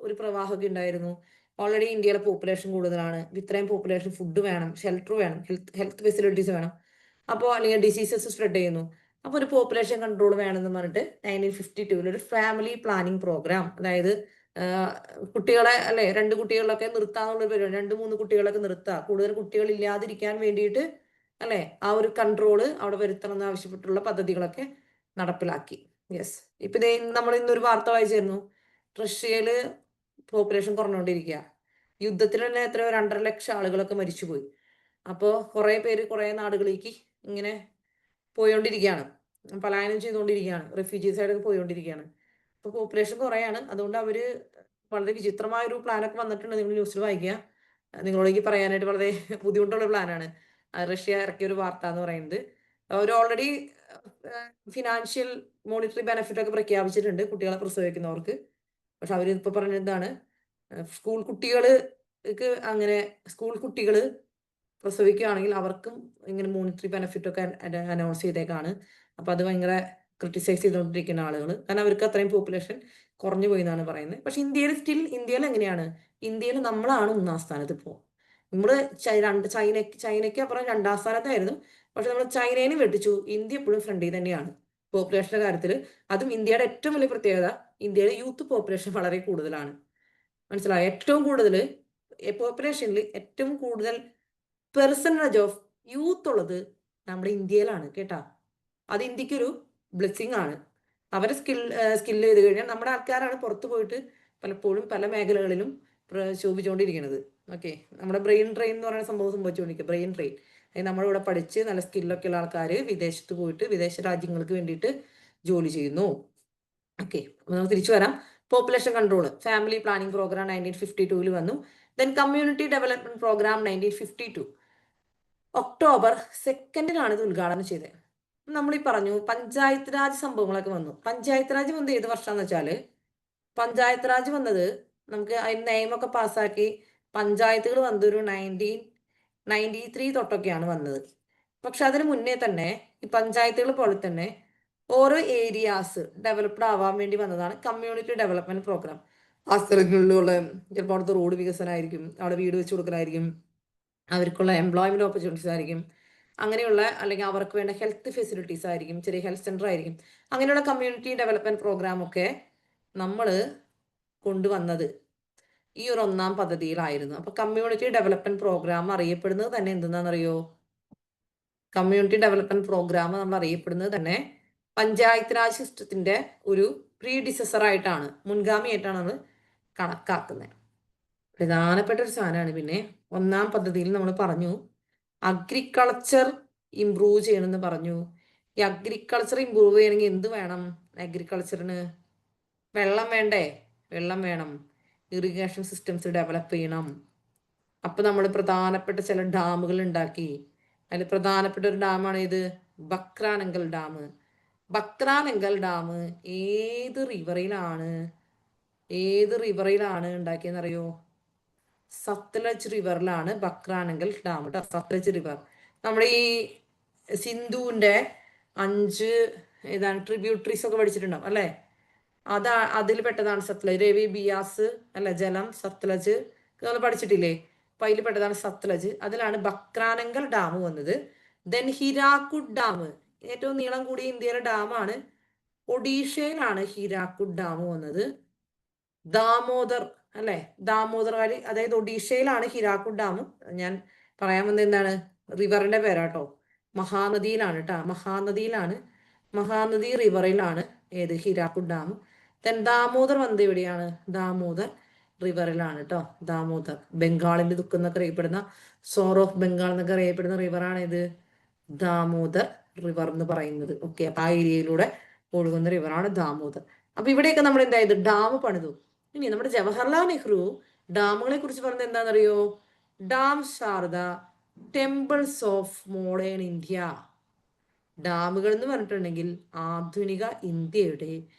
ഒരു പ്രവാഹമൊക്കെ ഉണ്ടായിരുന്നു. ഓൾറെഡി ഇന്ത്യയിലെ പോപ്പുലേഷൻ കൂടുതലാണ്. ഇത്രയും പോപ്പുലേഷൻ ഫുഡ് വേണം, ഷെൽട്ടർ വേണം, ഹെൽത്ത് ഫെസിലിറ്റീസ് വേണം. അപ്പോൾ അല്ലെങ്കിൽ ഡിസീസസ് സ്പ്രെഡ് ചെയ്യുന്നു. അപ്പോൾ ഒരു പോപ്പുലേഷൻ കൺട്രോൾ വേണമെന്ന് പറഞ്ഞിട്ട് 1952 ഒരു ഫാമിലി പ്ലാനിങ് പ്രോഗ്രാം, അതായത് കുട്ടികളെ അല്ലെ 2 കുട്ടികളിലൊക്കെ നിർത്താന്നുള്ള പരിപാടി, 2-3 കുട്ടികളൊക്കെ നിർത്തുക, കൂടുതൽ കുട്ടികൾ ഇല്ലാതിരിക്കാൻ വേണ്ടിയിട്ട് അല്ലെ, ആ ഒരു കൺട്രോള് അവിടെ വരുത്തണം എന്ന് ആവശ്യപ്പെട്ടുള്ള പദ്ധതികളൊക്കെ നടപ്പിലാക്കി. യെസ്. ഇപ്പൊ നമ്മൾ ഇന്നൊരു വാർത്ത വായിച്ചിരുന്നു, റഷ്യയില് പോപ്പുലേഷൻ കുറഞ്ഞുകൊണ്ടിരിക്കുക. യുദ്ധത്തിൽ തന്നെ എത്രയോ 2.5 ലക്ഷം ആളുകളൊക്കെ മരിച്ചുപോയി. അപ്പോൾ കുറെ പേര് കുറെ നാടുകളിലേക്ക് ഇങ്ങനെ പോയോണ്ടിരിക്കുകയാണ്, പലായനം ചെയ്തുകൊണ്ടിരിക്കുകയാണ്, റെഫ്യൂജീസ് ആയിട്ട് പോയോണ്ടിരിക്കുകയാണ്. അപ്പൊ പോപ്പുലേഷൻ കുറയാണ്. അതുകൊണ്ട് അവര് വളരെ വിചിത്രമായ ഒരു പ്ലാനൊക്കെ വന്നിട്ടുണ്ട്. നിങ്ങൾ ന്യൂസിൽ വായിക്കുക. നിങ്ങളോടേക്ക് പറയാനായിട്ട് വളരെ ബുദ്ധിമുട്ടുള്ള പ്ലാനാണ്. റഷ്യ ഇറക്കിയ ഒരു വാർത്ത എന്ന് പറയുന്നത്. അവർ ഓൾറെഡി ഫിനാൻഷ്യൽ മോണിറ്ററി ബെനിഫിറ്റ് ഒക്കെ പ്രഖ്യാപിച്ചിട്ടുണ്ട് കുട്ടികളെ പ്രസവിക്കുന്നവർക്ക്. പക്ഷെ അവരിപ്പോ പറഞ്ഞത് എന്താണ്? സ്കൂൾ കുട്ടികൾ പ്രസവിക്കുകയാണെങ്കിൽ അവർക്കും ഇങ്ങനെ മോണിറ്ററി ബെനിഫിറ്റ് ഒക്കെ അനൗൺസ് ചെയ്തേക്കാണ്. അപ്പൊ അത് ഭയങ്കര ക്രിട്ടിസൈസ് ചെയ്തുകൊണ്ടിരിക്കുന്ന ആളുകൾ, കാരണം അവർക്ക് അത്രയും പോപ്പുലേഷൻ കുറഞ്ഞു പോയി എന്നാണ് പറയുന്നത്. പക്ഷെ ഇന്ത്യയിൽ എങ്ങനെയാണ്? ഇന്ത്യയിൽ നമ്മളാണ് 1-ാം സ്ഥാനത്ത് ഇപ്പോൾ. നമ്മള് ചൈനയ്ക്ക് അപ്പുറം 2-ാം സ്ഥാനത്തായിരുന്നു. പക്ഷെ നമ്മൾ ചൈനേനെ വെട്ടിച്ചു. ഇന്ത്യ എപ്പോഴും ഫ്രണ്ടിൽ തന്നെയാണ് പോപ്പുലേഷന്റെ കാര്യത്തിൽ. അതും ഇന്ത്യയുടെ ഏറ്റവും വലിയ പ്രത്യേകത, ഇന്ത്യയിലെ യൂത്ത് പോപ്പുലേഷൻ വളരെ കൂടുതലാണ്. മനസ്സിലായോ? ഏറ്റവും കൂടുതൽ പോപ്പുലേഷനിൽ ഏറ്റവും കൂടുതൽ പെർസെൻറ്റേജ് ഓഫ് യൂത്ത് ഉള്ളത് നമ്മുടെ ഇന്ത്യയിലാണ് കേട്ടാ. അത് ഇന്ത്യക്കൊരു ബ്ലെസ്സിങ് ആണ്. അവരെ സ്കിൽ ചെയ്ത് കഴിഞ്ഞാൽ നമ്മുടെ ആൾക്കാരാണ് പുറത്തു പോയിട്ട് പലപ്പോഴും പല മേഖലകളിലും ശോഭിച്ചുകൊണ്ടിരിക്കുന്നത്. ഓക്കെ. നമ്മുടെ ബ്രെയിൻ ട്രെയിൻ എന്ന് പറയുന്ന സംഭവം സംഭവിച്ചുകൊണ്ടിരിക്കുക. ബ്രെയിൻ ട്രെയിൻ, നമ്മുടെ ഇവിടെ പഠിച്ച് നല്ല സ്കില്ലൊക്കെ ഉള്ള ആൾക്കാർ വിദേശത്ത് പോയിട്ട് വിദേശ രാജ്യങ്ങൾക്ക് വേണ്ടിയിട്ട് ജോലി ചെയ്യുന്നു. ഓക്കെ. നമുക്ക് തിരിച്ചു വരാം. Population control family planning programme 1952 വന്നു. Then community development programme 1952 October 2 ഇത് ഉദ്ഘാടനം ചെയ്തത്. നമ്മൾ ഈ പറഞ്ഞു പഞ്ചായത്ത് രാജ് സംഭവങ്ങളൊക്കെ വന്നു. പഞ്ചായത്ത് രാജ് വന്നത് ഏത് വർഷമാണെന്ന് വെച്ചാൽ പഞ്ചായത്ത് രാജ് വന്നത് നമുക്ക് അതിന് നിയമമൊക്കെ പാസ്സാക്കി പഞ്ചായത്തുകൾ വന്നത് ഒരു 1993 തൊട്ടൊക്കെയാണ് വന്നത്. പക്ഷെ അതിന് മുന്നേ തന്നെ ഈ പഞ്ചായത്തുകൾ പോലെ തന്നെ ഓരോ ഏരിയാസ് ഡെവലപ്ഡ് ആവാൻ വേണ്ടി വന്നതാണ് കമ്മ്യൂണിറ്റി ഡെവലപ്മെന്റ് പ്രോഗ്രാം. ആ സ്ഥലങ്ങളിലുള്ള ചിലപ്പോൾ അവിടുത്തെ റോഡ് വികസനമായിരിക്കും, അവിടെ വീട് വെച്ച് കൊടുക്കലായിരിക്കും, അവർക്കുള്ള എംപ്ലോയ്മെന്റ് ഓപ്പർച്യൂണിറ്റീസ് ആയിരിക്കും, അങ്ങനെയുള്ള അല്ലെങ്കിൽ അവർക്ക് വേണ്ട ഹെൽത്ത് ഫെസിലിറ്റീസ് ആയിരിക്കും, ചെറിയ ഹെൽത്ത് സെന്റർ ആയിരിക്കും. അങ്ങനെയുള്ള കമ്മ്യൂണിറ്റി ഡെവലപ്മെന്റ് പ്രോഗ്രാം ഒക്കെ നമ്മൾ കൊണ്ടുവന്നത് ഈ ഒരു 1ാം പദ്ധതിയിലായിരുന്നു. അപ്പൊ കമ്മ്യൂണിറ്റി ഡെവലപ്മെന്റ് പ്രോഗ്രാം അറിയപ്പെടുന്നത് തന്നെ എന്തെന്നാണെന്നറിയോ? കമ്മ്യൂണിറ്റി ഡെവലപ്മെന്റ് പ്രോഗ്രാം നമ്മൾ അറിയപ്പെടുന്നത് തന്നെ പഞ്ചായത്ത് രാജ് സിസ്റ്റത്തിന്റെ ഒരു പ്രീഡിസസർ ആയിട്ടാണ്, മുൻഗാമിയായിട്ടാണ് നമ്മൾ കണക്കാക്കുന്നത്. പ്രധാനപ്പെട്ട ഒരു സാധനമാണ്. പിന്നെ 1ാം പദ്ധതിയിൽ നമ്മൾ പറഞ്ഞു അഗ്രികൾച്ചർ ഇംപ്രൂവ് ചെയ്യണമെന്ന് പറഞ്ഞു. ഈ അഗ്രികൾച്ചർ ഇംപ്രൂവ് ചെയ്യണമെങ്കിൽ എന്ത് വേണം? അഗ്രികൾച്ചറിന് വെള്ളം വേണ്ടേ? വെള്ളം വേണം. ഇറിഗേഷൻ സിസ്റ്റംസ് ഡെവലപ്പ് ചെയ്യണം. അപ്പൊ നമ്മൾ പ്രധാനപ്പെട്ട ചില ഡാമുകൾ ഉണ്ടാക്കി. അതിൽ പ്രധാനപ്പെട്ട ഒരു ഡാമാണ് ഇത് ബക്രാനങ്കൽ ഡാം. ബക്രാനങ്കൽ ഡാം ഏത് റിവറിലാണ് ഉണ്ടാക്കിയെന്നറിയോ? സത്ലജ് റിവറിലാണ് ബക്രാനങ്കൽ ഡാം കേട്ടോ. സത്ലജ് റിവർ നമ്മുടെ ഈ സിന്ധുവിന്റെ 5 ഏതാണ് ട്രിബ്യൂട്ടറീസ് ഒക്കെ പഠിച്ചിട്ടുണ്ടാവും അല്ലെ? അതിൽ പെട്ടതാണ് സത്ലജ്. രവി ബിയാസ് അല്ല, ജലം സത്ലജ് നമ്മൾ പഠിച്ചിട്ടില്ലേ? അപ്പൊ അതിൽ പെട്ടതാണ് സത്ലജ്. അതിലാണ് ബക്രാനങ്കൽ ഡാം വന്നത്. ദെൻ ഹിരാക്കുഡ് ഡാം ഏറ്റവും നീളം കൂടിയ ഇന്ത്യയിലെ ഡാമാണ്. ഒഡീഷയിലാണ് ഹിരാക്കുഡ് ഡാം വന്നത്. ദാമോദർ അല്ലെ, ദാമോദർ വാലി, അതായത് ഒഡീഷയിലാണ് ഹിരാക്കുഡ് ഡാം. ഞാൻ പറയാൻ വന്നത് എന്താണ്? റിവറിന്റെ പേരാട്ടോ. മഹാനദിയിലാണ് കേട്ടോ, മഹാനദി റിവറിലാണ് ഏത് ഹിരാക്കുഡ് ഡാം. ദെൻ ദാമോദർ വന്നത് എവിടെയാണ്? ദാമോദർ റിവറിലാണ് കേട്ടോ. ദാമോദർ ബംഗാളിന്റെ ദുഃഖം എന്നൊക്കെ അറിയപ്പെടുന്ന, സോർ ഓഫ് ബംഗാൾ എന്നൊക്കെ അറിയപ്പെടുന്ന റിവറാണ് ഇത് ദാമോദർ റിവർ എന്ന് പറയുന്നത്. ഓക്കെ, അപ്പൊ ആ ഏരിയയിലൂടെ ഒഴുകുന്ന റിവറാണ് ദാമോദർ. അപ്പൊ ഇവിടെയൊക്കെ നമ്മൾ എന്തായത് ഡാം പണിതു. ഇനി നമ്മുടെ ജവഹർലാൽ നെഹ്റു ഡാമുകളെ കുറിച്ച് പറഞ്ഞത് എന്താണെന്നറിയോ? Dams are the temples of modern India. ഡാമുകൾ എന്ന് പറഞ്ഞിട്ടുണ്ടെങ്കിൽ ആധുനിക ഇന്ത്യയുടെ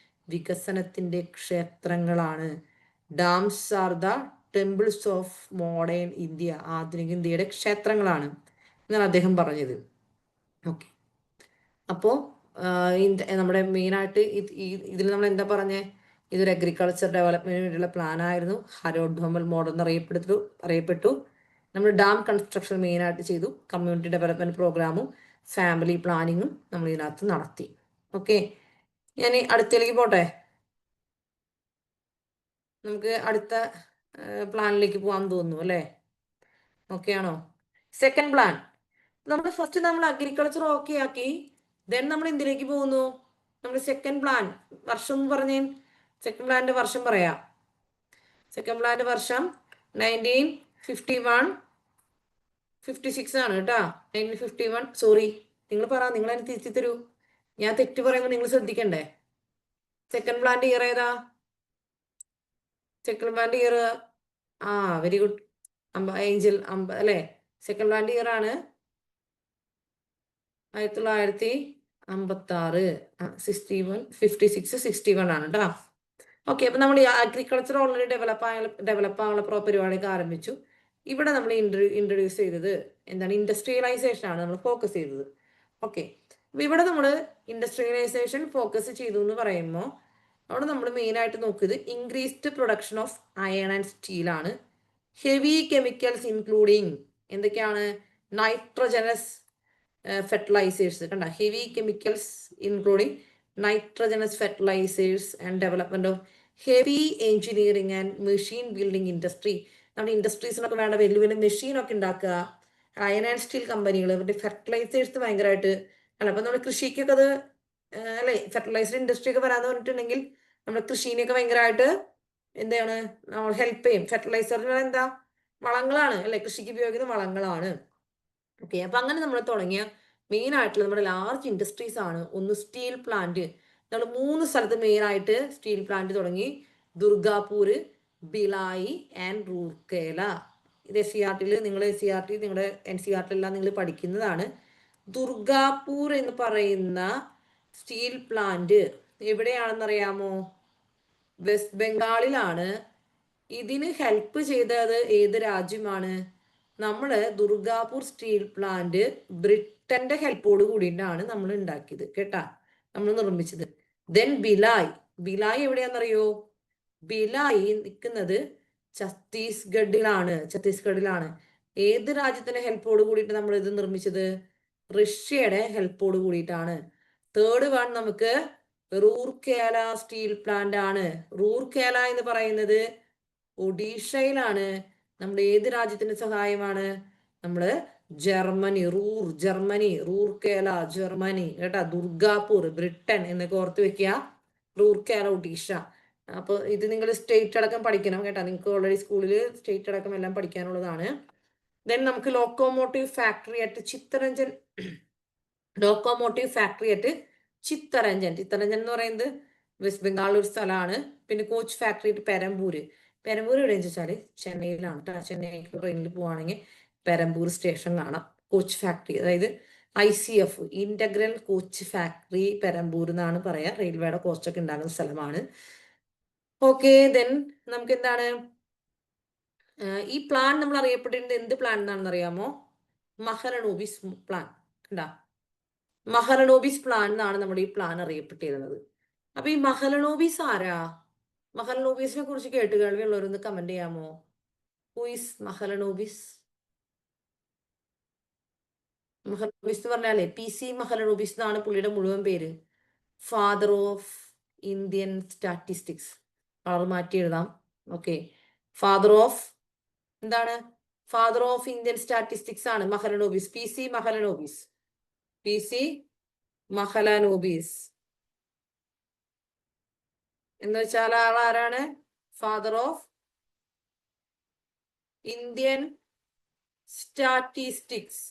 വികസനത്തിന്റെ ക്ഷേത്രങ്ങളാണ്. Dams are the temples of modern India. ആധുനിക ഇന്ത്യയുടെ ക്ഷേത്രങ്ങളാണ് എന്നാണ് അദ്ദേഹം പറഞ്ഞത്. ഓക്കെ, അപ്പോൾ നമ്മുടെ മെയിനായിട്ട് ഇതിൽ നമ്മൾ എന്താ പറഞ്ഞേ? ഇതൊരു അഗ്രികൾച്ചർ ഡെവലപ്മെന്റിന് വേണ്ടിയുള്ള പ്ലാൻ ആയിരുന്നു. ഹരോഡ്വമൽ മോഡൽ എന്ന് അറിയപ്പെട്ടു. നമ്മൾ ഡാം കൺസ്ട്രക്ഷൻ മെയിനായിട്ട് ചെയ്തു. കമ്മ്യൂണിറ്റി ഡെവലപ്മെന്റ് പ്രോഗ്രാമും ഫാമിലി പ്ലാനിങ്ങും നമ്മൾ ഇതിനകത്ത് നടത്തി. ഓക്കെ, ഞാൻ അടുത്തേക്ക് പോട്ടെ. നമുക്ക് അടുത്ത പ്ലാനിലേക്ക് പോകാൻ തോന്നുന്നു അല്ലേ? ഓക്കെ ആണോ? സെക്കൻഡ് പ്ലാൻ നമ്മൾ അഗ്രികൾച്ചർ ഓക്കെ ആക്കി. ദെൻ നമ്മൾ എന്തിലേക്ക് പോകുന്നു? നമ്മൾ സെക്കൻഡ് പ്ലാൻ വർഷം എന്ന് പറഞ്ഞേ. സെക്കൻഡ് പ്ലാന്റെ വർഷം പറയാം. സെക്കൻഡ് പ്ലാന്റെ വർഷം 1951-56 ആണ് കേട്ടോ. 1951. സോറി, നിങ്ങൾ നിങ്ങൾ അതിന് തിരിച്ചു തരൂ. ഞാൻ തെറ്റ് പറയുമ്പോൾ നിങ്ങൾ ശ്രദ്ധിക്കണ്ടേ. സെക്കൻഡ് പ്ലാന്റെ ഇയർ ഏതാ? സെക്കൻഡ് പ്ലാന്റെ ഇയർ വെരി ഗുഡ് ഏഞ്ചൽ അല്ലേ? സെക്കൻഡ് പ്ലാന്റെ ഇയർ ആണ് 1956. 61 ആണ് കേട്ടോ. ഓക്കെ, അപ്പൊ നമ്മൾ ഈ അഗ്രികൾച്ചർ ഓൾറെഡി ഡെവലപ്പ് ആവാനുള്ള പരിപാടിയൊക്കെ ആരംഭിച്ചു. ഇവിടെ നമ്മൾ ഇൻട്രൊഡ്യൂസ് ചെയ്തത് എന്താണ്? ഇൻഡസ്ട്രിയലൈസേഷൻ ആണ് നമ്മൾ ഫോക്കസ് ചെയ്തത്. ഓക്കെ, അപ്പൊ ഇവിടെ നമ്മൾ ഇൻഡസ്ട്രിയലൈസേഷൻ ഫോക്കസ് ചെയ്തു എന്ന് പറയുമ്പോൾ അവിടെ നമ്മൾ മെയിൻ ആയിട്ട് നോക്കിയത് increased production of iron and steel ആണ്. ഹെവി കെമിക്കൽസ് ഇൻക്ലൂഡിങ് എന്തൊക്കെയാണ്? നൈട്രോജനസ് ഫെർട്ടിലൈസേഴ്സ് കണ്ട, heavy chemicals including nitrogenous fertilisers and development of heavy engineering and machine building industry. നമ്മുടെ ഇൻഡസ്ട്രീസിനൊക്കെ വേണ്ട വലിയ വലിയ മെഷീനൊക്കെ ഉണ്ടാക്കുക. അയൺ ആൻഡ് സ്റ്റീൽ കമ്പനികൾ, അവരുടെ ഫെർട്ടിലൈസേഴ്സ് ഭയങ്കരമായിട്ട് അല്ല. അപ്പൊ നമ്മുടെ കൃഷിക്കൊക്കെ അത് അല്ലെ, ഫെർട്ടിലൈസർ ഇൻഡസ്ട്രി ഒക്കെ വരാന്ന് പറഞ്ഞിട്ടുണ്ടെങ്കിൽ നമ്മുടെ കൃഷിനെയൊക്കെ ഭയങ്കരമായിട്ട് എന്താണ് നമ്മൾ ഹെൽപ്പ് ചെയ്യും. ഫെർട്ടിലൈസർ എന്താ? വളങ്ങളാണ് അല്ലെ, കൃഷിക്ക് ഉപയോഗിക്കുന്ന വളങ്ങളാണ്. ഓക്കെ, അപ്പൊ അങ്ങനെ നമ്മൾ തുടങ്ങിയ മെയിൻ ആയിട്ടുള്ള നമ്മുടെ ലാർജ് ഇൻഡസ്ട്രീസ് ആണ്. ഒന്ന് സ്റ്റീൽ പ്ലാന്റ്. നമ്മൾ 3 സ്ഥലത്ത് മെയിൻ ആയിട്ട് സ്റ്റീൽ പ്ലാന്റ് തുടങ്ങി. ദുർഗാപൂർ, ബിലായി ആൻഡ് റൂർക്കേല. ഇത് SCERT നിങ്ങൾ SCERT നിങ്ങളുടെ NCERT എല്ലാം നിങ്ങൾ പഠിക്കുന്നതാണ്. ദുർഗാപൂർ എന്ന് പറയുന്ന സ്റ്റീൽ പ്ലാന്റ് എവിടെയാണെന്നറിയാമോ? വെസ്റ്റ് ബംഗാളിലാണ്. ഇതിന് ഹെൽപ്പ് ചെയ്തത് ഏത് രാജ്യമാണ്? നമ്മള് ദുർഗാപൂർ സ്റ്റീൽ പ്ലാന്റ് ബ്രിട്ടന്റെ ഹെൽപ്പോട് കൂടിയിട്ടാണ് നമ്മൾ ഉണ്ടാക്കിയത് കേട്ടാ, നമ്മൾ നിർമ്മിച്ചത്. ദെൻ ബിലായ് എവിടെയാണെന്നറിയോ? ബിലായി നിൽക്കുന്നത് ഛത്തീസ്ഗഡിലാണ്. ഏത് രാജ്യത്തിന്റെ ഹെൽപ്പോട് കൂടിയിട്ട് നമ്മൾ ഇത് നിർമ്മിച്ചത്? റഷ്യയുടെ ഹെൽപ്പോട് കൂടിയിട്ടാണ്. തേർഡ് വൺ നമുക്ക് റൂർക്കേല സ്റ്റീൽ പ്ലാന്റ് ആണ്. റൂർക്കേല എന്ന് പറയുന്നത് ഒഡീഷയിലാണ്. നമ്മുടെ ഏത് രാജ്യത്തിന്റെ സഹായമാണ്? നമ്മള് ജർമ്മനി, റൂർക്കേല ജർമ്മനി കേട്ടാ. ദുർഗാപൂർ ബ്രിട്ടൻ എന്നൊക്കെ ഓർത്ത് വെക്കുക. റൂർക്കേല ഒഡീഷ. അപ്പൊ ഇത് നിങ്ങൾ സ്റ്റേറ്റ് അടക്കം പഠിക്കണം കേട്ടാ. നിങ്ങൾക്ക് ഓൾറെഡി സ്കൂളിൽ സ്റ്റേറ്റ് അടക്കം എല്ലാം പഠിക്കാനുള്ളതാണ്. ദെൻ നമുക്ക് ലോക്കോമോട്ടീവ് ഫാക്ടറി അറ്റ് ചിത്തരഞ്ജൻ എന്ന് പറയുന്നത് വെസ്റ്റ് ബംഗാൾ ഒരു സ്ഥലമാണ്. പിന്നെ കോച്ച് ഫാക്ടറി അറ്റ് പെരമ്പൂര് എവിടെയെന്ന് വെച്ചാല് ചെന്നൈയിലാണ് കേട്ടോ. ചെന്നൈക്ക് ട്രെയിനിൽ പോവാണെങ്കിൽ പെരമ്പൂർ സ്റ്റേഷൻ കാണാം. കോച്ച് ഫാക്ടറി, അതായത് ICF integral coach factory Perambur എന്നാണ് പറയാ. റെയിൽവേയുടെ കോച്ചൊക്കെ ഉണ്ടാകുന്ന സ്ഥലമാണ്. ഓക്കെ, ദെൻ നമുക്ക് എന്താണ് ഈ പ്ലാൻ നമ്മൾ അറിയപ്പെട്ടിരുന്നത് എന്ത് പ്ലാൻ എന്നാണെന്ന് അറിയാമോ? മഹലനോബിസ് പ്ലാൻ. കണ്ടാ, മഹലനോബിസ് പ്ലാൻ എന്നാണ് നമ്മുടെ ഈ പ്ലാൻ അറിയപ്പെട്ടിരുന്നത്. അപ്പൊ ഈ മഹലനോബിസ് ആരാ? മഹലനോബിസിനെ കുറിച്ച് കേട്ടുകേൾവിയുള്ളവരൊന്ന് കമന്റ് ചെയ്യാമോ? Who is Mahalanobis? മഹലനോബിസ് എന്ന് പറഞ്ഞാലേ PC മഹലനോബിസ് എന്നാണ് പുള്ളിയുടെ മുഴുവൻ പേര്. Father of Indian statistics. Colour മാറ്റി എഴുതാം. Okay, father of Indian statistics ആണ് മഹലനോബിസ്. PC മഹലനോബിസ് എന്ന് വെച്ചാൽ ആളാരാണ്? Father of Indian statistics.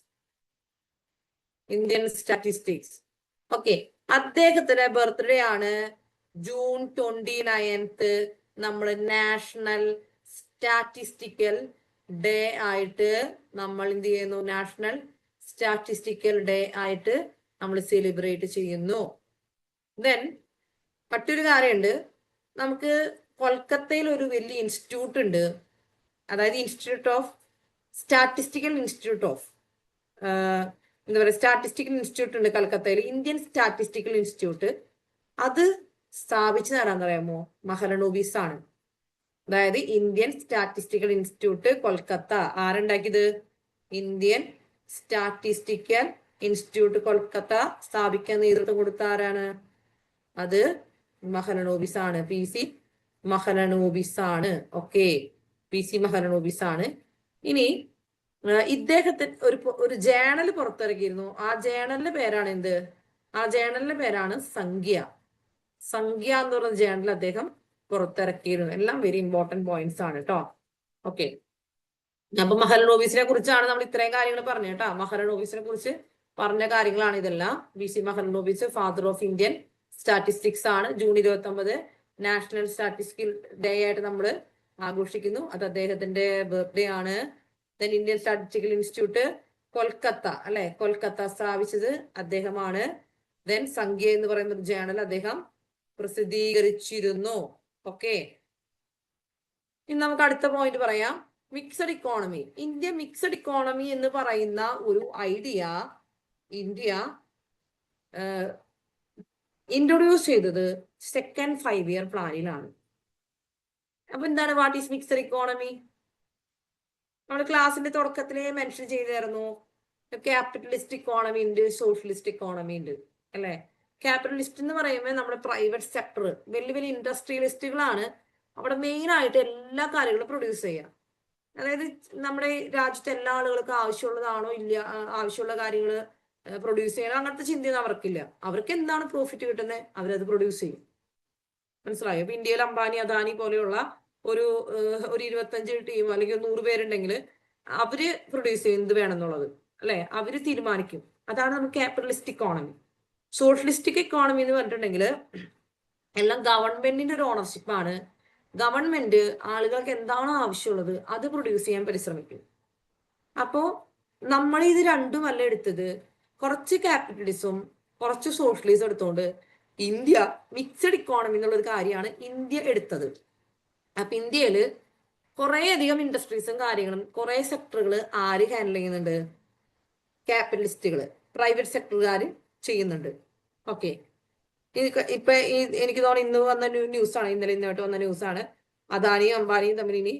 Okay, അദ്ദേഹത്തിന്റെ ബർത്ത്ഡേ ആണ് ജൂൺ 29. നമ്മൾ നാഷണൽ സ്റ്റാറ്റിസ്റ്റിക്കൽ ഡേ ആയിട്ട് നമ്മൾ എന്ത് ചെയ്യുന്നു? നാഷണൽ സ്റ്റാറ്റിസ്റ്റിക്കൽ ഡേ ആയിട്ട് നമ്മൾ സെലിബ്രേറ്റ് ചെയ്യുന്നു. ദെൻ മറ്റൊരു കാര്യമുണ്ട്, നമുക്ക് കൊൽക്കത്തയിൽ ഒരു വലിയ ഇൻസ്റ്റിറ്റ്യൂട്ട് ഉണ്ട്. അതായത് സ്റ്റാറ്റിസ്റ്റിക്കൽ ഇൻസ്റ്റിറ്റ്യൂട്ട് ഉണ്ട് കൽക്കത്തയിൽ, ഇന്ത്യൻ സ്റ്റാറ്റിസ്റ്റിക്കൽ ഇൻസ്റ്റിറ്റ്യൂട്ട്. അത് സ്ഥാപിച്ചത് ആരാന്ന് അറിയാമോ? മഹലനോബിസ് ആണ്. അതായത് ഇന്ത്യൻ സ്റ്റാറ്റിസ്റ്റിക്കൽ ഇൻസ്റ്റിറ്റ്യൂട്ട് കൊൽക്കത്ത ആരുണ്ടാക്കിയത്? ഇന്ത്യൻ സ്റ്റാറ്റിസ്റ്റിക്കൽ ഇൻസ്റ്റിറ്റ്യൂട്ട് കൊൽക്കത്ത സ്ഥാപിക്കാൻ നേതൃത്വം കൊടുത്ത ആരാണ്? അത് മഹലനോബിസ് ആണ്. PC മഹലനോബിസ് ആണ്. ഓക്കെ, PC മഹലനോബിസ് ആണ്. ഇനി ഇദ്ദേഹത്തിന് ഒരു ജേണൽ പുറത്തിറക്കിയിരുന്നു. ആ ജേണലിന്റെ പേരാണ് എന്ത്? ആ ജേണലിന്റെ പേരാണ് സംഖ്യ എന്ന് പറയുന്ന ജേണൽ അദ്ദേഹം പുറത്തിറക്കിയിരുന്നു. എല്ലാം വെരി ഇമ്പോർട്ടന്റ് പോയിന്റ്സ് ആണ് കേട്ടോ. ഓക്കെ, അപ്പൊ മഹലനോബിസിനെ കുറിച്ചാണ് നമ്മൾ ഇത്രയും കാര്യങ്ങൾ പറഞ്ഞു കേട്ടോ. മഹലനോബിസിനെ കുറിച്ച് പറഞ്ഞ കാര്യങ്ങളാണ് ഇതെല്ലാം. PC Mahalanobis father of Indian statistics ആണ്. ജൂൺ 29 നാഷണൽ സ്റ്റാറ്റിസ്റ്റിക്കൽ ഡേ ആയിട്ട് നമ്മൾ ആഘോഷിക്കുന്നു. അത് അദ്ദേഹത്തിന്റെ ബർത്ത്ഡേ ആണ്. Then Indian statistical institute Kolkata സ്ഥാപിച്ചത് അദ്ദേഹമാണ്. ദെൻ സംഖ്യ എന്ന് പറയുന്ന ഒരു ജേണൽ അദ്ദേഹം പ്രസിദ്ധീകരിച്ചിരുന്നു. ഓക്കെ, ഇനി നമുക്ക് അടുത്ത പോയിന്റ് പറയാം. Mixed economy. India mixed economy എന്ന് പറയുന്ന ഒരു ഐഡിയ ഇന്ത്യ ഇൻട്രൊഡ്യൂസ് ചെയ്തത് സെക്കൻഡ് 5-year പ്ലാനിലാണ്. അപ്പൊ എന്താണ് വാട്ട് ഈസ് മിക്സഡ് ഇക്കോണമി? നമ്മൾ ക്ലാസിന്റെ തുടക്കത്തിലേ മെൻഷൻ ചെയ്തായിരുന്നു. ക്യാപിറ്റലിസ്റ്റ് ഇക്കോണമി ഉണ്ട്, സോഷ്യലിസ്റ്റ് ഇക്കോണമി ഉണ്ട് അല്ലെ. ക്യാപിറ്റലിസ്റ്റ് എന്ന് പറയുമ്പോൾ നമ്മുടെ പ്രൈവറ്റ് സെക്ടർ, വലിയ വലിയ ഇൻഡസ്ട്രിയലിസ്റ്റുകളാണ് അവിടെ മെയിൻ ആയിട്ട് എല്ലാ കാര്യങ്ങളും പ്രൊഡ്യൂസ് ചെയ്യുക. അതായത് നമ്മുടെ രാജ്യത്തെ എല്ലാ ആളുകൾക്കും ആവശ്യമുള്ളതാണോ ഇല്ല, ആവശ്യമുള്ള കാര്യങ്ങൾ പ്രൊഡ്യൂസ് ചെയ്യണം അങ്ങനത്തെ ചിന്തയൊന്നും അവർക്കില്ല. അവർക്ക് എന്താണ് പ്രോഫിറ്റ് കിട്ടുന്നത് അവരത് പ്രൊഡ്യൂസ് ചെയ്യും. മനസ്സിലായോ? ഇപ്പൊ ഇന്ത്യയിൽ അംബാനി അദാനി പോലെയുള്ള ഒരു 25 ടീം അല്ലെങ്കിൽ 100 പേരുണ്ടെങ്കിൽ അവര് പ്രൊഡ്യൂസ് ചെയ്യും എന്ത് വേണമെന്നുള്ളത് അല്ലെ, അവര് തീരുമാനിക്കും. അതാണ് നമുക്ക് ക്യാപിറ്റലിസ്റ്റ് ഇക്കോണമി. സോഷ്യലിസ്റ്റിക് ഇക്കോണമി എന്ന് പറഞ്ഞിട്ടുണ്ടെങ്കിൽ എല്ലാം ഗവൺമെന്റിന്റെ ഒരു ഓണർഷിപ്പ് ആണ്. ഗവൺമെന്റ് ആളുകൾക്ക് എന്താണോ ആവശ്യമുള്ളത് അത് പ്രൊഡ്യൂസ് ചെയ്യാൻ പരിശ്രമിക്കും. അപ്പോ നമ്മൾ ഇത് രണ്ടുമല്ല എടുത്തത്, കുറച്ച് ക്യാപിറ്റലിസം കുറച്ച് സോഷ്യലിസം എടുത്തോണ്ട് ഇന്ത്യ മിക്സഡ് ഇക്കോണമി എന്നുള്ളൊരു കാര്യമാണ് ഇന്ത്യ എടുത്തത്. അപ്പൊ ഇന്ത്യയില് കുറെ അധികം ഇൻഡസ്ട്രീസും കാര്യങ്ങളും കുറെ സെക്ടറുകൾ ആര് ഹാൻഡിൽ ചെയ്യുന്നുണ്ട്? ക്യാപിറ്റലിസ്റ്റുകൾ, പ്രൈവറ്റ് സെക്ടറുകാർ ചെയ്യുന്നുണ്ട്. ഓക്കെ, ഇപ്പൊ എനിക്ക് തോന്നുന്നു ഇന്ന് വന്ന ന്യൂസാണ്, ഇന്നലെയായിട്ട് വന്ന ന്യൂസാണ്, അദാനിയും അംബാനിയും തമ്മിൽ ഇനി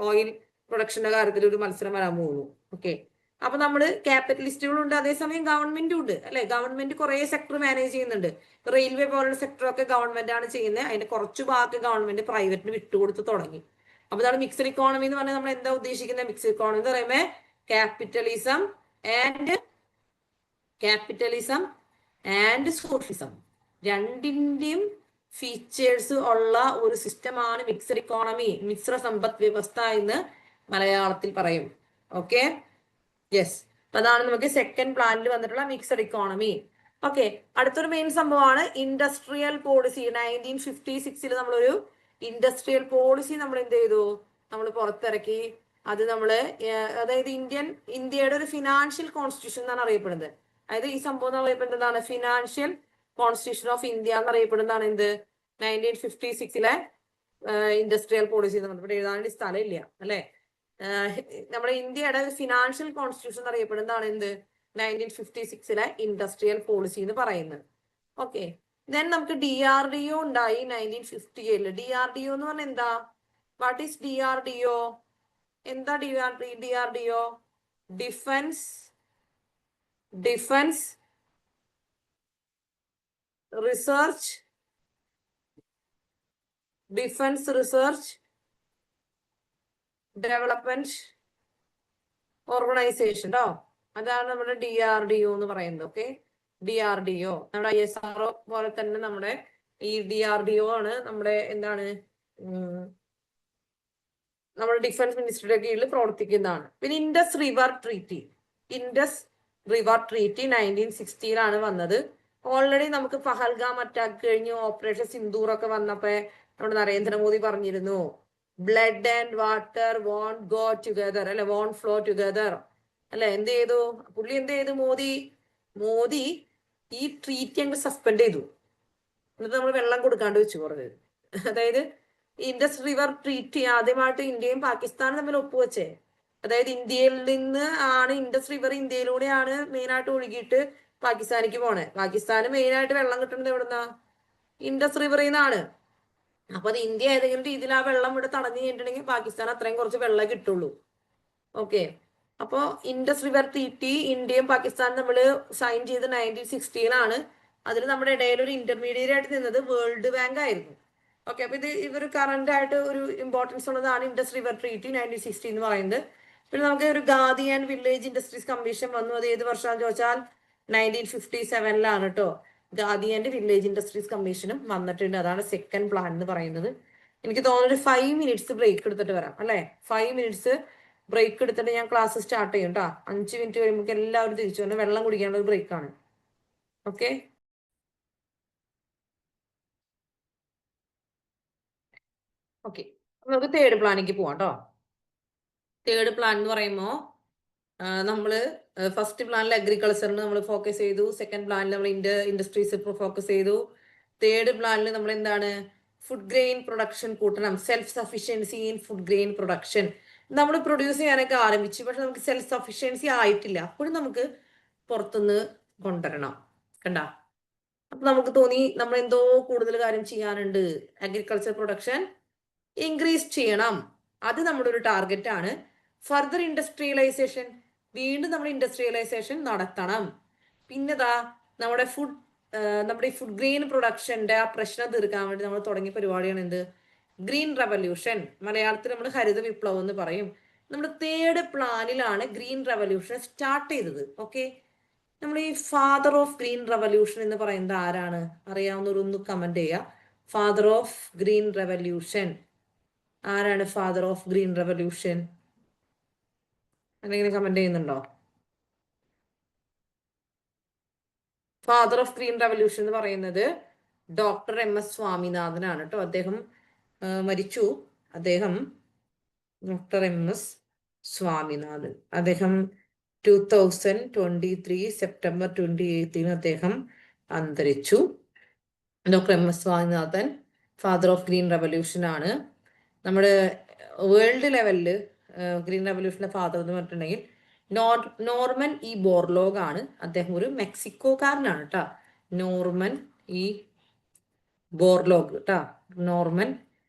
ഓയിൽ പ്രൊഡക്ഷന്റെ കാര്യത്തിൽ ഒരു മത്സരം വരാൻ പോകുന്നു. ഓക്കെ, അപ്പൊ നമ്മള് ക്യാപിറ്റലിസ്റ്റുകളുണ്ട്, അതേസമയം ഗവൺമെന്റും ഉണ്ട് അല്ലെ. ഗവൺമെന്റ് കുറെ സെക്ടർ മാനേജ് ചെയ്യുന്നുണ്ട്. റെയിൽവേ പോലുള്ള സെക്ടറൊക്കെ ഗവൺമെന്റ് ആണ് ചെയ്യുന്നത്. അതിന്റെ കുറച്ചു ഭാഗത്ത് ഗവൺമെന്റ് പ്രൈവറ്റിന് വിട്ടുകൊടുത്ത് തുടങ്ങി. അപ്പൊ ഇതാണ് മിക്സഡ് ഇക്കോണമി എന്ന് പറഞ്ഞാൽ നമ്മൾ എന്താ ഉദ്ദേശിക്കുന്നത്? മിക്സഡ് ഇക്കോണമി എന്ന് പറയുമ്പോൾ ക്യാപിറ്റലിസം ആൻഡ് സോഷ്യലിസം രണ്ടിന്റെയും ഫീച്ചേഴ്സ് ഉള്ള ഒരു സിസ്റ്റമാണ് മിക്സഡ് ഇക്കോണമി, മിശ്ര സമ്പദ് വ്യവസ്ഥ എന്ന് മലയാളത്തിൽ പറയും. Okay, yes. അതാണ് നമുക്ക് സെക്കൻഡ് പ്ലാനിൽ വന്നിട്ടുള്ള മിക്സഡ് ഇക്കോണമി. ഓക്കെ, അടുത്തൊരു മെയിൻ സംഭവമാണ് ഇൻഡസ്ട്രിയൽ പോളിസി. 1956 നമ്മളൊരു ഇൻഡസ്ട്രിയൽ പോളിസി നമ്മൾ എന്ത് ചെയ്തു? നമ്മൾ പുറത്തിറക്കി. അത് നമ്മള് അതായത് ഇന്ത്യയുടെ ഒരു ഫിനാൻഷ്യൽ കോൺസ്റ്റിറ്റ്യൂഷൻ എന്നാണ് അറിയപ്പെടുന്നത്. അതായത് ഈ സംഭവം എന്ന് അറിയപ്പെടുന്നത് എന്താണ്? ഫിനാൻഷ്യൽ കോൺസ്റ്റിറ്റ്യൂഷൻ ഓഫ് ഇന്ത്യ എന്നറിയപ്പെടുന്നതാണ് എന്ത്? 1956 ഇൻഡസ്ട്രിയൽ പോളിസി എന്ന് പറഞ്ഞിട്ട് എഴുതാൻ വേണ്ടി സ്ഥലമില്ല അല്ലെ. നമ്മുടെ ഇന്ത്യയുടെ ഫിനാൻഷ്യൽ കോൺസ്റ്റിറ്റ്യൂഷൻ അറിയപ്പെടുന്നതാണ് എന്ത്? 1956 ഇൻഡസ്ട്രിയൽ പോളിസി എന്ന് പറയുന്നത്. ഓക്കെ, ദെൻ നമുക്ക് DRDO ഉണ്ടായി 1957. DRDO എന്ന് പറഞ്ഞാൽ എന്താ? What is DRDO? എന്താ DRDO? Defence research development organisation ട്ടോ. അതാണ് നമ്മുടെ DRDO എന്ന് പറയുന്നത്. ഓക്കെ, DRDO നമ്മുടെ ISRO പോലെ തന്നെ നമ്മുടെ ഈ DRDO ആണ് നമ്മുടെ എന്താണ് നമ്മുടെ ഡിഫൻസ് മിനിസ്ട്രിയുടെ കീഴിൽ പ്രവർത്തിക്കുന്നതാണ്. പിന്നെ ഇൻഡസ് റിവർ ട്രീറ്റി 1960 വന്നത്. ഓൾറെഡി നമുക്ക് പഹൽഗാം അറ്റാക്ക് കഴിഞ്ഞു ഓപ്പറേഷൻ സിന്ദൂർ ഒക്കെ വന്നപ്പോ നമ്മുടെ നരേന്ദ്രമോദി പറഞ്ഞിരുന്നു, blood and water won't go together അല്ലെ, വോണ്ട് ഫ്ലോ ടുഗദർ അല്ലെ. എന്ത് ചെയ്തു പുള്ളി? എന്ത് ചെയ്തു മോദി? ഈ ട്രീറ്റി അങ്ങ് സസ്പെൻഡ് ചെയ്തു. എന്നിട്ട് നമ്മൾ വെള്ളം കൊടുക്കാണ്ട് വെച്ചു കുറേ. അതായത് ഇൻഡസ് റിവർ ട്രീറ്റി ആദ്യമായിട്ട് ഇന്ത്യയും പാകിസ്ഥാനും തമ്മിൽ ഒപ്പുവെച്ചേ. അതായത് ഇന്ത്യയിൽ നിന്ന് ആണ് ഇൻഡസ് റിവർ ഇന്ത്യയിലൂടെയാണ് മെയിൻ ആയിട്ട് ഒഴുകിയിട്ട് പാകിസ്ഥാനിക്ക് പോണേ. പാകിസ്ഥാന് മെയിൻ ആയിട്ട് വെള്ളം കിട്ടുന്നത് എവിടുന്നാ? ഇൻഡസ് റിവറിൽ നിന്നാണ്. അപ്പൊ അത് ഇന്ത്യ ഏതെങ്കിലും രീതിയിൽ ആ വെള്ളം ഇവിടെ തടഞ്ഞു കഴിഞ്ഞിട്ടുണ്ടെങ്കിൽ പാകിസ്ഥാൻ അത്രയും കുറച്ച് വെള്ളം കിട്ടുള്ളൂ. ഓക്കെ, അപ്പോ ഇൻഡസ് റിവർ ട്രീറ്റി ഇന്ത്യയും പാകിസ്ഥാനും തമ്മിൽ സൈൻ ചെയ്ത് 1960 അതിൽ നമ്മുടെ ഇടയിൽ ഒരു ഇന്റർമീഡിയറ്റ് ആയിട്ട് നിന്നത് വേൾഡ് ബാങ്ക് ആയിരുന്നു. ഓക്കെ, അപ്പൊ ഇവർ കറന്റ് ആയിട്ട് ഒരു ഇമ്പോർട്ടൻസ് ഉള്ളതാണ് ഇൻഡസ് റിവർ ട്രീറ്റി 1960 എന്ന് പറയുന്നത്. പിന്നെ നമുക്ക് ഒരു khadi and village industries commission വന്നു. അത് ഏത് വർഷമാണെന്ന് ചോദിച്ചാൽ 1957 കേട്ടോ. ഖാദി ആൻഡ് വില്ലേജ് ഇൻഡസ്ട്രീസ് കമ്മീഷനും വന്നിട്ടുണ്ട്. അതാണ് സെക്കൻഡ് പ്ലാൻ എന്ന് പറയുന്നത്. എനിക്ക് തോന്നുന്നു ഒരു 5 മിനിറ്റ്സ് ബ്രേക്ക് എടുത്തിട്ട് വരാം അല്ലെ. 5 മിനിറ്റ്സ് ബ്രേക്ക് എടുത്തിട്ട് ഞാൻ ക്ലാസ് സ്റ്റാർട്ട് ചെയ്യും കേട്ടോ. 5 മിനിറ്റ് കഴിയുമ്പോൾ എല്ലാവരും തിരിച്ചു വന്ന് വെള്ളം കുടിക്കാനുള്ള ഒരു ബ്രേക്കാണ്. ഓക്കെ, ഓക്കെ, നമുക്ക് തേർഡ് പ്ലാനിലേക്ക് പോവാം കേട്ടോ. തേർഡ് പ്ലാൻ എന്ന് പറയുമ്പോൾ നമ്മള് ഫസ്റ്റ് പ്ലാനിൽ അഗ്രികൾച്ചറിന് നമ്മൾ ഫോക്കസ് ചെയ്തു. സെക്കൻഡ് പ്ലാനിൽ നമ്മൾ ഇൻഡസ്ട്രീസ് ഫോക്കസ് ചെയ്തു. തേർഡ് പ്ലാനിൽ നമ്മൾ എന്താണ്? ഫുഡ് ഗ്രെയിൻ പ്രൊഡക്ഷൻ കൂട്ടണം. Self sufficiency in food grain production നമ്മൾ പ്രൊഡ്യൂസ് ചെയ്യാനൊക്കെ ആരംഭിച്ചു. പക്ഷെ നമുക്ക് സെൽഫ് സഫിഷ്യൻസി ആയിട്ടില്ല. അപ്പോഴും നമുക്ക് പുറത്തുനിന്ന് കൊണ്ടുവരണം. കണ്ട, അപ്പൊ നമുക്ക് തോന്നി നമ്മൾ എന്തോ കൂടുതൽ കാര്യം ചെയ്യാനുണ്ട്. അഗ്രികൾച്ചർ പ്രൊഡക്ഷൻ ഇൻക്രീസ് ചെയ്യണം. അത് നമ്മുടെ ഒരു ടാർഗറ്റ് ആണ്. ഫർദർ ഇൻഡസ്ട്രിയലൈസേഷൻ, വീണ്ടും നമ്മൾ ഇൻഡസ്ട്രിയലൈസേഷൻ നടത്തണം. പിന്നെതാ നമ്മുടെ ഈ ഫുഡ് ഗ്രെയിൻ പ്രൊഡക്ഷന്റെ ആ പ്രശ്നം തീർക്കാൻ വേണ്ടി നമ്മൾ തുടങ്ങിയ പരിപാടിയാണ് എന്ത്? Green revolution. മലയാളത്തിൽ നമ്മൾ ഹരിത വിപ്ലവം എന്ന് പറയും. നമ്മുടെ തേർഡ് പ്ലാനിലാണ് ഗ്രീൻ റെവല്യൂഷൻ സ്റ്റാർട്ട് ചെയ്തത്. ഓക്കെ, നമ്മൾ ഈ ഫാദർ ഓഫ് ഗ്രീൻ റെവല്യൂഷൻ എന്ന് പറയുന്നത് ആരാണ്? അറിയാവുന്നവരൊന്ന് കമന്റ് ചെയ്യുക. ഫാദർ ഓഫ് ഗ്രീൻ റെവല്യൂഷൻ ആരാണ്? ഫാദർ ഓഫ് ഗ്രീൻ റെവല്യൂഷൻ എന്തെങ്കിലും കമന്റ് ചെയ്യുന്നുണ്ടോ? ഫാദർ ഓഫ് ഗ്രീൻ റെവല്യൂഷൻ എന്ന് പറയുന്നത് ഡോക്ടർ MS സ്വാമിനാഥനാണ് കേട്ടോ. അദ്ദേഹം മരിച്ചു. അദ്ദേഹം ഡോക്ടർ MS സ്വാമിനാഥൻ. അദ്ദേഹം 2023 സെപ്റ്റംബർ 28 അദ്ദേഹം അന്തരിച്ചു. Doctor MS Swaminathan father of green revolution ആണ്. നമ്മുടെ വേൾഡ് ലെവലിൽ ഗ്രീൻ റെവല്യൂഷന്റെ ഫാദർ എന്ന് പറഞ്ഞിട്ടുണ്ടെങ്കിൽ നോർമൻ ഇ ബോർലോഗ് ആണ്. അദ്ദേഹം ഒരു മെക്സിക്കോക്കാരനാണ് കേട്ടോ. നോർമൻ ഇ ബോർലോഗ് കേട്ടോ. Norman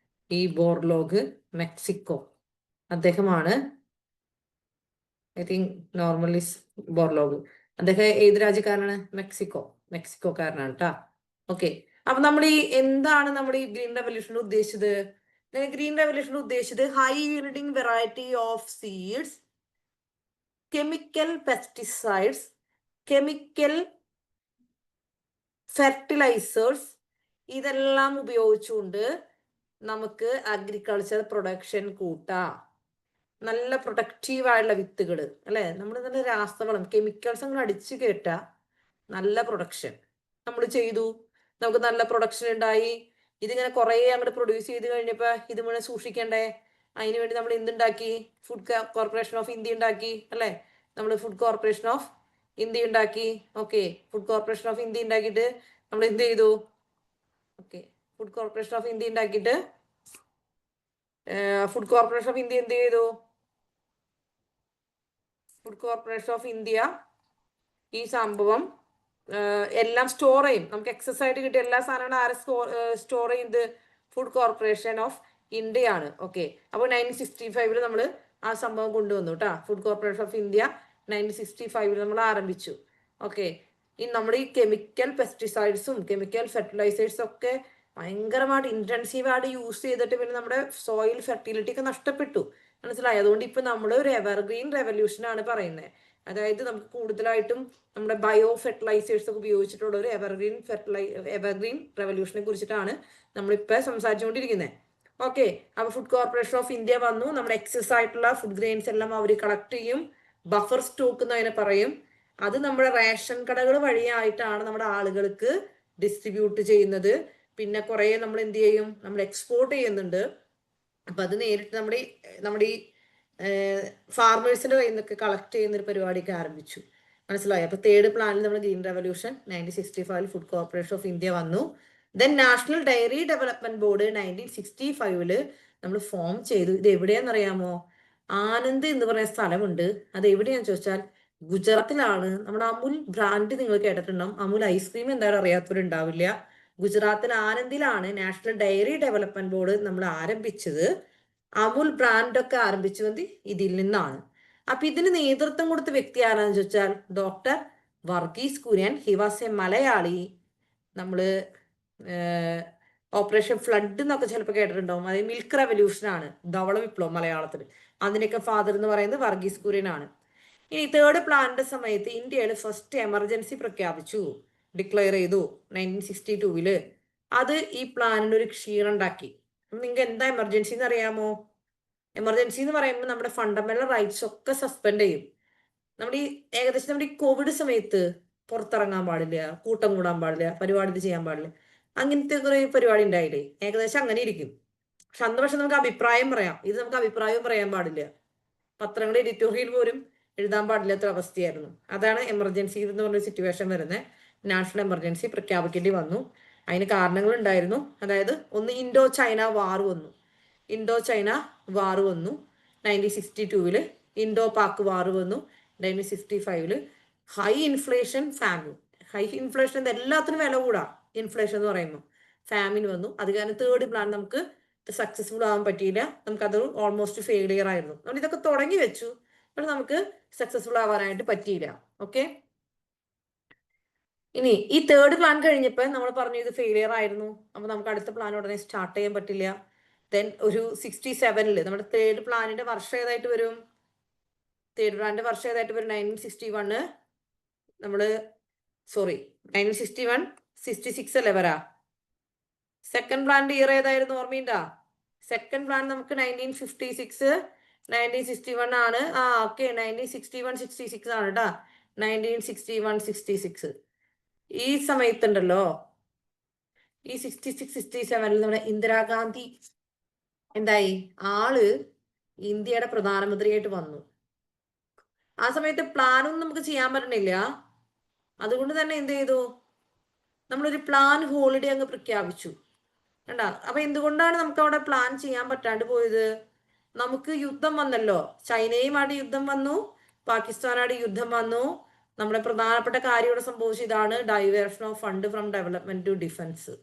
E Borlaug, Mexico. അദ്ദേഹമാണ് ഐ തിങ്ക് നോർമലിസ് ബോർലോഗ്. അദ്ദേഹം ഏത് രാജ്യക്കാരനാണ്? മെക്സിക്കോക്കാരനാണ് കേട്ടോ. ഓക്കെ. അപ്പൊ നമ്മൾ എന്താണ് നമ്മൾ ഈ ഗ്രീൻ റെവല്യൂഷനിൽ ഉദ്ദേശിച്ചത്? ഗ്രീൻ റെവല്യൂഷനിൽ ഉദ്ദേശിച്ചത് high yielding variety of seeds, chemical pesticides, chemical fertilisers, ഇതെല്ലാം ഉപയോഗിച്ചുകൊണ്ട് നമുക്ക് അഗ്രികൾച്ചർ പ്രൊഡക്ഷൻ കൂട്ടാം. നല്ല പ്രൊഡക്റ്റീവായുള്ള വിത്തുകൾ അല്ലെ, നമ്മൾ നല്ല രാസവളം കെമിക്കൽസ് അങ്ങനെ അടിച്ചു കേട്ടാൽ നല്ല പ്രൊഡക്ഷൻ നമ്മൾ ചെയ്തു, നമുക്ക് നല്ല പ്രൊഡക്ഷൻ ഉണ്ടായി. ഇതിങ്ങനെ കുറെ അങ്ങോട്ട് പ്രൊഡ്യൂസ് ചെയ്ത് കഴിഞ്ഞപ്പോൾ ഇത് മുഴുവൻ സൂക്ഷിക്കണ്ടേ? അതിനുവേണ്ടി നമ്മൾ എന്തുണ്ടാക്കി? ഫുഡ് കോർപ്പറേഷൻ ഓഫ് ഇന്ത്യ ഉണ്ടാക്കി അല്ലെ. നമ്മൾ ഫുഡ് കോർപ്പറേഷൻ ഓഫ് ഇന്ത്യ ഉണ്ടാക്കി. Okay. Food corporation of India ഉണ്ടാക്കിയിട്ട് നമ്മൾ എന്ത് ചെയ്തു? Okay. Food corporation of India ഉണ്ടാക്കിയിട്ട് ഫുഡ് കോർപ്പറേഷൻ ഓഫ് ഇന്ത്യ എന്ത് ചെയ്തു? ഫുഡ് കോർപ്പറേഷൻ ഓഫ് ഇന്ത്യ ഈ സംഭവം എല്ലാം സ്റ്റോർ ചെയ്യും. നമുക്ക് എക്സസ് ആയിട്ട് കിട്ടിയ എല്ലാ സാധനങ്ങളും ആരെ സ്റ്റോർ ചെയ്യുന്നത്? ഫുഡ് കോർപ്പറേഷൻ ഓഫ് ഇന്ത്യ ആണ്. ഓക്കെ. അപ്പോൾ 1965 നമ്മൾ ആ സംഭവം കൊണ്ടുവന്നു കേട്ടോ. ഫുഡ് കോർപ്പറേഷൻ ഓഫ് ഇന്ത്യ 1965 നമ്മൾ ആരംഭിച്ചു. ഓക്കെ. ഈ നമ്മുടെ ഈ കെമിക്കൽ പെസ്റ്റിസൈഡ്സും കെമിക്കൽ ഫെർട്ടിലൈസേഴ്സും ഒക്കെ ഭയങ്കരമായിട്ട് ഇൻറ്റൻസീവായിട്ട് യൂസ് ചെയ്തിട്ട് പിന്നെ നമ്മുടെ സോയിൽ ഫെർട്ടിലിറ്റി ഒക്കെ നഷ്ടപ്പെട്ടു. മനസ്സിലായി? അതുകൊണ്ട് ഇപ്പൊ നമ്മൾ ഒരു എവർഗ്രീൻ റെവല്യൂഷൻ ആണ് പറയുന്നത്. അതായത് നമുക്ക് കൂടുതലായിട്ടും നമ്മുടെ ബയോ ഫെർട്ടിലൈസേഴ്സ് ഒക്കെ ഉപയോഗിച്ചിട്ടുള്ള ഒരു എവർഗ്രീൻ റെവല്യൂഷനെ കുറിച്ചിട്ടാണ് നമ്മളിപ്പോ സംസാരിച്ചുകൊണ്ടിരിക്കുന്നത്. ഓക്കെ. അപ്പൊ ഫുഡ് കോർപ്പറേഷൻ ഓഫ് ഇന്ത്യ വന്നു. നമ്മുടെ എക്സസ് ആയിട്ടുള്ള ഫുഡ് ഗ്രെയിൻസ് എല്ലാം അവർ കളക്ട് ചെയ്യും. ബഫർ സ്റ്റോക്ക് എന്ന് അതിനെ പറയും. അത് നമ്മുടെ റേഷൻ കടകൾ വഴിയായിട്ടാണ് നമ്മുടെ ആളുകൾക്ക് ഡിസ്ട്രിബ്യൂട്ട് ചെയ്യുന്നത്. പിന്നെ കുറെ നമ്മൾ എന്ത് ചെയ്യും? നമ്മൾ എക്സ്പോർട്ട് ചെയ്യുന്നുണ്ട്. അപ്പൊ അത് നേരിട്ട് നമ്മുടെ ഈ ഫാർമേഴ്സിന്റെ കയ്യിൽ നിന്നൊക്കെ കളക്ട് ചെയ്യുന്ന ഒരു പരിപാടിയൊക്കെ ആരംഭിച്ചു. മനസ്സിലായി? അപ്പൊ തേർഡ് പ്ലാനിൽ നമ്മുടെ green revolution 1965 food corporation of India വന്നു. Then national dairy development board 1965 നമ്മൾ ഫോം ചെയ്തു. ഇത് എവിടെയാണെന്നറിയാമോ? ആനന്ദ് എന്ന് പറയുന്ന സ്ഥലമുണ്ട്. അത് എവിടെയാന്ന് ചോദിച്ചാൽ ഗുജറാത്തിലാണ്. നമ്മുടെ അമുൽ ബ്രാൻഡ് നിങ്ങൾ കേട്ടിട്ടുണ്ടാവും. അമുൽ ഐസ്ക്രീം എന്തായാലും അറിയാത്തവരുണ്ടാവില്ല. ഗുജറാത്തിൽ ആനന്ദിലാണ് നാഷണൽ ഡയറി ഡെവലപ്മെന്റ് ബോർഡ് നമ്മൾ ആരംഭിച്ചത്. അമുൽ ബ്രാൻഡൊക്കെ ആരംഭിച്ചത് ഇതിൽ നിന്നാണ്. അപ്പൊ ഇതിന് നേതൃത്വം കൊടുത്ത വ്യക്തി ആരാന്ന് ചോദിച്ചാൽ doctor Varghese Kurian. He was A Malayali. നമ്മള് ഓപ്പറേഷൻ ഫ്ലഡ് എന്നൊക്കെ ചിലപ്പോൾ കേട്ടിട്ടുണ്ടാവും. അത് മിൽക്ക് റെവല്യൂഷൻ ആണ്, ധവള വിപ്ലവം മലയാളത്തിൽ. അതിനൊക്കെ ഫാദർ എന്ന് പറയുന്നത് വർഗീസ് കുര്യൻ ആണ്. ഇനി തേർഡ് പ്ലാനിന്റെ സമയത്ത് ഇന്ത്യയിൽ ഫസ്റ്റ് എമർജൻസി പ്രഖ്യാപിച്ചു, ഡിക്ലെയർ ചെയ്തു 1962. അത് ഈ പ്ലാനിന് ഒരു ക്ഷീണം ഉണ്ടാക്കി. നിങ്ങൾക്ക് എന്താ എമർജൻസി എന്ന് അറിയാമോ? എമർജൻസി എന്ന് പറയുമ്പോൾ നമ്മുടെ ഫണ്ടമെന്റൽ റൈറ്റ്സ് ഒക്കെ സസ്പെൻഡ് ചെയ്യും. നമ്മുടെ ഏകദേശം നമ്മുടെ ഈ കോവിഡ് സമയത്ത് പുറത്തിറങ്ങാൻ പാടില്ല, കൂട്ടം കൂടാൻ പാടില്ല, പരിപാടി ചെയ്യാൻ പാടില്ല, അങ്ങനത്തെ കുറെ പരിപാടി ഉണ്ടായില്ലേ? ഏകദേശം അങ്ങനെ ഇരിക്കും. പക്ഷെ നമുക്ക് അഭിപ്രായം പറയാം. ഇത് നമുക്ക് അഭിപ്രായം പറയാൻ പാടില്ല. പത്രങ്ങളുടെ എഡിറ്റോറിയൽ പോലും എഴുതാൻ പാടില്ലാത്ത അവസ്ഥയായിരുന്നു. അതാണ് എമർജൻസി എന്ന് പറഞ്ഞ സിറ്റുവേഷൻ വരുന്നത്. നാഷണൽ എമർജൻസി പ്രഖ്യാപിക്കേണ്ടി വന്നു. അതിന് കാരണങ്ങൾ ഉണ്ടായിരുന്നു. അതായത് ഒന്ന് ഇൻഡോ ചൈന വാർ വന്നു. 1962 ഇൻഡോ പാക് വാർ വന്നു. 1965 high inflation, famine. High inflation എല്ലാത്തിനും വില കൂടാ. ഇൻഫ്ലേഷൻ എന്ന് പറയുമ്പോൾ ഫാമിൻ വന്നു. അത് കാരണം തേർഡ് പ്ലാൻ നമുക്ക് സക്സസ്ഫുൾ ആവാൻ പറ്റിയില്ല. നമുക്കത് ഓൾമോസ്റ്റ് ഫെയിലിയർ ആയിരുന്നു. നമ്മൾ ഇതൊക്കെ തുടങ്ങി വെച്ചു, പക്ഷെ നമുക്ക് സക്സസ്ഫുൾ ആവാനായിട്ട് പറ്റിയില്ല. ഓക്കെ. ഇനി ഈ തേർഡ് പ്ലാൻ കഴിഞ്ഞപ്പോൾ നമ്മൾ പറഞ്ഞു ഇത് ഫെയിലിയർ ആയിരുന്നു. അപ്പൊ നമുക്ക് അടുത്ത പ്ലാൻ ഉടനെ സ്റ്റാർട്ട് ചെയ്യാൻ പറ്റില്ല. ദെൻ ഒരു 67 നമ്മുടെ തേർഡ് പ്ലാനിന്റെ വർഷം ഏതായിട്ട് വരും? 1961 നമ്മള് 1961 66 അല്ലേ വരാ? സെക്കൻഡ് പ്ലാനിന്റെ ഇയർ ഏതായിരുന്നു? ഓർമ്മയുണ്ടാ? സെക്കൻഡ് പ്ലാൻ നമുക്ക് 1956 1961 ആണ്. ഓക്കെ. 1961-66 ആണ് കേട്ടാ. 1961-66 ഈ സമയത്തുണ്ടല്ലോ, ഈ 66-67 നമ്മുടെ ഇന്ദിരാഗാന്ധി എന്തായി, ആള് ഇന്ത്യയുടെ പ്രധാനമന്ത്രിയായിട്ട് വന്നു. ആ സമയത്ത് പ്ലാനൊന്നും നമുക്ക് ചെയ്യാൻ പറ്റണില്ല. അതുകൊണ്ട് തന്നെ എന്ത് ചെയ്തു, നമ്മളൊരു പ്ലാൻ ഹോളിഡേ അങ്ങ് പ്രഖ്യാപിച്ചു. കണ്ടാ? അപ്പൊ എന്തുകൊണ്ടാണ് നമുക്ക് അവിടെ പ്ലാൻ ചെയ്യാൻ പറ്റാണ്ട് പോയത്? നമുക്ക് യുദ്ധം വന്നല്ലോ. ചൈനയുമായിട്ട് യുദ്ധം വന്നു, പാകിസ്ഥാനായിട്ട് യുദ്ധം വന്നു. നമ്മുടെ പ്രധാനപ്പെട്ട കാര്യം ഇവിടെ സംഭവിച്ചത് ഇതാണ്, diversion of fund from development to defence.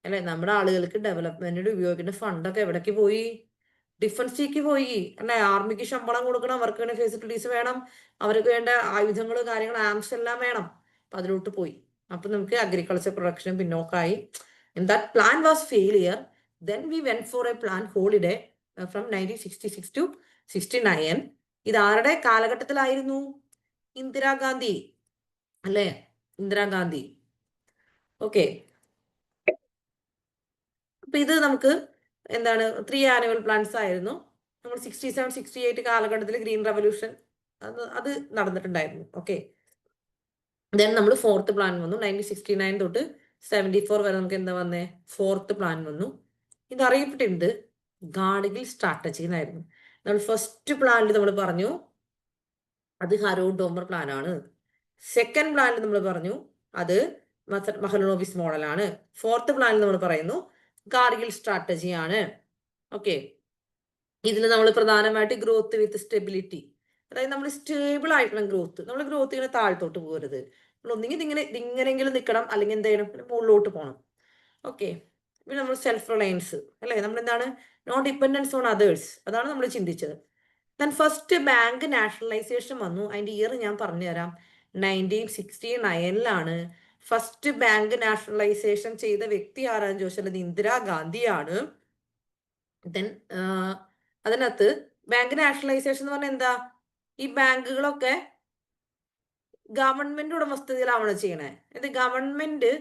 അല്ലെ, നമ്മുടെ ആളുകൾക്ക് ഡെവലപ്മെന്റിന് ഉപയോഗിക്കുന്ന ഫണ്ടൊക്കെ എവിടേക്ക് പോയി? ഡിഫൻസിലേക്ക് പോയി. അല്ലെ, ആർമിക്ക് ശമ്പളം കൊടുക്കണം, അവർക്ക് വേണ്ട ഫെസിലിറ്റീസ് വേണം, അവർക്ക് വേണ്ട ആയുധങ്ങൾ, കാര്യങ്ങൾ, ആംസ് എല്ലാം വേണം. അപ്പൊ അതിലോട്ട് പോയി. അപ്പൊ നമുക്ക് അഗ്രികൾച്ചർ പ്രൊഡക്ഷൻ പിന്നോക്കായി. And that plan was failure. Then we went for a plan holiday from 1966 to 69. ഇത് ആരുടെ കാലഘട്ടത്തിലായിരുന്നു? ഇന്ദിരാഗാന്ധി. അല്ലേ, ഇന്ദിരാഗാന്ധി. ഓക്കെ. അപ്പൊ ഇത് നമുക്ക് എന്താണ് 3 ആനുവൽ പ്ലാൻസ് ആയിരുന്നു. നമ്മൾ 67-68 കാലഘട്ടത്തിൽ ഗ്രീൻ റവല്യൂഷൻ അത് നടന്നിട്ടുണ്ടായിരുന്നു. ഓക്കെ. ദെൻ നമ്മൾ 4th പ്ലാൻ വന്നു. 1969 തൊട്ട് 74 വരെ നമുക്ക് എന്താ വന്നേ? 4th പ്ലാൻ വന്നു. ഇത് അറിയപ്പെട്ടിട്ടുണ്ട് ഗാഡ്ഗിൽ സ്ട്രാറ്റജി എന്നായിരുന്നു. നമ്മൾ ഫസ്റ്റ് പ്ലാനിൽ നമ്മൾ പറഞ്ഞു അത് ഹരോൾഡ് ഡോമർ പ്ലാൻ ആണ്. സെക്കൻഡ് പ്ലാനിൽ നമ്മൾ പറഞ്ഞു അത് മഹലനോബിസ് മോഡലാണ്. 4th പ്ലാനിൽ നമ്മൾ പറയുന്നു ഗാഡ്ഗിൽ സ്ട്രാറ്റജി ആണ്. ഓക്കെ. ഇതിൽ നമ്മൾ പ്രധാനമായിട്ട് ഗ്രോത്ത് വിത്ത് സ്റ്റെബിലിറ്റി, അതായത് നമ്മൾ സ്റ്റേബിൾ ആയിട്ടുള്ള ഗ്രോത്ത്. നമ്മൾ ഗ്രോത്ത് ഇങ്ങനെ താഴ്ത്തോട്ട് പോകരുത്. നമ്മൾ ഒന്നെങ്കിൽ ഇങ്ങനെങ്കിലും നിൽക്കണം, അല്ലെങ്കിൽ എന്ത് ചെയ്യണം, മുകളിലോട്ട് പോകണം. ഓക്കെ. പിന്നെ നമ്മൾ സെൽഫ് റിലയൻസ്, അല്ലേ, നമ്മൾ എന്താണ്, നോ ഡിപ്പെൻഡൻസ് ഓൺ അതേഴ്സ്, അതാണ് നമ്മൾ ചിന്തിച്ചത്. ദെൻ ഫസ്റ്റ് ബാങ്ക് നാഷണലൈസേഷൻ വന്നു. അതിന്റെ ഇയർ ഞാൻ പറഞ്ഞുതരാം. 1969 ഫസ്റ്റ് ബാങ്ക് നാഷണലൈസേഷൻ ചെയ്ത വ്യക്തി ആരാന്ന് ചോദിച്ചാൽ അത് ഇന്ദിരാഗാന്ധിയാണ്. ദെൻ അതിനകത്ത് ബാങ്ക് നാഷണലൈസേഷൻ എന്ന് പറഞ്ഞാൽ എന്താ, ഈ ബാങ്കുകളൊക്കെ ഗവൺമെന്റ് ഉടമസ്ഥതയിലാവണം ചെയ്യണേ. ഇത് ഗവൺമെന്റ്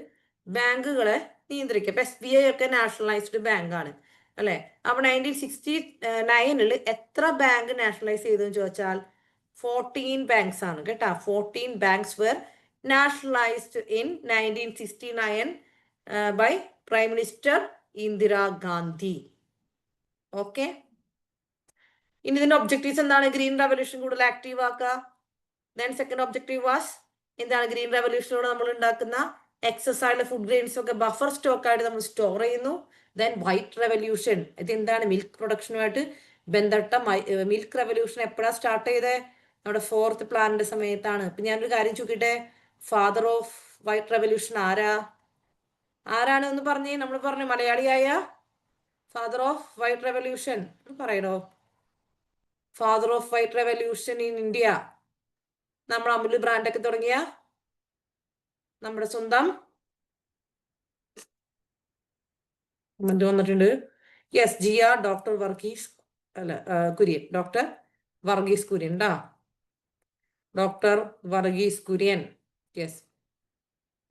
ബാങ്കുകളെ നിയന്ത്രിക്കുക. SBI ഒക്കെ നാഷണലൈസ്ഡ് ബാങ്കാണ്, അല്ലെ. അപ്പൊ 1969 എത്ര ബാങ്ക് നാഷണലൈസ് ചെയ്തെന്ന് ചോദിച്ചാൽ 14 ബാങ്ക്സ് ആണ് കേട്ടാ. 14 banks were nationalised in 1969 by prime minister Indira Gandhi. Okay. ഇനി ഇതിന്റെ ഒബ്ജക്റ്റീവ്സ് എന്താണ്? ഗ്രീൻ റവല്യൂഷൻ കൂടുതൽ ആക്റ്റീവ് ആക്കുക. ദെൻ സെക്കൻഡ് ഒബ്ജക്റ്റീവ് വാസ് എന്താണ്? ഗ്രീൻ റവല്യൂഷനോട് നമ്മൾ ഉണ്ടാക്കുന്ന എക്സസ് ആയിട്ടുള്ള ഫുഡ് ഗ്രെയിൻസ് ഒക്കെ ബഫർ സ്റ്റോക്ക് ആയിട്ട് നമ്മൾ സ്റ്റോർ ചെയ്യുന്നു. ദെൻ വൈറ്റ് റവല്യൂഷൻ, ഇത് എന്താണ്? മിൽക്ക് പ്രൊഡക്ഷനുമായിട്ട് ബന്ധപ്പെട്ട മിൽക്ക് റവല്യൂഷൻ എപ്പോഴാണ് സ്റ്റാർട്ട് ചെയ്തത്? നമ്മുടെ 4th പ്ലാനിന്റെ സമയത്താണ്. ഇപ്പൊ ഞാനൊരു കാര്യം ചോദിക്കട്ടെ, ഫാദർ ഓഫ് വൈറ്റ് റവല്യൂഷൻ ആരാണ് എന്ന് പറഞ്ഞേ? നമ്മൾ പറഞ്ഞു മലയാളിയായ ഫാദർ ഓഫ് വൈറ്റ് റവല്യൂഷൻ പറയണോ? Father of white revolution in India, നമ്മൾ അമുൽ ബ്രാൻഡൊക്കെ തുടങ്ങിയ നമ്മുടെ സ്വന്തം വന്നിട്ടുണ്ട്. Yes, GR doctor Varghese Kurian. Doctor Varghese Kurian ടാ, ഡോക്ടർ വർഗീസ് കുര്യൻ. യെസ്.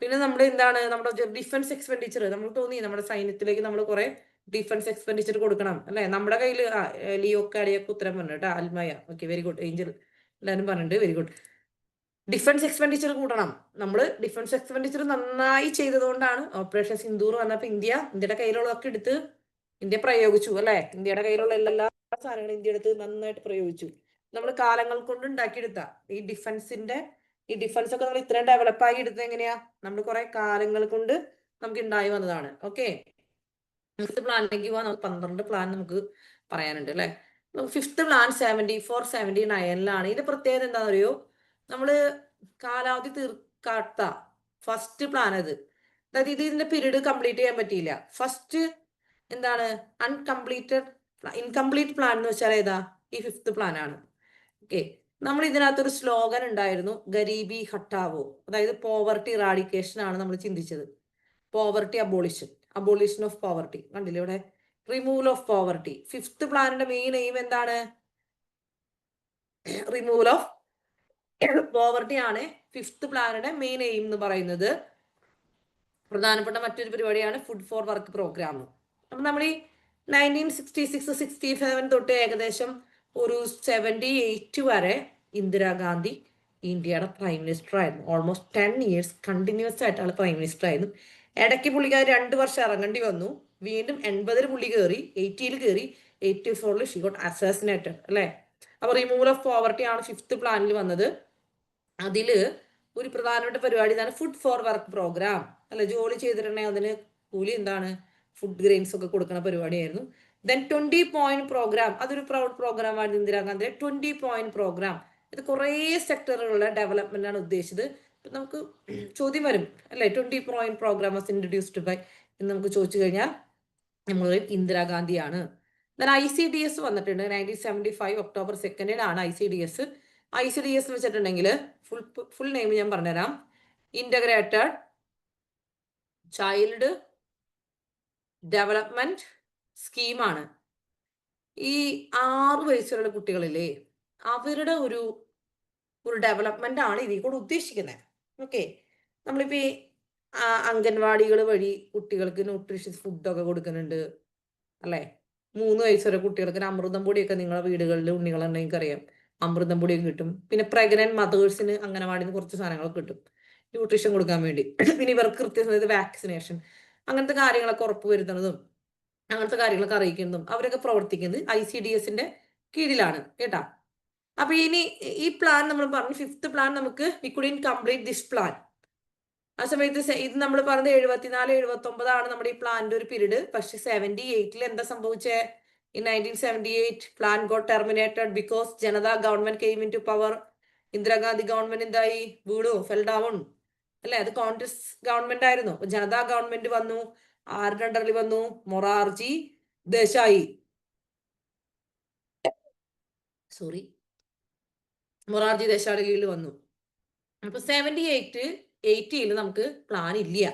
പിന്നെ നമ്മൾ എന്താണ്, നമ്മുടെ ഡിഫൻസ് എക്സ്പെൻഡിച്ചർ നമ്മൾ തോന്നി നമ്മുടെ സൈന്യത്തിലേക്ക് നമ്മൾ കുറെ ഡിഫൻസ് എക്സ്പെൻഡിച്ചർ കൊടുക്കണം, അല്ലെ. നമ്മുടെ കയ്യിൽ ലിയോക്കാടിയൊക്കെ ഉത്തരം പറഞ്ഞു കേട്ടോ. അൽമയ, ഓക്കെ, വെരി ഗുഡ്. ഏഞ്ചൽ എല്ലാവരും പറഞ്ഞിട്ടുണ്ട്, വെരി ഗുഡ്. ഡിഫൻസ് എക്സ്പെൻഡിച്ചർ കൂട്ടണം. നമ്മൾ ഡിഫൻസ് എക്സ്പെൻഡിച്ചർ നന്നായി ചെയ്തതുകൊണ്ടാണ് ഓപ്പറേഷൻ സിന്ദൂർ വന്നപ്പോൾ ഇന്ത്യയുടെ കയ്യിലുള്ളതൊക്കെ എടുത്ത് ഇന്ത്യ പ്രയോഗിച്ചു, അല്ലെ. ഇന്ത്യയുടെ കയ്യിലുള്ള എല്ലാ സാധനങ്ങളും ഇന്ത്യ എടുത്ത് നന്നായിട്ട് പ്രയോഗിച്ചു. നമ്മൾ കാലങ്ങൾ കൊണ്ട് ഉണ്ടാക്കിയെടുത്ത ഈ ഡിഫൻസ് ഒക്കെ നമ്മൾ ഇത്രയും ഡെവലപ്പായി എടുത്തത് എങ്ങനെയാ? നമ്മൾ കുറെ കാലങ്ങൾ കൊണ്ട് നമുക്ക് ഉണ്ടായി വന്നതാണ്. ഓക്കെ. നമുക്ക് പ്ലാനിലേക്ക് പോവാൻ 12 പ്ലാൻ നമുക്ക് പറയാനുണ്ട്, അല്ലെ. 5th പ്ലാൻ 74-79 ഇതിന്റെ പ്രത്യേകത എന്താണെന്ന് അറിയോ? നമ്മള് കാലാവധി തീർക്കാത്ത ഫസ്റ്റ് പ്ലാൻ അത്. അതായത് ഇതിന്റെ പീരീഡ് കംപ്ലീറ്റ് ചെയ്യാൻ പറ്റിയില്ല. ഫസ്റ്റ് എന്താണ്? ഇൻകംപ്ലീറ്റ് പ്ലാൻ എന്ന് വെച്ചാൽ ഏതാ? ഈ 5th പ്ലാൻ ആണ്. ഓക്കെ. നമ്മൾ ഇതിനകത്തൊരു സ്ലോഗൻ ഉണ്ടായിരുന്നു, ഗരീബി ഹട്ടാവോ, അതായത് പോവർട്ടി ഇറാഡിക്കേഷൻ ആണ് നമ്മൾ ചിന്തിച്ചത്. Poverty abolition of poverty. കണ്ടില്ലേ ഇവിടെ, റിമൂവൽ ഓഫ് പോവർട്ടി. 5th പ്ലാനിന്റെ മെയിൻ എയിം എന്താണ്? റിമൂവൽ ഓഫ് പോവർട്ടി ആണ് 5th പ്ലാനിന്റെ മെയിൻ എയിം എന്ന് പറയുന്നത്. പ്രധാനപ്പെട്ട മറ്റൊരു പരിപാടിയാണ് ഫുഡ് ഫോർ വർക്ക് പ്രോഗ്രാം. അപ്പൊ നമ്മൾ ഈ 1966-67 തൊട്ട് ഏകദേശം ഒരു 78 വരെ ഇന്ദിരാഗാന്ധി ഇന്ത്യയുടെ പ്രൈം മിനിസ്റ്റർ ആയിരുന്നു. ഓൾമോസ്റ്റ് 10 years കണ്ടിന്യൂസ് ആയിട്ട് ആൾ പ്രൈം മിനിസ്റ്റർ ആയിരുന്നു. ഇടയ്ക്ക് പുള്ളിക്കാർ 2 വർഷം ഇറങ്ങേണ്ടി വന്നു. വീണ്ടും 80 പുള്ളി കയറി, 80 കയറി, 84 ഷി ഗോട്ട് അസാസിനേറ്റഡ് അല്ലേ. അപ്പൊ റിമൂവൽ ഓഫ് പോവർട്ടി ആണ് 5th പ്ലാനിൽ വന്നത്. അതില് ഒരു പ്രധാനപ്പെട്ട പരിപാടി ഇതാണ്, ഫുഡ് ഫോർ വർക്ക് പ്രോഗ്രാം അല്ലെ. ജോലി ചെയ്തിട്ടുണ്ടെങ്കിൽ അതിന് കൂലി എന്താണ്, ഫുഡ് ഗ്രെയിൻസ് ഒക്കെ കൊടുക്കുന്ന പരിപാടിയായിരുന്നു. ദെൻ 20 പോയിന്റ് പ്രോഗ്രാം, അതൊരു പ്രൗഡ് പ്രോഗ്രാം ആണ് ഇന്ദിരാഗാന്ധിയുടെ 20 പോയിന്റ് പ്രോഗ്രാം. ഇത് കുറേ സെക്ടറുകളുടെ ഡെവലപ്മെന്റ് ആണ് ഉദ്ദേശിച്ചത്. നമുക്ക് ചോദ്യം വരും അല്ലെ, 20 point programme was introduced by എന്ന് നമുക്ക് ചോദിച്ചു കഴിഞ്ഞാൽ നമ്മൾ ഇന്ദിരാഗാന്ധിയാണ്. ദെൻ ICDS വന്നിട്ടുണ്ട് 1975 ഒക്ടോബർ 2 ICDS. ICDS എന്ന് വെച്ചിട്ടുണ്ടെങ്കിൽ ഫുൾ നെയിം ഞാൻ പറഞ്ഞുതരാം. ഇന്റഗ്രേറ്റഡ് ചൈൽഡ് ഡെവലപ്മെന്റ് സ്കീമാണ്. ഈ 6 വയസ്സുള്ള കുട്ടികളില്ലേ, അവരുടെ ഒരു ഡെവലപ്മെന്റ് ആണ് ഇതിൽ കൂടെ ഉദ്ദേശിക്കുന്നത്. ഓക്കെ, നമ്മളിപ്പോ ഈ അംഗൻവാടികൾ വഴി കുട്ടികൾക്ക് ന്യൂട്രീഷ്യസ് ഫുഡൊക്കെ കൊടുക്കുന്നുണ്ട് അല്ലേ. 3 വയസ്സുവരെ കുട്ടികൾക്ക് അമൃതം പൊടിയൊക്കെ നിങ്ങളുടെ വീടുകളിൽ ഉണ്ണികളുണ്ടെങ്കിൽ അറിയാം, അമൃതം പൊടിയൊക്കെ കിട്ടും. പിന്നെ പ്രഗ്നന്റ് മദേഴ്സിന് അംഗനവാടിയിൽ നിന്ന് കുറച്ച് സാധനങ്ങളൊക്കെ കിട്ടും ന്യൂട്രീഷൻ കൊടുക്കാൻ വേണ്ടി. പിന്നെ ഇവർക്ക് കൃത്യസമയത്ത് വാക്സിനേഷൻ അങ്ങനത്തെ കാര്യങ്ങളൊക്കെ ഉറപ്പ് വരുത്തുന്നതും അങ്ങനത്തെ കാര്യങ്ങളൊക്കെ അറിയിക്കുന്നതും അവരൊക്കെ പ്രവർത്തിക്കുന്നത് ICDSന്റെ കീഴിലാണ് കേട്ടാ. അപ്പൊ ഇനി ഈ പ്ലാൻ നമ്മൾ പറഞ്ഞു, 5th പ്ലാൻ നമുക്ക് we couldn't complete this plan. ആ സമയത്ത് ഇത് നമ്മൾ പറഞ്ഞത് 74-79 ആണ് നമ്മുടെ ഈ പ്ലാനിന്റെ ഒരു പീരീഡ്. പക്ഷെ 78-ൽ എന്താ സംഭവിച്ചേ? In 1978 plan got terminated because Janata government came into power. Indira Gandhi government എന്തായി? വീണു, ഫെൽ ഡൗൺ അല്ലെ. അത് കോൺഗ്രസ് ഗവൺമെന്റ് ആയിരുന്നു. ജനതാ ഗവൺമെന്റ് വന്നു. ആരുടെ അണ്ടറിൽ വന്നു? മൊറാർജി ദേശായി. മൊറാർജി ദേശായിയുടെ കീഴിൽ വന്നു. അപ്പൊ 78-80 നമുക്ക് പ്ലാൻ ഇല്ല.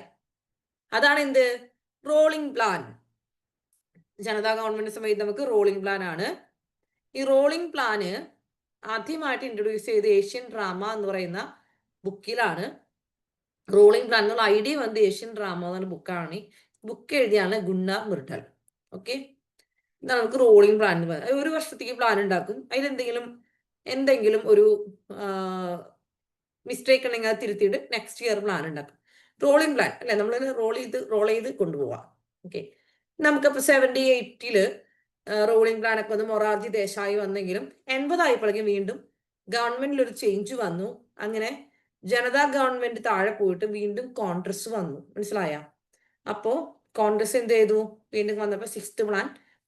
അതാണ് എന്ത്? Rolling plan. ജനതാ ഗവൺമെന്റ് സമയത്ത് നമുക്ക് റോളിംഗ് പ്ലാൻ ആണ്. ഈ റോളിംഗ് പ്ലാന് ആദ്യമായിട്ട് ഇൻട്രൊഡ്യൂസ് ചെയ്ത് ഏഷ്യൻ ഡ്രാമ എന്ന് പറയുന്ന ബുക്കിലാണ്. റോളിംഗ് പ്ലാൻ എന്നുള്ള ഐഡിയ വന്നത് ഏഷ്യൻ ഡ്രാമ എന്ന ബുക്കാണ്. ബുക്ക് എഴുതിയാണ് ഗുണ്ണാർ മിർട്ടൽ. ഓക്കെ, ഇതാണ് നമുക്ക് റോളിംഗ് പ്ലാൻ. 1 വർഷത്തേക്ക് പ്ലാൻ ഉണ്ടാക്കും. എന്തെങ്കിലും ഒരു മിസ്റ്റേക്ക് ഉണ്ടെങ്കിൽ അത് തിരുത്തിയിട്ട് നെക്സ്റ്റ് ഇയർ പ്ലാൻ ഉണ്ടാക്കും. റോളിംഗ് പ്ലാൻ അല്ലെ, നമ്മൾ റോൾ ചെയ്ത് കൊണ്ടുപോവാം. ഓക്കെ, നമുക്കപ്പോൾ 78-ൽ റോളിംഗ് പ്ലാൻ ഒക്കെ വന്ന് മൊറാർജി ദേശായി വന്നെങ്കിലും 80 ആയപ്പോഴേക്കും വീണ്ടും ഗവൺമെന്റിൽ ഒരു ചേഞ്ച് വന്നു. അങ്ങനെ ജനതാ ഗവൺമെന്റ് താഴെ പോയിട്ട് വീണ്ടും കോൺഗ്രസ് വന്നു. മനസ്സിലായ? അപ്പോ കോൺഗ്രസ് എന്ത് ചെയ്തു? വീണ്ടും വന്നപ്പോൾ 6th പ്ലാൻ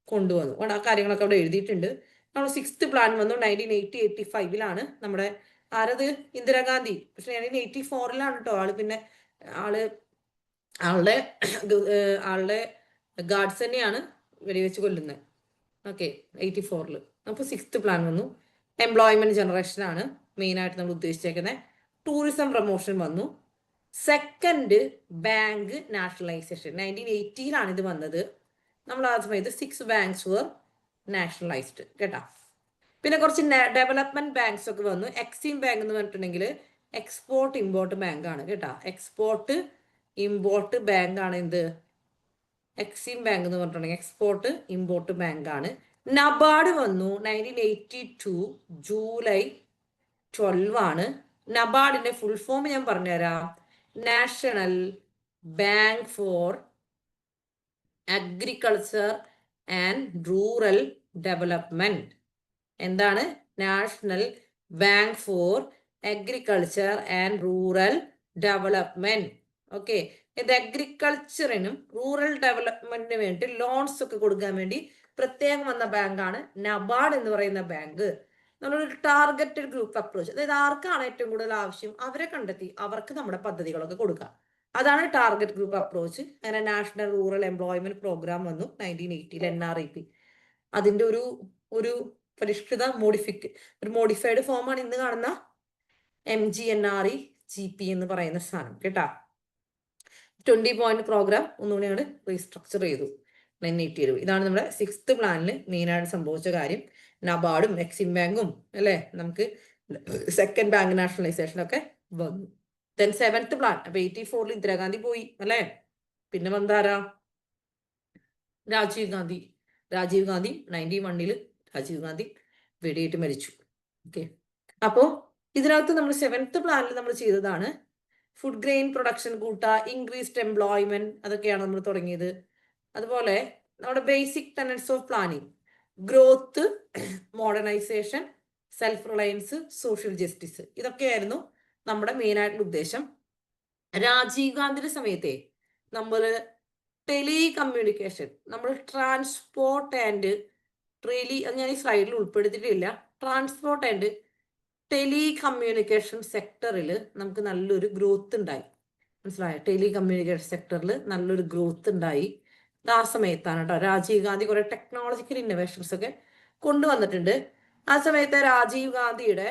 കൊണ്ടുവന്നു. ആ കാര്യങ്ങളൊക്കെ അവിടെ എഴുതിയിട്ടുണ്ട്. നമ്മൾ 6th പ്ലാൻ വന്നു 1980-85 നമ്മുടെ ആരത്? ഇന്ദിരാഗാന്ധി. പക്ഷെ 1984 കേട്ടോ ആള്. പിന്നെ ആളുടെ ഗാർഡ്സ് തന്നെയാണ് വെടിവെച്ച് കൊല്ലുന്നത്. ഓക്കെ, 84-ൽ. അപ്പോൾ 6th പ്ലാൻ വന്നു. എംപ്ലോയ്മെന്റ് ജനറേഷൻ ആണ് മെയിൻ ആയിട്ട് നമ്മൾ ഉദ്ദേശിച്ചേക്കുന്നത്. ടൂറിസം പ്രൊമോഷൻ വന്നു. സെക്കൻഡ് ബാങ്ക് നാഷണലൈസേഷൻ 1980-ലാണ് ഇത് വന്നത്. നമ്മൾ ആ സമയത്ത് 6 ബാങ്ക്സ് വർ നാഷണലൈസ്ഡ് കേട്ടാ. പിന്നെ കുറച്ച് ഡെവലപ്മെന്റ് ബാങ്ക്സ് ഒക്കെ വന്നു. എക്സിം ബാങ്ക് എന്ന് പറഞ്ഞിട്ടുണ്ടെങ്കിൽ എക്സ്പോർട്ട് ഇമ്പോർട്ട് ബാങ്ക് ആണ് കേട്ടാ. എക്സ്പോർട്ട് ഇമ്പോർട്ട് ബാങ്ക് ആണ് എന്ത്? എക്സിം ബാങ്ക് എന്ന് പറഞ്ഞിട്ടുണ്ടെങ്കിൽ എക്സ്പോർട്ട് ഇമ്പോർട്ട് ബാങ്ക് ആണ്. നബാർഡ് വന്നു 1982 ജൂലൈ 12 ആണ്. നബാർഡിന്റെ ഫുൾ ഫോം ഞാൻ പറഞ്ഞുതരാം. National bank for agriculture and rural development. എന്താണ്? National bank for agriculture and rural development. Okay, ഇത് അഗ്രികൾച്ചറിനും റൂറൽ ഡെവലപ്മെന്റിന് വേണ്ടി ലോൺസ് ഒക്കെ കൊടുക്കാൻ വേണ്ടി പ്രത്യേകം വന്ന ബാങ്കാണ് നബാർഡ് എന്ന് പറയുന്ന ബാങ്ക്. നമ്മളൊരു ടാർഗറ്റഡ് ഗ്രൂപ്പ് അപ്രോച്ച്, അതായത് ആർക്കാണ് ഏറ്റവും കൂടുതൽ ആവശ്യം അവരെ കണ്ടെത്തി അവർക്ക് നമ്മുടെ പദ്ധതികളൊക്കെ കൊടുക്കാം. അതാണ് ടാർഗറ്റ് ഗ്രൂപ്പ് അപ്രോച്ച്. അങ്ങനെ നാഷണൽ റൂറൽ എംപ്ലോയ്മെന്റ് പ്രോഗ്രാം വന്നു 1980-ൽ NREP. അതിന്റെ ഒരു പരിഷ്കൃത മോഡിഫൈഡ് ഫോമാണ് ഇന്ന് കാണുന്ന MGNREGP എന്ന് പറയുന്ന സാധനം കേട്ടാ. 20 പോയിന്റ് പ്രോഗ്രാം ഒന്നുകൂടി ഞങ്ങൾ റീസ്ട്രക്ചർ ചെയ്തു 1980. ഇതാണ് നമ്മുടെ 6th പ്ലാനിൽ മെയിനായിട്ട് സംഭവിച്ച കാര്യം. നബാർഡും എക്സിം ബാങ്കും അല്ലെ, നമുക്ക് സെക്കൻഡ് ബാങ്ക് നാഷണലൈസേഷൻ ഒക്കെ വന്നു. Then 7th plan. അപ്പൊ 84-ൽ ഇന്ദിരാഗാന്ധി പോയി അല്ലെ. പിന്നെ വന്നാരാ? രാജീവ് ഗാന്ധി. 91-ൽ രാജീവ് ഗാന്ധി വെടിയേറ്റ് മരിച്ചു. ഓക്കെ, അപ്പോ ഇതിനകത്ത് നമ്മൾ 7th പ്ലാനിൽ നമ്മൾ ചെയ്തതാണ് ഫുഡ് ഗ്രെയിൻ പ്രൊഡക്ഷൻ കൂട്ടുക, ഇൻക്രീസ്ഡ് എംപ്ലോയ്മെന്റ്, അതൊക്കെയാണ് നമ്മൾ തുടങ്ങിയത്. അതുപോലെ നമ്മുടെ basic ടെനൻസ് of planning, growth, modernisation, self Reliance, social justice, ഇതൊക്കെയായിരുന്നു നമ്മുടെ മെയിൻ ആയിട്ടുള്ള ഉദ്ദേശം. രാജീവ് ഗാന്ധിയുടെ സമയത്തെ നമ്മൾ ടെലി കമ്മ്യൂണിക്കേഷൻ, നമ്മൾ ട്രാൻസ്പോർട്ട് ആൻഡ് അത് ഞാൻ ഈ സ്ലൈഡിൽ ഉൾപ്പെടുത്തിയിട്ടില്ല. ട്രാൻസ്പോർട്ട് ആൻഡ് ടെലി കമ്മ്യൂണിക്കേഷൻ സെക്ടറിൽ നമുക്ക് നല്ലൊരു ഗ്രോത്ത് ഉണ്ടായി. മനസ്സിലായോ? ടെലി കമ്മ്യൂണിക്കേഷൻ സെക്ടറിൽ നല്ലൊരു ഗ്രോത്ത് ഉണ്ടായി. ആ സമയത്താണ് കേട്ടോ രാജീവ് ഗാന്ധി കുറെ ടെക്നോളജിക്കൽ ഇന്നോവേഷൻസ് ഒക്കെ കൊണ്ടുവന്നിട്ടുണ്ട്. ആ സമയത്ത് രാജീവ് ഗാന്ധിയുടെ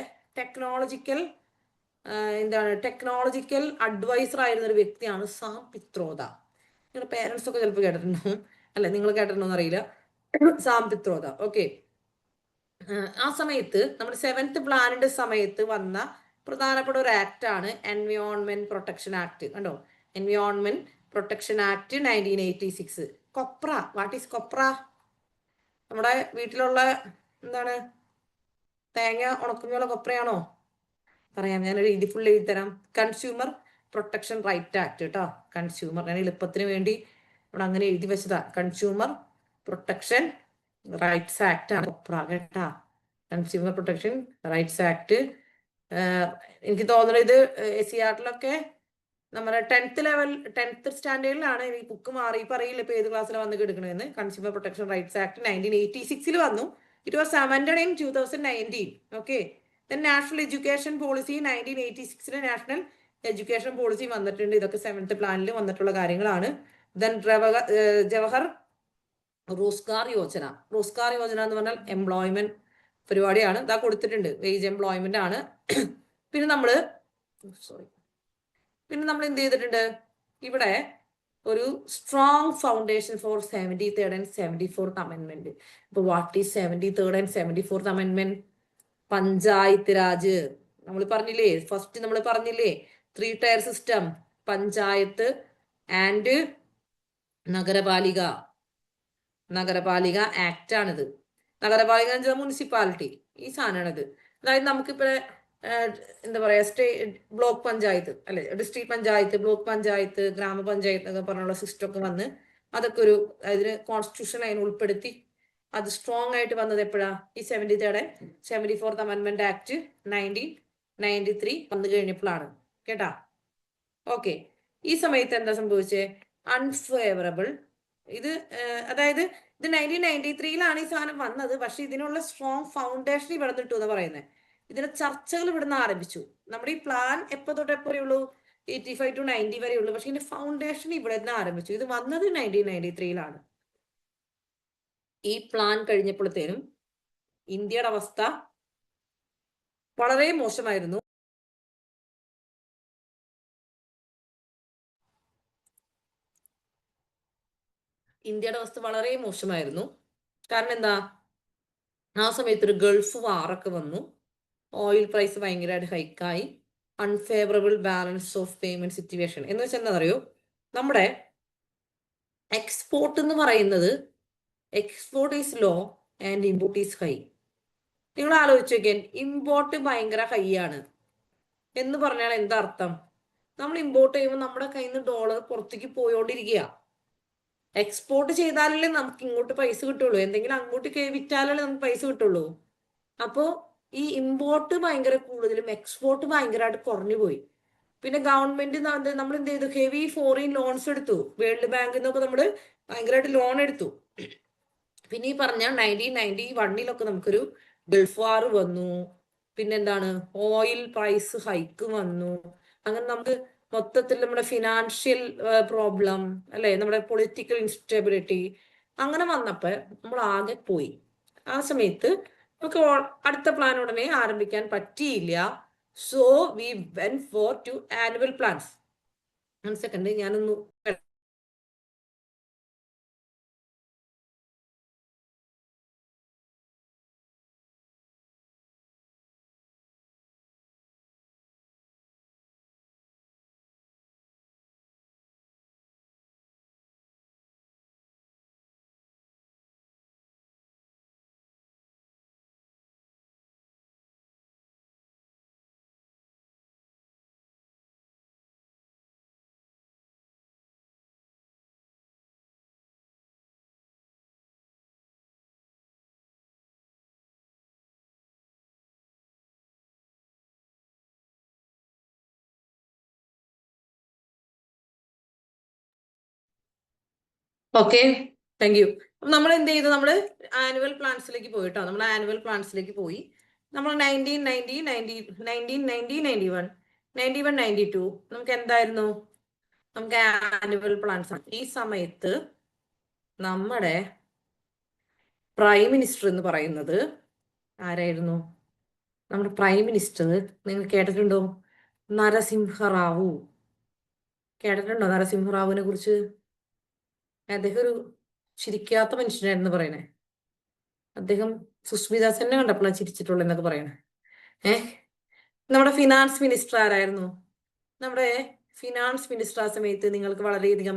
ടെക്നോളജിക്കൽ അഡ്വൈസർ ആയിരുന്ന ഒരു വ്യക്തിയാണ് സാം പിത്രോദ. നിങ്ങളുടെ പേരൻസ് ഒക്കെ ചിലപ്പോൾ കേട്ടിട്ടുണ്ടാവും, അല്ലെ? നിങ്ങൾ കേട്ടിട്ടുണ്ടോന്ന് അറിയില്ല. സാം പിത്രോദ. ഓക്കെ. ആ സമയത്ത് നമ്മുടെ 7th പ്ലാനിന്റെ സമയത്ത് വന്ന പ്രധാനപ്പെട്ട ഒരു ആക്ട് ആണ് എൻവയോൺമെന്റ് പ്രൊട്ടക്ഷൻ ആക്ട്. കണ്ടോ? Environment protection act 1986. കൊപ്ര. വാട്ട് ഈസ് കൊപ്ര? നമ്മുടെ വീട്ടിലുള്ള എന്താണ്? തേങ്ങ ഉണക്കുമ്പോഴുള്ള കൊപ്രയാണോ? പറയാം, ഞാനൊരു എഴുതി ഫുൾ എഴുതി തരാം. കൺസ്യൂമർ പ്രൊട്ടക്ഷൻ റൈറ്റ് ആക്ട് കേട്ടോ. കൺസ്യൂമർ, ഞാൻ എളുപ്പത്തിന് വേണ്ടി ഇവിടെ അങ്ങനെ എഴുതി വെച്ചതാ. കൺസ്യൂമർ പ്രൊട്ടക്ഷൻ റൈറ്റ്സ് ആക്ട് ആണ് കൊപ്ര കേട്ടാ. Consumer protection rights act. എനിക്ക് തോന്നുന്നത് ഇത് SCRT-ലൊക്കെ നമ്മുടെ 10th സ്റ്റാൻഡേർഡിലാണ്. ഈ ബുക്ക് മാറി, ഇപ്പൊ അറിയില്ല ഇപ്പൊ ഏത് ക്ലാസ്സിലാണ് വന്ന് എടുക്കണമെന്ന്. കൺസ്യൂമർ പ്രൊട്ടക്ഷൻ റൈറ്റ്സ് ആക്ട് 1986 വന്നു. It was amended in 2019. Okay. Then national education policy 1986 national education policy വന്നിട്ടുണ്ട്. ഇതൊക്കെ 7th പ്ലാനിൽ വന്നിട്ടുള്ള കാര്യങ്ങളാണ്. ദെൻ ജവഹർ റോസ്ഗാർ യോജന. റോസ്ഗാർ യോജന എന്ന് പറഞ്ഞാൽ എംപ്ലോയ്മെന്റ് പരിപാടിയാണ്. ഇതാ കൊടുത്തിട്ടുണ്ട്, വേജ് എംപ്ലോയ്മെന്റ് ആണ്. പിന്നെ നമ്മൾ എന്ത് ചെയ്തിട്ടുണ്ട്? ഇവിടെ ഒരു strong foundation for 73rd and 74th amendment. ഇപ്പൊ what is 73rd and 74th amendment? Panchayat raj. നമ്മൾ പറഞ്ഞില്ലേ, ഫസ്റ്റ് നമ്മൾ പറഞ്ഞില്ലേ 3 tier system, panchayat and Nagarpalika. Nagarpalika act ആണിത്. നഗരപാലിക എന്ന് വെച്ചാൽ മുനിസിപ്പാലിറ്റി, ഈ സാധനമാണിത്. അതായത് നമുക്കിപ്പോ എന്താ പറയാ, ബ്ലോക്ക് പഞ്ചായത്ത് അല്ലെ, ഡിസ്ട്രിക്ട് പഞ്ചായത്ത്, ബ്ലോക്ക് പഞ്ചായത്ത്, ഗ്രാമപഞ്ചായത്ത് എന്നൊക്കെ പറഞ്ഞുള്ള സിസ്റ്റം ഒക്കെ വന്ന് അതൊക്കെ ഒരു അതിന് കോൺസ്റ്റിറ്റ്യൂഷൻ അതിന് ഉൾപ്പെടുത്തി അത് സ്ട്രോങ് ആയിട്ട് വന്നത് എപ്പോഴാ? ഈ 73rd and 74th amendment act 1993 വന്നു കഴിഞ്ഞപ്പോഴാണ് കേട്ടാ. ഓക്കെ. ഈ സമയത്ത് എന്താ സംഭവിച്ചേ? അൺഫേവറബിൾ. അതായത് ഇത് 1993-ലാണ് ഈ സാധനം വന്നത്. പക്ഷെ ഇതിനുള്ള സ്ട്രോങ് ഫൗണ്ടേഷൻ ഇവിടെ നിട്ടു എന്ന് പറയുന്നത്. ഇതിന്റെ ചർച്ചകൾ ഇവിടുന്ന് ആരംഭിച്ചു. നമ്മുടെ ഈ പ്ലാൻ എപ്പോ തൊട്ട് എപ്പോ വരെയുള്ളൂ? 85 to 90 വരെ ഉള്ളൂ. പക്ഷെ ഇതിന്റെ ഫൗണ്ടേഷൻ ഇവിടെ നിന്ന് ആരംഭിച്ചു. ഇത് വന്നത് 1993-ലാണ്. ഈ പ്ലാൻ കഴിഞ്ഞപ്പോഴത്തേനും ഇന്ത്യയുടെ അവസ്ഥ വളരെ മോശമായിരുന്നു. കാരണം എന്താ? ആ സമയത്ത് ഒരു ഗൾഫ് വാറൊക്കെ വന്നു. ഓയിൽ പ്രൈസ് ഭയങ്കരമായിട്ട് ഹൈക്കായി. Unfavourable balance of payment situation എന്ന് വെച്ചാൽ എന്താ അറിയോ? നമ്മുടെ എക്സ്പോർട്ട് എന്ന് പറയുന്നത്, export is low and import is high. നിങ്ങൾ ആലോചിച്ച് നോക്കിയാൽ ഇമ്പോർട്ട് ഭയങ്കര ഹൈ ആണ് എന്ന് പറഞ്ഞാൽ എന്താ അർത്ഥം? നമ്മൾ ഇമ്പോർട്ട് ചെയ്യുമ്പോൾ നമ്മുടെ കയ്യിൽ നിന്ന് ഡോളർ പുറത്തേക്ക് പോയോണ്ടിരിക്കുക. എക്സ്പോർട്ട് ചെയ്താലല്ലേ നമുക്ക് ഇങ്ങോട്ട് പൈസ കിട്ടുള്ളൂ. എന്തെങ്കിലും അങ്ങോട്ട് വിറ്റാലല്ലേ നമുക്ക് പൈസ കിട്ടുള്ളൂ. അപ്പോ ഈ ഇമ്പോർട്ട് ഭയങ്കര കൂടുതലും എക്സ്പോർട്ട് ഭയങ്കരമായിട്ട് കുറഞ്ഞു പോയി. പിന്നെ ഗവൺമെന്റ് നമ്മൾ എന്ത് ചെയ്തു? ഹെവി ഫോറിൻ ലോൺസ് എടുത്തു. വേൾഡ് ബാങ്കിൽ നിന്നൊക്കെ നമ്മൾ ഭയങ്കരമായിട്ട് ലോൺ എടുത്തു. പിന്നെ ഈ പറഞ്ഞ 1991-ലൊക്കെ നമുക്കൊരു ഗൾഫ് വാർ വന്നു. പിന്നെന്താണ്? ഓയിൽ പ്രൈസ് ഹൈക്ക് വന്നു. അങ്ങനെ നമുക്ക് മൊത്തത്തിൽ നമ്മുടെ ഫിനാൻഷ്യൽ പ്രോബ്ലം അല്ലെ, നമ്മുടെ പൊളിറ്റിക്കൽ ഇൻസ്റ്റെബിലിറ്റി അങ്ങനെ വന്നപ്പോ നമ്മൾ ആകെ പോയി. ആ സമയത്ത് നമുക്ക് അടുത്ത പ്ലാൻ ഉടനെ ആരംഭിക്കാൻ പറ്റിയില്ല. So we went for two annual plans. 1 second, ഞാനൊന്ന് ഓക്കെ, താങ്ക് യു. അപ്പൊ നമ്മൾ എന്ത് ചെയ്തു? നമ്മൾ ആനുവൽ പ്ലാൻസിലേക്ക് പോയി കേട്ടോ. നമ്മൾ ആനുവൽ പ്ലാൻസിലേക്ക് പോയി. നമ്മൾ 1992 നമുക്ക് എന്തായിരുന്നു? നമുക്ക് ആനുവൽ പ്ലാൻസ്. ഈ സമയത്ത് നമ്മുടെ പ്രൈം മിനിസ്റ്റർ എന്ന് പറയുന്നത് ആരായിരുന്നു? നമ്മുടെ പ്രൈം മിനിസ്റ്റർ നിങ്ങൾ കേട്ടിട്ടുണ്ടോ? നരസിംഹറാവു. കേട്ടിട്ടുണ്ടോ നരസിംഹറാവുവിനെ കുറിച്ച്? അദ്ദേഹം ഒരു ചിരിക്കാത്ത മനുഷ്യനായിരുന്നു പറയണേ. അദ്ദേഹം സുസ്മിത സെന്നെ കണ്ടപ്പോഴാണ് ചിരിച്ചിട്ടുള്ളൂ എന്നൊക്കെ പറയണേ. നമ്മുടെ ഫിനാൻസ് മിനിസ്റ്റർ ആരായിരുന്നു? നമ്മുടെ ഫിനാൻസ് മിനിസ്റ്റർ ആ സമയത്ത് നിങ്ങൾക്ക് വളരെയധികം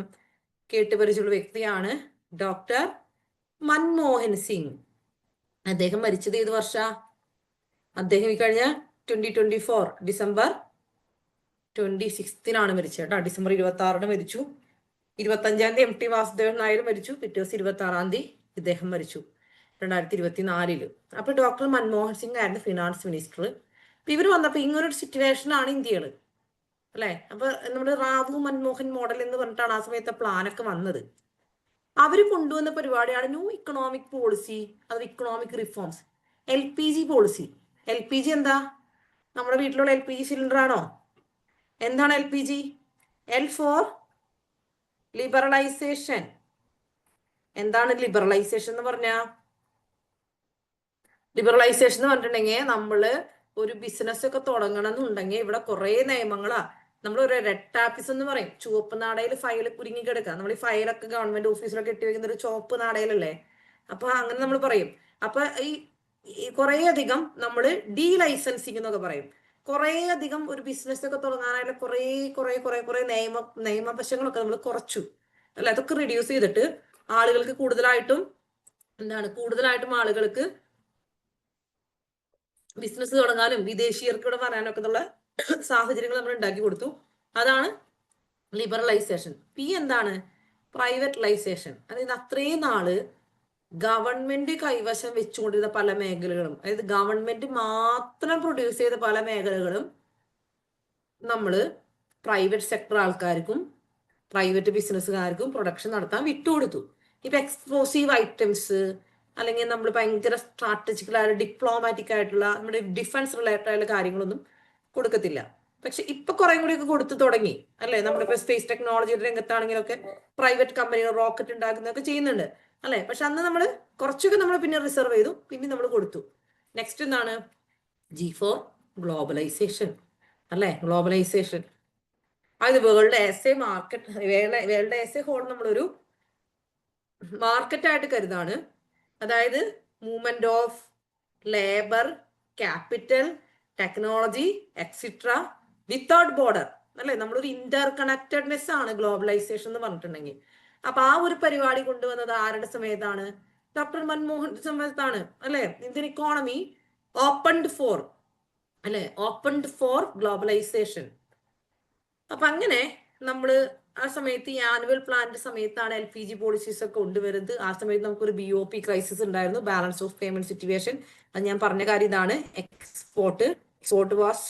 കേട്ടുപരിചയമുള്ള വ്യക്തിയാണ് ഡോക്ടർ മൻമോഹൻ സിംഗ്. അദ്ദേഹം മരിച്ചത് ഏത് വർഷ? അദ്ദേഹം ഈ കഴിഞ്ഞ 2024 ഡിസംബർ 26 മരിച്ചത് കേട്ടോ. ഡിസംബർ 26 മരിച്ചു. 25 MT വാസുദേവൻ നായർ മരിച്ചു. പിറ്റേ ദിവസം 26 ഇദ്ദേഹം മരിച്ചു 2024. അപ്പൊ ഡോക്ടർ മൻമോഹൻ സിംഗ് ആയിരുന്നു ഫിനാൻസ് മിനിസ്റ്റർ. അപ്പൊ ഇവർ വന്നപ്പോ ഇങ്ങനൊരു സിറ്റുവേഷൻ ആണ് ഇന്ത്യയിൽ അല്ലെ. അപ്പൊ നമ്മുടെ റാവു മൻമോഹൻ മോഡൽ എന്ന് പറഞ്ഞിട്ടാണ് ആ സമയത്തെ പ്ലാനൊക്കെ വന്നത്. അവര് കൊണ്ടുവന്ന പരിപാടിയാണ് ന്യൂ ഇക്കണോമിക് പോളിസി, അത് economic reforms. LPG policy. LPG എന്താ? നമ്മുടെ വീട്ടിലുള്ള LPG സിലിണ്ടർ ആണോ? എന്താണ് LPG? L for liberalisation. എന്താണ് ലിബറലൈസേഷൻ എന്ന് പറഞ്ഞ? ലിബറലൈസേഷൻ എന്ന് പറഞ്ഞിട്ടുണ്ടെങ്കിൽ നമ്മള് ഒരു ബിസിനസ് ഒക്കെ തുടങ്ങണം എന്നുണ്ടെങ്കിൽ ഇവിടെ കുറെ നിയമങ്ങളാ. നമ്മൾ ഒരു റെഡ് ടാപ്പിസ് എന്ന് പറയും. ചുവപ്പ് നാടയിൽ ഫയൽ കുരുങ്ങി കിടക്കുക. നമ്മൾ ഈ ഫയലൊക്കെ ഗവൺമെന്റ് ഓഫീസിലൊക്കെ ഇട്ട് വെക്കുന്ന ഒരു ചുവപ്പ് നാടയിലല്ലേ. അപ്പൊ അങ്ങനെ നമ്മൾ പറയും. അപ്പൊ ഈ കുറെ അധികം നമ്മൾ ഡീ ലൈസൻസിങ് എന്നൊക്കെ പറയും. കുറെ അധികം ഒരു ബിസിനസ് ഒക്കെ തുടങ്ങാനായിട്ട് കുറെ നിയമവശങ്ങളൊക്കെ നമ്മൾ കുറച്ചു അല്ലെ. അതൊക്കെ റിഡ്യൂസ് ചെയ്തിട്ട് ആളുകൾക്ക് കൂടുതലായിട്ടും ആളുകൾക്ക് ബിസിനസ് തുടങ്ങാനും വിദേശീയർക്ക് ഇവിടെ വരാനൊക്കെ ഉള്ള സാഹചര്യങ്ങൾ നമ്മൾ ഉണ്ടാക്കി കൊടുത്തു. അതാണ് ലിബറലൈസേഷൻ. പി എന്താണ്? പ്രൈവറ്റലൈസേഷൻ. അതായത് അത്രയും നാള് ഗവൺമെന്റ് കൈവശം വെച്ചുകൊണ്ടിരുന്ന പല മേഖലകളും, അതായത് ഗവൺമെന്റ് മാത്രം പ്രൊഡ്യൂസ് ചെയ്ത പല മേഖലകളും നമ്മൾ പ്രൈവറ്റ് സെക്ടർ ആൾക്കാർക്കും പ്രൈവറ്റ് ബിസിനസ്സുകാർക്കും പ്രൊഡക്ഷൻ നടത്താൻ വിട്ടുകൊടുത്തു. ഇപ്പൊ എക്സ്പ്ലോസീവ് ഐറ്റംസ് അല്ലെങ്കിൽ നമ്മൾ ഭയങ്കര സ്ട്രാറ്റജിക്കലായ ഡിപ്ലോമാറ്റിക് ആയിട്ടുള്ള നമ്മുടെ ഡിഫൻസ് റിലേറ്റഡ് ആയിട്ടുള്ള കാര്യങ്ങളൊന്നും കൊടുക്കത്തില്ല. പക്ഷെ ഇപ്പൊ കുറെ കൂടിയൊക്കെ കൊടുത്തു തുടങ്ങി അല്ലെ. നമ്മളിപ്പോ സ്പേസ് ടെക്നോളജിയുടെ രംഗത്താണെങ്കിലൊക്കെ പ്രൈവറ്റ് കമ്പനികൾ റോക്കറ്റ് ഉണ്ടാക്കുന്നതൊക്കെ ചെയ്യുന്നുണ്ട് അല്ലെ. പക്ഷെ അന്ന് നമ്മൾ കുറച്ചൊക്കെ നമ്മൾ പിന്നെ റിസർവ് ചെയ്തു, പിന്നെ നമ്മൾ കൊടുത്തു. നെക്സ്റ്റ് എന്താണ്? G ഫോർ ഗ്ലോബലൈസേഷൻ അല്ലെ. ഗ്ലോബലൈസേഷൻ അത് world as a market, world as a whole നമ്മളൊരു മാർക്കറ്റായിട്ട് കരുതാണ്. അതായത് movement of labour, capital, technology etcetera without border അല്ലെ. നമ്മളൊരു ഇന്റർ കണക്റ്റഡ്നെസ് ആണ് ഗ്ലോബലൈസേഷൻ എന്ന് പറഞ്ഞിട്ടുണ്ടെങ്കിൽ. അപ്പൊ ആ ഒരു പരിപാടി കൊണ്ടുവന്നത് ആരുടെ സമയത്താണ്? ഡോക്ടർ മൻമോഹൻ സമയത്താണ് അല്ലെ. Indian economy opened for globalisation. അപ്പൊ അങ്ങനെ നമ്മള് ആ സമയത്ത് ഈ ആനുവൽ പ്ലാന്റെ സമയത്താണ് LPG പോളിസീസ് ഒക്കെ കൊണ്ടുവരുന്നത്. ആ സമയത്ത് നമുക്കൊരു BOP ക്രൈസിസ് ഉണ്ടായിരുന്നു, ബാലൻസ് ഓഫ് പേയ്മെന്റ് സിറ്റുവേഷൻ. അത് ഞാൻ പറഞ്ഞ കാര്യം ഇതാണ്. എക്സ്പോർട്ട് വാസ്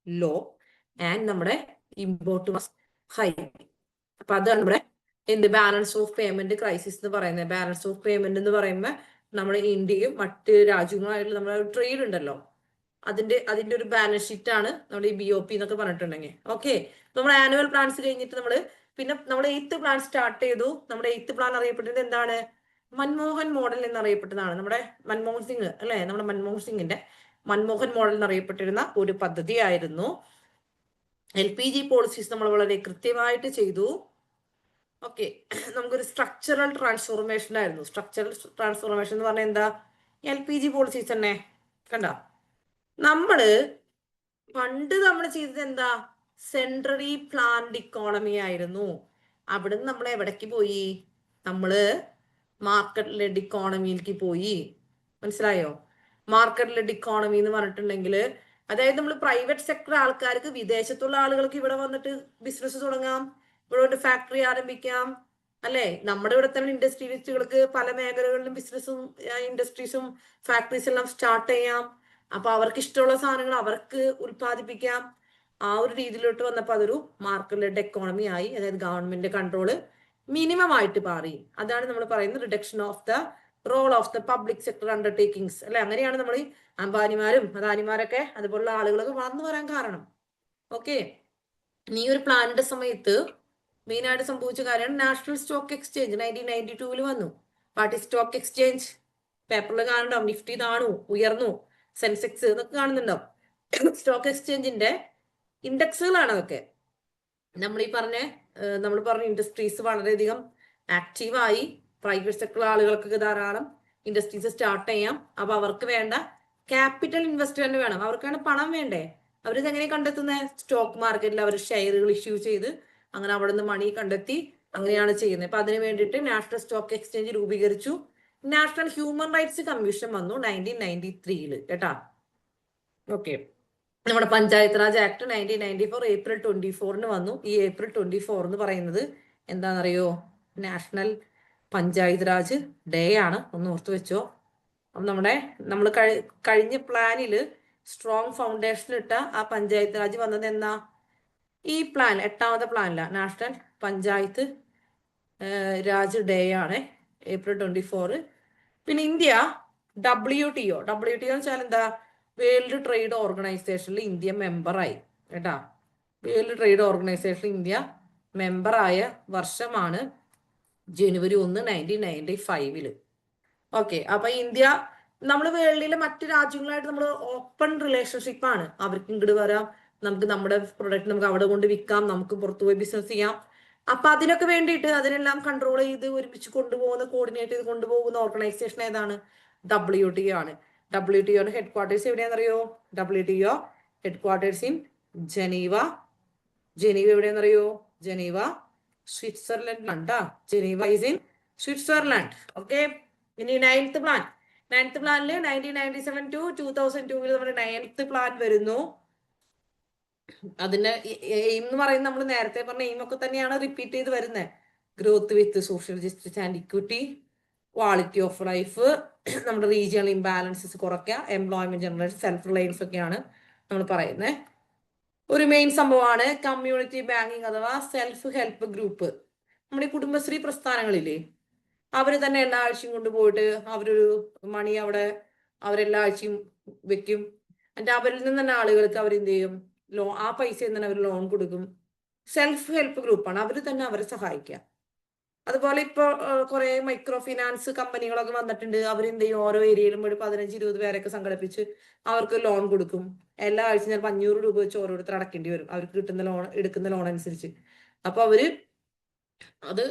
ലോ ആൻഡ് നമ്മുടെ ഇമ്പോർട്ട് വാസ് ഹൈ. അപ്പൊ അതാണ് നമ്മുടെ ബാലൻസ് ഓഫ് പേയ്മെന്റ് ക്രൈസിസ് എന്ന് പറയുന്നത്. ബാലൻസ് ഓഫ് പേയ്മെന്റ് എന്ന് പറയുമ്പോൾ നമ്മുടെ ഇന്ത്യയും മറ്റ് രാജ്യങ്ങളുമായിട്ടുള്ള നമ്മുടെ ട്രേഡ് ഉണ്ടല്ലോ, അതിന്റെ ഒരു ബാലൻസ് ഷീറ്റ് ആണ് നമ്മുടെ ഈ BOP എന്നൊക്കെ പറഞ്ഞിട്ടുണ്ടെങ്കിൽ. ഓക്കെ, നമ്മുടെ ആനുവൽ പ്ലാൻസ് കഴിഞ്ഞിട്ട് പിന്നെ നമ്മൾ 8th പ്ലാൻ സ്റ്റാർട്ട് ചെയ്തു. നമ്മുടെ 8th പ്ലാൻ അറിയപ്പെട്ടത് എന്താണ്? മൻമോഹൻ മോഡൽ എന്നറിയപ്പെട്ടതാണ്. നമ്മുടെ മൻമോഹൻ സിംഗ് അല്ലെ. നമ്മുടെ മൻമോഹൻ സിംഗിന്റെ മൻമോഹൻ മോഡൽ എന്നറിയപ്പെട്ടിരുന്ന ഒരു പദ്ധതിയായിരുന്നു. LPG പോളിസീസ് നമ്മൾ വളരെ കൃത്യമായിട്ട് ചെയ്തു. ഓക്കെ, നമുക്കൊരു സ്ട്രക്ചറൽ ട്രാൻസ്ഫോർമേഷൻ ആയിരുന്നു. സ്ട്രക്ചറൽ ട്രാൻസ്ഫോർമേഷൻ എന്ന് പറഞ്ഞാൽ എന്താ? LPG പോളിസീസ് തന്നെ കണ്ട. പണ്ട് നമ്മൾ ചെയ്തത് എന്താ? സെൻട്രലി പ്ലാൻഡ് ഇക്കോണമി ആയിരുന്നു. അവിടുന്ന് നമ്മൾ എവിടേക്ക് പോയി? നമ്മള് മാർക്കറ്റ് ലെഡ് ഇക്കോണമിയിലേക്ക് പോയി. മനസ്സിലായോ? മാർക്കറ്റ് ലെഡ് ഇക്കോണമി എന്ന് പറഞ്ഞിട്ടുണ്ടെങ്കിൽ അതായത് നമ്മൾ പ്രൈവറ്റ് സെക്ടർ ആൾക്കാർക്ക്, വിദേശത്തുള്ള ആളുകൾക്ക് ഇവിടെ വന്നിട്ട് ബിസിനസ് തുടങ്ങാം, ഇവിടെ വന്നിട്ട് ഫാക്ടറി ആരംഭിക്കാം അല്ലെ. നമ്മുടെ ഇവിടെ തന്നെ ഇൻഡസ്ട്രിയലിസ്റ്റുകൾക്ക് പല മേഖലകളിലും ബിസിനസ്സും ഇൻഡസ്ട്രീസും ഫാക്ടറീസ് എല്ലാം സ്റ്റാർട്ട് ചെയ്യാം. അപ്പൊ അവർക്ക് ഇഷ്ടമുള്ള സാധനങ്ങൾ അവർക്ക് ഉൽപ്പാദിപ്പിക്കാം. ആ ഒരു രീതിയിലോട്ട് വന്നപ്പോൾ അതൊരു മാർക്കറ്റ് ലെഡ് എക്കോണമി ആയി. അതായത് ഗവൺമെന്റ് കൺട്രോള്, മിനിമം ആയിട്ട് പറയും. അതാണ് നമ്മൾ പറയുന്നത് reduction of the role of the public sector undertakings അല്ലെ. അങ്ങനെയാണ് നമ്മൾ ഈ അംബാനിമാരും അദാനിമാരൊക്കെ അതുപോലുള്ള ആളുകളൊക്കെ വളർന്നു വരാൻ കാരണം. ഓക്കെ, ഈ ഒരു പ്ലാനിന്റെ സമയത്ത് മെയിൻ ആയിട്ട് സംഭവിച്ച കാര്യമാണ് നാഷണൽ സ്റ്റോക്ക് എക്സ്ചേഞ്ച് 1992 വന്നു. പാർട്ടി സ്റ്റോക്ക് എക്സ്ചേഞ്ച് പേപ്പറിൽ കാണുന്നുണ്ടാവും. നിഫ്റ്റി താണു, ഉയർന്നു, സെൻസെക്സ് ഇതൊക്കെ കാണുന്നുണ്ടാവും. സ്റ്റോക്ക് എക്സ്ചേഞ്ചിന്റെ ഇൻഡെക്സുകളാണ് അതൊക്കെ. നമ്മൾ പറഞ്ഞ ഇൻഡസ്ട്രീസ് വളരെയധികം ആക്റ്റീവായി. പ്രൈവറ്റ് സെക്ടർ ആളുകൾക്ക് ധാരാളം ഇൻഡസ്ട്രീസ് സ്റ്റാർട്ട് ചെയ്യാം. അപ്പൊ അവർക്ക് വേണ്ട ക്യാപിറ്റൽ ഇൻവെസ്റ്റ്മെന്റ് വേണം. അവർക്കാണ് പണം വേണ്ടേ. അവരിത് എങ്ങനെ കണ്ടെത്തുന്നത്? സ്റ്റോക്ക് മാർക്കറ്റിൽ അവർ ഷെയറുകൾ ഇഷ്യൂ ചെയ്ത് അങ്ങനെ അവിടെ നിന്ന് മണി കണ്ടെത്തി അങ്ങനെയാണ് ചെയ്യുന്നത്. അപ്പൊ അതിന് വേണ്ടിയിട്ട് നാഷണൽ സ്റ്റോക്ക് എക്സ്ചേഞ്ച് രൂപീകരിച്ചു. നാഷണൽ ഹ്യൂമൻ റൈറ്റ്സ് കമ്മീഷൻ വന്നു 1993 കേട്ടാ. ഓക്കെ, നമ്മുടെ പഞ്ചായത്ത് രാജ് ആക്ട് 1994 ഏപ്രിൽ 24 വന്നു. ഈ ഏപ്രിൽ 24 എന്ന് പറയുന്നത് എന്താണെന്നറിയോ? നാഷണൽ പഞ്ചായത്ത് രാജ് ഡേ ആണ്. ഒന്ന് ഓർത്ത് വെച്ചോ. അപ്പം നമ്മൾ കഴിഞ്ഞ പ്ലാനിൽ സ്ട്രോങ് ഫൗണ്ടേഷൻ ഇട്ട ആ പഞ്ചായത്ത് രാജ് വന്നത് എന്നാ? ഈ പ്ലാൻ 8ാമത്തെ പ്ലാനില നാഷണൽ പഞ്ചായത്ത് രാജ് ഡേ ആണ്, ഏപ്രിൽ 24. പിന്നെ ഇന്ത്യ WTO എന്ന് വെച്ചാൽ എന്താ? വേൾഡ് ട്രേഡ് ഓർഗനൈസേഷനിൽ ഇന്ത്യ മെമ്പറായി കേട്ടാ. വേൾഡ് ട്രേഡ് ഓർഗനൈസേഷനിൽ ഇന്ത്യ മെമ്പറായ വർഷമാണ് ജനുവരി 1, 1995. ഓക്കെ, അപ്പൊ ഇന്ത്യ നമ്മൾ വേൾഡിലെ മറ്റു രാജ്യങ്ങളായിട്ട് നമ്മൾ ഓപ്പൺ റിലേഷൻഷിപ്പ് ആണ്. അവർക്ക് ഇങ്ങോട്ട് വരാം, നമുക്ക് നമ്മുടെ പ്രൊഡക്റ്റ് നമുക്ക് അവിടെ കൊണ്ട് വിൽക്കാം, നമുക്ക് പുറത്തു പോയി ബിസിനസ് ചെയ്യാം. അപ്പൊ അതിനൊക്കെ വേണ്ടിയിട്ട് അതിനെല്ലാം കൺട്രോൾ ചെയ്ത് ഒരുമിച്ച് കൊണ്ടുപോകുന്ന, കോർഡിനേറ്റ് ചെയ്ത് കൊണ്ടുപോകുന്ന ഓർഗനൈസേഷൻ ഏതാണ്? WTO ആണ്. WTO ഹെഡ് ക്വാർട്ടേഴ്സ് എവിടെയാണെന്നറിയോ? WTO headquarters in Geneva. Geneva എവിടെയാണെന്നറിയോ? ജനീവ സ്വിറ്റ്സർലൻഡ് ആണ്. Geneva is in Switzerland. Okay, ഇനി 9th പ്ലാനില് 1997 to 2002 നമ്മുടെ 9th പ്ലാൻ വരുന്നു. അതിന്റെ എയിം എന്ന് പറയുന്നത് നമ്മൾ നേരത്തെ പറഞ്ഞ എയിം ഒക്കെ തന്നെയാണ് റിപ്പീറ്റ് ചെയ്ത് വരുന്നത്. Growth with social justice and equity, quality of life, നമ്മുടെ റീജിയണൽ ഇംബാലൻസസ് കുറയ്ക്കുക, എംപ്ലോയ്മെന്റ് ജനറേഷൻ, സെൽഫ് റിലയൻസ് ഒക്കെയാണ് നമ്മൾ പറയുന്നത്. ഒരു മെയിൻ സംഭവമാണ് കമ്മ്യൂണിറ്റി ബാങ്കിങ് അഥവാ സെൽഫ് ഹെൽപ്പ് ഗ്രൂപ്പ്. നമ്മുടെ കുടുംബശ്രീ പ്രസ്ഥാനങ്ങളില്ലേ, അവര് തന്നെ എല്ലാ ആഴ്ചയും കൊണ്ടുപോയിട്ട് അവരൊരു മണി അവിടെ അവരെല്ലാ ആഴ്ചയും വെക്കും. എന്നിട്ട് അവരിൽ നിന്ന് തന്നെ ആളുകൾക്ക് അവരെന്ത് ചെയ്യും? ആ പൈസയിൽ തന്നെ അവർ ലോൺ കൊടുക്കും. സെൽഫ് ഹെൽപ്പ് ഗ്രൂപ്പാണ്. അവർ തന്നെ അവരെ സഹായിക്കുക. അതുപോലെ ഇപ്പോൾ കുറെ മൈക്രോ ഫിനാൻസ് കമ്പനികളൊക്കെ വന്നിട്ടുണ്ട്. അവരെന്ത് ചെയ്യും? ഓരോ ഏരിയയിലും ഒരു 15-20 പേരൊക്കെ സംഘടിപ്പിച്ച് അവർക്ക് ലോൺ കൊടുക്കും. എല്ലാ ആഴ്ചയും ചിലപ്പോൾ 500 രൂപ വെച്ച് ഓരോരുത്തർ അടക്കേണ്ടി വരും അവർക്ക് കിട്ടുന്ന ലോൺ, എടുക്കുന്ന ലോൺ അനുസരിച്ച്. അപ്പൊ അവര് അത്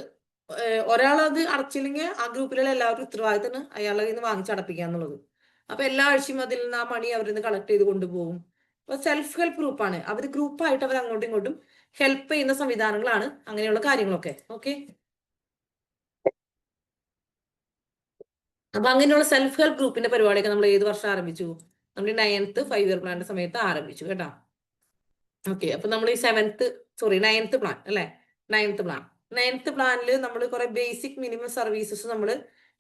ഒരാളത് അടച്ചില്ലെങ്കിൽ ആ ഗ്രൂപ്പിലുള്ള എല്ലാവരും ഉത്തരവാദിത്തമാണ് അയാളെ നിന്ന് വാങ്ങിച്ചടപ്പിക്കുക എന്നുള്ളത്. അപ്പൊ എല്ലാ ആഴ്ചയും അതിൽ നിന്ന് ആ മണി അവരിൽ നിന്ന് കളക്ട് ചെയ്ത് കൊണ്ടുപോകും. അപ്പൊ സെൽഫ് ഹെൽപ്പ് ഗ്രൂപ്പാണ്. അവർ ഗ്രൂപ്പായിട്ട് അവർ അങ്ങോട്ടും ഇങ്ങോട്ടും ഹെൽപ്പ് ചെയ്യുന്ന സംവിധാനങ്ങളാണ് അങ്ങനെയുള്ള കാര്യങ്ങളൊക്കെ. ഓക്കെ, അപ്പൊ അങ്ങനെയുള്ള സെൽഫ് ഹെൽപ്പ് ഗ്രൂപ്പിന്റെ പരിപാടിയൊക്കെ നമ്മൾ ഏത് വർഷം ആരംഭിച്ചു? നമ്മൾ 9th 5-year പ്ലാന്റെ സമയത്ത് ആരംഭിച്ചു കേട്ടോ. ഓക്കെ, അപ്പൊ നമ്മൾ ഈ 9th പ്ലാൻ അല്ലെ, 9th പ്ലാനിൽ നമ്മൾ കുറെ ബേസിക് മിനിമം സർവീസസ് നമ്മൾ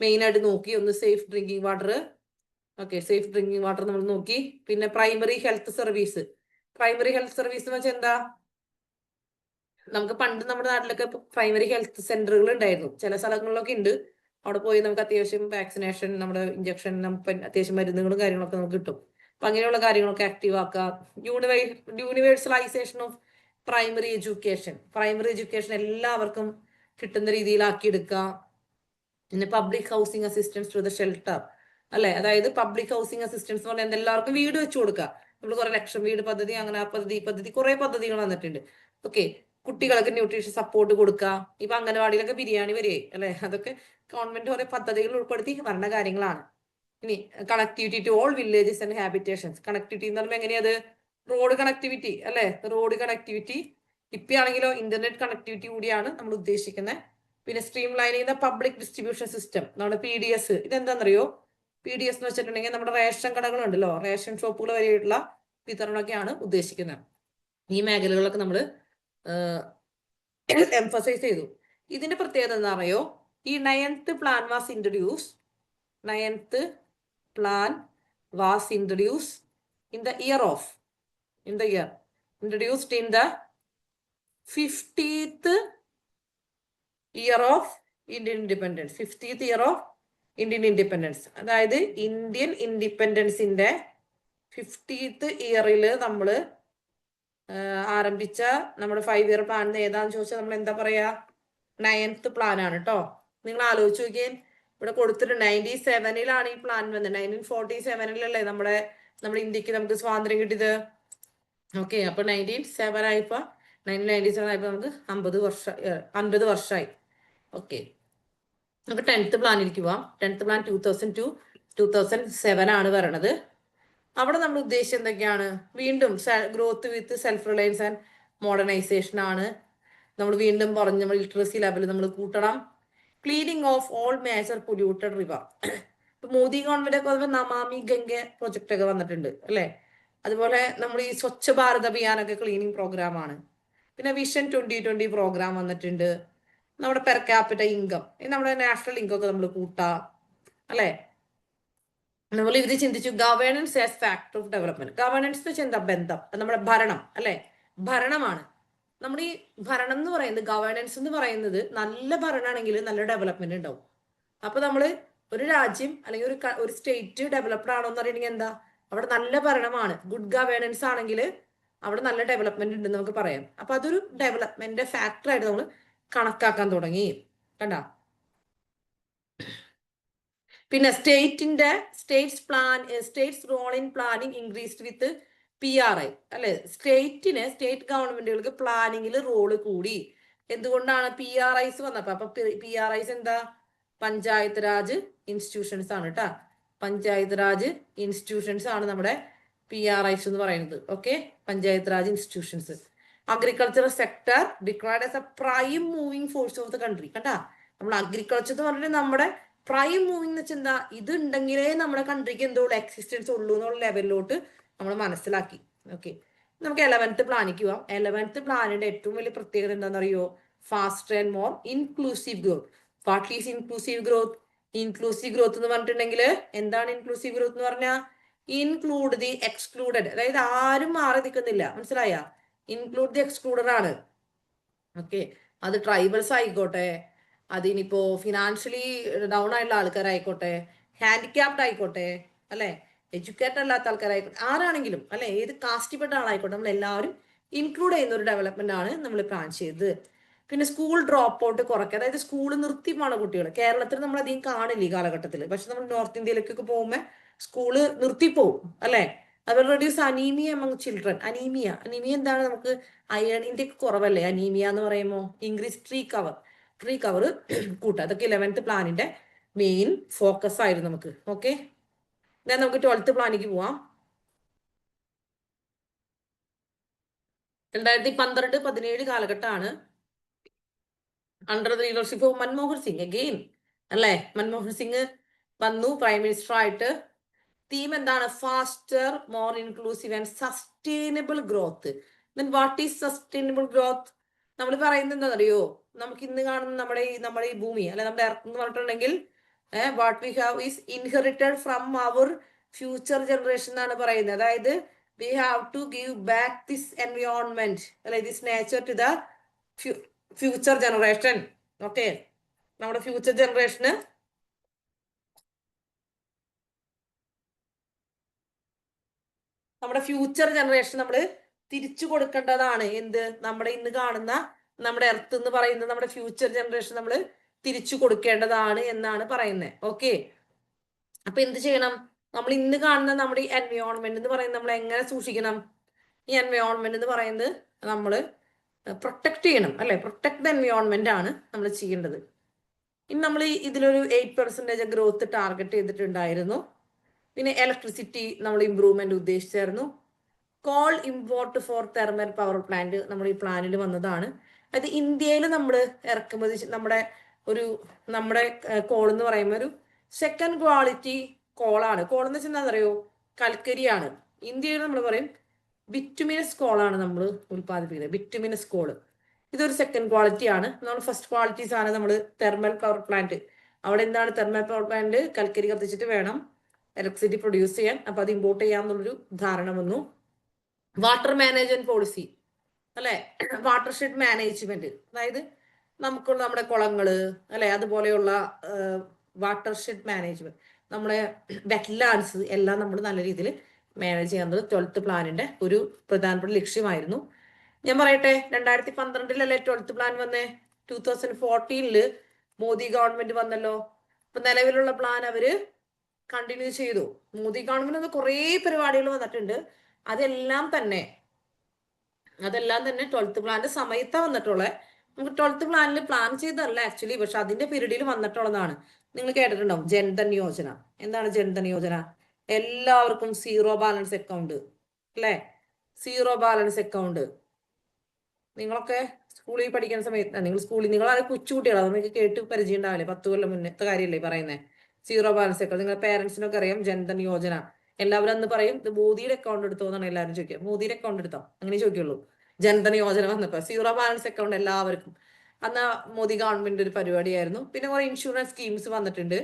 മെയിൻ ആയിട്ട് നോക്കി. ഒന്ന് safe drinking water. Okay, safe drinking water നമ്മൾ നോക്കി. പിന്നെ primary health service. Primary health service എന്ന് വെച്ചാൽ എന്താ? നമുക്ക് പണ്ട് നമ്മുടെ നാട്ടിലൊക്കെ പ്രൈമറി ഹെൽത്ത് സെന്ററുകൾ ഉണ്ടായിരുന്നു. ചില സ്ഥലങ്ങളിലൊക്കെ ഉണ്ട്. അവിടെ പോയി നമുക്ക് അത്യാവശ്യം വാക്സിനേഷൻ, നമ്മുടെ ഇഞ്ചക്ഷൻ, അത്യാവശ്യം മരുന്നുകളും കാര്യങ്ങളൊക്കെ നമുക്ക് കിട്ടും. അപ്പൊ അങ്ങനെയുള്ള കാര്യങ്ങളൊക്കെ ആക്റ്റീവ് ആക്കുക. Universalisation of primary education. Primary education എല്ലാവർക്കും കിട്ടുന്ന രീതിയിലാക്കി എടുക്കുക. പിന്നെ public housing assistance to the shelter അല്ലെ. അതായത് പബ്ലിക് ഹൗസിംഗ് അസിസ്റ്റൻസ് എന്ന് പറഞ്ഞാൽ എല്ലാവർക്കും വീട് വെച്ചു കൊടുക്കുക. നമ്മൾ കുറെ ലക്ഷം വീട് പദ്ധതി, അങ്ങനെ ആ പദ്ധതി കുറെ പദ്ധതികൾ വന്നിട്ടുണ്ട്. ഓക്കെ, കുട്ടികൾക്ക് ന്യൂട്രീഷൻ സപ്പോർട്ട് കൊടുക്കുക. ഇപ്പൊ അംഗനവാടിയിലൊക്കെ ബിരിയാണി വരെ അല്ലെ. അതൊക്കെ ഗവൺമെന്റ് കുറെ പദ്ധതികൾ ഉൾപ്പെടുത്തി വരേണ്ട കാര്യങ്ങളാണ്. ഇനി connectivity to all villages and habitations. Connectivity എന്ന് പറയുമ്പോൾ എങ്ങനെയത്? റോഡ് കണക്ടിവിറ്റി അല്ലെ, റോഡ് കണക്ടിവിറ്റി. ഇപ്പയാണെങ്കിലോ ഇന്റർനെറ്റ് കണക്ടിവിറ്റി കൂടിയാണ് നമ്മൾ ഉദ്ദേശിക്കുന്നത്. പിന്നെ streamlining the public distribution system, നമ്മുടെ PDS. ഇതെന്താണെന്നറിയോ? PDS എന്ന് വെച്ചിട്ടുണ്ടെങ്കിൽ നമ്മുടെ റേഷൻ കടകളുണ്ടല്ലോ, റേഷൻ ഷോപ്പുകൾ വരെയുള്ള വിതരണമൊക്കെയാണ് ഉദ്ദേശിക്കുന്നത്. ഈ മേഖലകളൊക്കെ നമ്മൾ എംഫസൈസ് ചെയ്തു. ഇതിന്റെ പ്രത്യേകത എന്താ അറിയോ? ഈ 9th plan was introduce in the year introduced in the 50th year of Indian independence, 50th year of Indian independence. അതായത് ഇന്ത്യൻ ഇൻഡിപെൻഡൻസിന്റെ 50th ഇയറിൽ നമ്മൾ ആരംഭിച്ച നമ്മുടെ 5 ഇയർ പ്ലാൻ ഏതാന്ന് ചോദിച്ചാൽ നമ്മൾ എന്താ പറയാ, 9th പ്ലാൻ ആണ് കേട്ടോ. നിങ്ങൾ ആലോചിച്ച് നോക്കിയാൽ ഇവിടെ കൊടുത്തിട്ട് 97-ലാണ് ഈ പ്ലാൻ വന്നത്. 1947-ലല്ലേ നമ്മുടെ ഇന്ത്യക്ക് നമുക്ക് സ്വാതന്ത്ര്യം കിട്ടിയത്. ഓക്കെ, അപ്പൊ 1997 ആയപ്പോ നമുക്ക് 50 വർഷമായി. ഓക്കെ, നമുക്ക് 10th പ്ലാനിലേക്ക് പോവാം. 10th പ്ലാൻ 2002-2007 ആണ് വരണത്. അവിടെ നമ്മൾ ഉദ്ദേശിച്ചത് എന്തൊക്കെയാണ്? വീണ്ടും growth with self reliance and modernisation ആണ്. നമ്മൾ വീണ്ടും പറഞ്ഞ ലിറ്ററസി ലെവൽ നമ്മൾ കൂട്ടണം. Cleaning of all major polluted river. ഇപ്പൊ മോദി ഗവൺമെന്റ് ഒക്കെ നമാമി ഗംഗ പ്രൊജക്ട് ഒക്കെ വന്നിട്ടുണ്ട് അല്ലെ. അതുപോലെ നമ്മൾ ഈ സ്വച്ഛ ഭാരത് അഭിയാനൊക്കെ ക്ലീനിങ് പ്രോഗ്രാം ആണ്. പിന്നെ വിഷൻ 2020 പ്രോഗ്രാം വന്നിട്ടുണ്ട്. നമ്മുടെ പെർ ക്യാപിറ്റ ഇൻകം, നമ്മുടെ നാഷണൽ ഇൻകം ഒക്കെ നമ്മൾ കൂട്ടാം അല്ലെ. നമ്മൾ ഇത് ചിന്തിച്ചു governance as factor of development. Governance എന്ന് വെച്ചാൽ ബന്ധം, നമ്മുടെ ഭരണം അല്ലെ, ഭരണമാണ്. നമ്മൾ ഈ ഭരണം എന്ന് പറയുന്നത്, ഗവേണൻസ് എന്ന് പറയുന്നത് നല്ല ഭരണമാണെങ്കിൽ നല്ല ഡെവലപ്മെന്റ് ഉണ്ടാവും. അപ്പൊ നമ്മൾ ഒരു രാജ്യം അല്ലെങ്കിൽ ഒരു സ്റ്റേറ്റ് ഡെവലപ്ഡ് ആണോ എന്ന് അറിയണമെങ്കിൽ എന്താ, അവിടെ നല്ല ഭരണമാണ്, ഗുഡ് ഗവേണൻസ് ആണെങ്കിൽ അവിടെ നല്ല ഡെവലപ്മെന്റ് ഉണ്ടെന്ന് നമുക്ക് പറയാം. അപ്പൊ അതൊരു ഡെവലപ്മെന്റ് ഫാക്ടറായിട്ട് നമ്മൾ കണക്കാക്കാൻ തുടങ്ങി. കണ്ട, പിന്നെ states role in planning increased with PRI അല്ലെ. സ്റ്റേറ്റ് ഗവൺമെന്റുകൾക്ക് പ്ലാനിങ്ങിൽ റോള് കൂടി. എന്തുകൊണ്ടാണ്? PRIs വന്നപ്പോ. അപ്പൊ PRIs എന്താ? പഞ്ചായത്ത് രാജ് ഇൻസ്റ്റിറ്റ്യൂഷൻസ് ആണ് കേട്ടാ. പഞ്ചായത്ത് രാജ് ഇൻസ്റ്റിറ്റ്യൂഷൻസ് ആണ് നമ്മുടെ PRIs എന്ന് പറയുന്നത്. Okay, panchayat Raj institutions. Agricultural sector declared as A prime moving force of the country. കേട്ടാ, നമ്മൾ അഗ്രികൾച്ചർ എന്ന് പറഞ്ഞിട്ട് നമ്മുടെ പ്രൈം മൂവിംഗ് എന്ന് വെച്ചാൽ എന്താ, ഇത് ഉണ്ടെങ്കിലേ നമ്മുടെ കൺട്രിക്ക് എന്തോളൂ എക്സിസ്റ്റൻസ് ഉള്ളൂ എന്നുള്ള ലെവലിലോട്ട് നമ്മൾ മനസ്സിലാക്കി. ഓക്കെ, നമുക്ക് 11th പ്ലാനിലേക്ക് പോവാം. 11th പ്ലാനിന്റെ ഏറ്റവും വലിയ പ്രത്യേകത എന്താണെന്നറിയോ? Faster and more inclusive growth. What is inclusive growth? Inclusive growth എന്ന് പറഞ്ഞിട്ടുണ്ടെങ്കിൽ എന്താണ് ഇൻക്ലൂസീവ് ഗ്രോത്ത് എന്ന് പറഞ്ഞാൽ? Include the excluded. അതായത് ആരും മാറി നിൽക്കുന്നില്ല, മനസ്സിലായ? ഇൻക്ലൂഡ് ദി എക്സ്ക്ലൂഡഡ് ആണ്. ഓക്കെ, അത് ട്രൈബൽസ് ആയിക്കോട്ടെ, അതിനിപ്പോ ഫിനാൻഷ്യലി ഡൗൺ ആയിട്ടുള്ള ആൾക്കാരായിക്കോട്ടെ, ഹാൻഡിക്യാപ്ഡ് ആയിക്കോട്ടെ അല്ലെ, എഡ്യൂക്കേറ്റഡ് അല്ലാത്ത ആൾക്കാരായിക്കോട്ടെ, ആരാണെങ്കിലും അല്ലെ, ഏത് കാസ്റ്റിൽപ്പെട്ട ആളായിക്കോട്ടെ, നമ്മൾ എല്ലാവരും ഇൻക്ലൂഡ് ചെയ്യുന്ന ഒരു ഡെവലപ്മെന്റ് ആണ് നമ്മൾ പ്ലാൻ ചെയ്തത്. പിന്നെ സ്കൂൾ ഡ്രോപ്പ് ഔട്ട് കുറയ്ക്കുക. അതായത് സ്കൂൾ നിർത്തി പോണ കുട്ടികൾ കേരളത്തിൽ നമ്മൾ അധികം കാണില്ല ഈ കാലഘട്ടത്തിൽ. പക്ഷെ നമ്മൾ നോർത്ത് ഇന്ത്യയിലേക്കൊക്കെ പോകുമ്പോൾ സ്കൂള് നിർത്തിപ്പോവും അല്ലെ. അതുപോലെ reduce anaemia among children. Anaemia എന്താണ്? നമുക്ക് അയണിന്റെ കുറവല്ലേ അനീമിയ എന്ന് പറയുമ്പോൾ. ഇൻക്രീസ് ട്രീ കവർ കൂട്ടുക. അതൊക്കെ 11th പ്ലാനിന്റെ മെയിൻ ഫോക്കസ് ആയിരുന്നു നമുക്ക്. ഓക്കെ, ഞാൻ നമുക്ക് 12th പ്ലാനിലേക്ക് പോവാം. 2012-17 കാലഘട്ടമാണ്. Under the leadership of Manmohan Singh again അല്ലെ. മൻമോഹൻ സിംഗ് വന്നു പ്രൈം മിനിസ്റ്റർ ആയിട്ട്. തീം എന്താണ്? Faster, more inclusive and sustainable growth. What is sustainable growth? നമ്മൾ പറയുന്നത് എന്താണെന്നറിയോ? നമുക്ക് ഇന്ന് കാണുന്ന നമ്മുടെ ഈ ഭൂമി അല്ലെ, നമ്മുടെ എർത്ത് എന്ന് പറഞ്ഞിട്ടുണ്ടെങ്കിൽ what we have is inherited from our future generation എന്നാണ് പറയുന്നത്. അതായത് we have to give back this environment അല്ലെ, this nature to the future generation. Okay, നമ്മുടെ ഫ്യൂച്ചർ ജനറേഷന് നമ്മൾ തിരിച്ചു കൊടുക്കേണ്ടതാണ്. എന്ത്? നമ്മുടെ ഇന്ന് കാണുന്ന നമ്മുടെ എർത്ത് എന്ന് പറയുന്നത് നമ്മുടെ ഫ്യൂച്ചർ ജനറേഷൻ നമ്മൾ തിരിച്ചു കൊടുക്കേണ്ടതാണ് എന്നാണ് പറയുന്നത്. ഓക്കെ, അപ്പൊ എന്ത് ചെയ്യണം? നമ്മൾ ഇന്ന് കാണുന്ന നമ്മുടെ ഈ എൻവയോൺമെന്റ് എന്ന് പറയുന്നത് നമ്മൾ എങ്ങനെ സൂക്ഷിക്കണം? ഈ എൻവയോൺമെന്റ് എന്ന് പറയുന്നത് നമ്മൾ പ്രൊട്ടക്ട് ചെയ്യണം അല്ലെ. പ്രൊട്ടക്ട് ദ എൻവയോൺമെന്റ് ആണ് നമ്മൾ ചെയ്യേണ്ടത്. ഇനി നമ്മൾ ഇതിലൊരു 8% ഗ്രോത്ത് ടാർഗറ്റ് ചെയ്തിട്ടുണ്ടായിരുന്നു. പിന്നെ ഇലക്ട്രിസിറ്റി നമ്മൾ ഇംപ്രൂവ്മെന്റ് ഉദ്ദേശിച്ചായിരുന്നു. Coal import for thermal power plant നമ്മൾ ഈ പ്ലാനിൽ വന്നതാണ്. അത് ഇന്ത്യയിൽ നമ്മൾ ഇറക്കുമതി നമ്മുടെ കോൾ എന്ന് പറയുമ്പോൾ ഒരു സെക്കൻഡ് ക്വാളിറ്റി കോളാണ്. കോൾ എന്ന് വെച്ചാൽ എന്താ അറിയോ? കൽക്കരിയാണ്. ഇന്ത്യയിൽ നമ്മൾ പറയും ബിറ്റുമിനസ് കോളാണ് നമ്മൾ ഉത്പാദിപ്പിക്കുന്നത്. ബിറ്റുമിനസ് കോള് ഇതൊരു സെക്കൻഡ് ക്വാളിറ്റി ആണ്. നമ്മൾ ഫസ്റ്റ് ക്വാളിറ്റീസ് ആണ് നമ്മൾ തെർമൽ പവർ പ്ലാന്റ്. അവിടെ എന്താണ് തെർമൽ പവർ പ്ലാന്റ്? കൽക്കരി കത്തിച്ചിട്ട് വേണം ഇലക്ട്രിസിറ്റി പ്രൊഡ്യൂസ് ചെയ്യാൻ. അപ്പൊ അത് ഇമ്പോർട്ട് ചെയ്യാമെന്നുള്ളൊരു ധാരണ വന്നു. വാട്ടർ മാനേജ്മെന്റ് പോളിസി അല്ലെ, വാട്ടർ ഷെഡ് മാനേജ്മെന്റ്. അതായത് നമുക്കുള്ള നമ്മുടെ കുളങ്ങള് അല്ലെ, അതുപോലെയുള്ള വാട്ടർ ഷെഡ് മാനേജ്മെന്റ്, നമ്മുടെ വെറ്റ്ലാൻഡ്സ് എല്ലാം നമ്മൾ നല്ല രീതിയിൽ മാനേജ് ചെയ്യുന്നത് 12th പ്ലാനിന്റെ ഒരു പ്രധാനപ്പെട്ട ലക്ഷ്യമായിരുന്നു. ഞാൻ പറയട്ടെ, 2012 12th പ്ലാൻ വന്നേ. 2014 മോദി ഗവൺമെന്റ് വന്നല്ലോ. അപ്പൊ നിലവിലുള്ള പ്ലാൻ അവര് കണ്ടിന്യൂ ചെയ്തു. മോദി ഗവൺമെന്റ് കുറെ പരിപാടികൾ വന്നിട്ടുണ്ട്. അതെല്ലാം തന്നെ 12th പ്ലാന്റെ സമയത്താണ് വന്നിട്ടുള്ളത്. നമുക്ക് 12th പ്ലാനിൽ പ്ലാൻ ചെയ്തതല്ല ആക്ച്വലി, പക്ഷെ അതിന്റെ പീരീഡിൽ വന്നിട്ടുള്ളതാണ്. നിങ്ങൾ കേട്ടിട്ടുണ്ടാവും ജൻധൻ യോജന. എന്താണ് ജൻധൻ യോജന? എല്ലാവർക്കും സീറോ ബാലൻസ് അക്കൗണ്ട് അല്ലെ, സീറോ ബാലൻസ് അക്കൗണ്ട്. നിങ്ങളൊക്കെ സ്കൂളിൽ പഠിക്കുന്ന സമയത്ത്, നിങ്ങൾ ആ കൊച്ചുകുട്ടികളാണ്, നിങ്ങൾക്ക് കേട്ട് പരിചയം ഉണ്ടാവില്ലേ? 10 കൊല്ലം മുന്നത്തെ കാര്യമല്ലേ പറയുന്നത്. സീറോ ബാലൻസ് അക്കൗണ്ട് നിങ്ങളുടെ പേരൻസിനൊക്കെ അറിയാം. ജൻധൻ യോജന എല്ലാവരും അന്ന് പറയും ഇത് മോദിയുടെ അക്കൗണ്ട് എടുത്തോ എന്നാണ് എല്ലാവരും ചോദിക്കുക. മോദിയുടെ അക്കൗണ്ട് എടുത്തോ അങ്ങനെ ചോദിക്കുള്ളൂ. ജൻധൻ യോജന വന്നപ്പോ സീറോ ബാലൻസ് അക്കൗണ്ട് എല്ലാവർക്കും അന്ന് മോദി ഗവൺമെന്റ് ഒരു പരിപാടിയായിരുന്നു. പിന്നെ കുറെ ഇൻഷുറൻസ് സ്കീംസ് വന്നിട്ടുണ്ട്.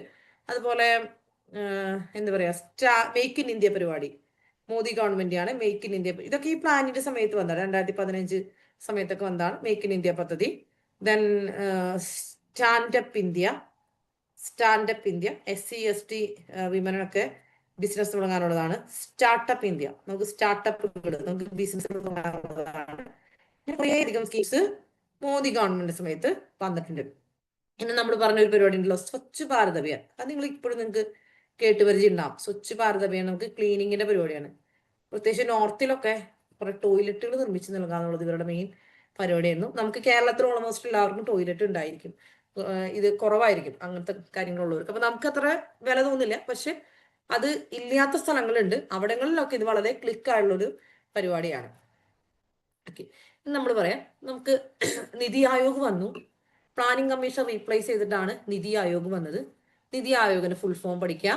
അതുപോലെ എന്താ പറയാ, മേക്ക് ഇൻ ഇന്ത്യ പരിപാടി മോദി ഗവൺമെന്റ് ആണ്. മേക്ക് ഇൻ ഇന്ത്യ ഇതൊക്കെ ഈ പ്ലാനിന്റെ സമയത്ത് വന്നതാണ്. 2015 സമയത്തൊക്കെ വന്നതാണ് മേക്ക് ഇൻ ഇന്ത്യ പദ്ധതി. Then stand up India, stand up India SC/ST വിമനൊക്കെ ബിസിനസ് തുടങ്ങാനുള്ളതാണ്. സ്റ്റാർട്ടപ്പ് ഇന്ത്യ, നമുക്ക് സ്റ്റാർട്ടപ്പുകൾ, നമുക്ക് ബിസിനസ് തുടങ്ങാനുള്ളതാണ്. കുറേയധികം സ്കീംസ് മോദി ഗവൺമെന്റ് സമയത്ത് വന്നിട്ടുണ്ട്. ഇന്ന് നമ്മൾ പറഞ്ഞ ഒരു പരിപാടി ഉണ്ടല്ലോ, സ്വച്ഛ് ഭാരത് അഭിയാൻ. അത് നിങ്ങൾ ഇപ്പോഴും നിങ്ങൾക്ക് കേട്ടുപരിചയം ഉണ്ടാവും. സ്വച്ഛ് ഭാരത് അഭിയാൻ നമുക്ക് ക്ലീനിങ്ങിന്റെ പരിപാടിയാണ്. പ്രത്യേകിച്ച് നോർത്തിലൊക്കെ കുറെ ടോയ്ലറ്റുകൾ നിർമ്മിച്ചു നൽകാന്നുള്ളത് ഇവരുടെ മെയിൻ പരിപാടിയായിരുന്നു. നമുക്ക് കേരളത്തിൽ ഓൾമോസ്റ്റ് എല്ലാവർക്കും ടോയ്ലറ്റ് ഉണ്ടായിരിക്കും. ഇത് കുറവായിരിക്കും അങ്ങനത്തെ കാര്യങ്ങളുള്ളവർക്ക്. അപ്പൊ നമുക്ക് അത്ര വില തോന്നില്ല. പക്ഷെ അത് ഇല്ലാത്ത സ്ഥലങ്ങളുണ്ട്. അവിടങ്ങളിലൊക്കെ ഇത് വളരെ ക്ലിക്ക് ആയുള്ളൊരു പരിപാടിയാണ്. ഓക്കെ, നമ്മൾ പറയാം, നമുക്ക് നിതി ആയോഗ് വന്നു. പ്ലാനിംഗ് കമ്മീഷൻ റീപ്ലേസ് ചെയ്തിട്ടാണ് നിതി ആയോഗ് വന്നത്. നിതി ആയോഗിന്റെ ഫുൾ ഫോം പഠിക്കുക.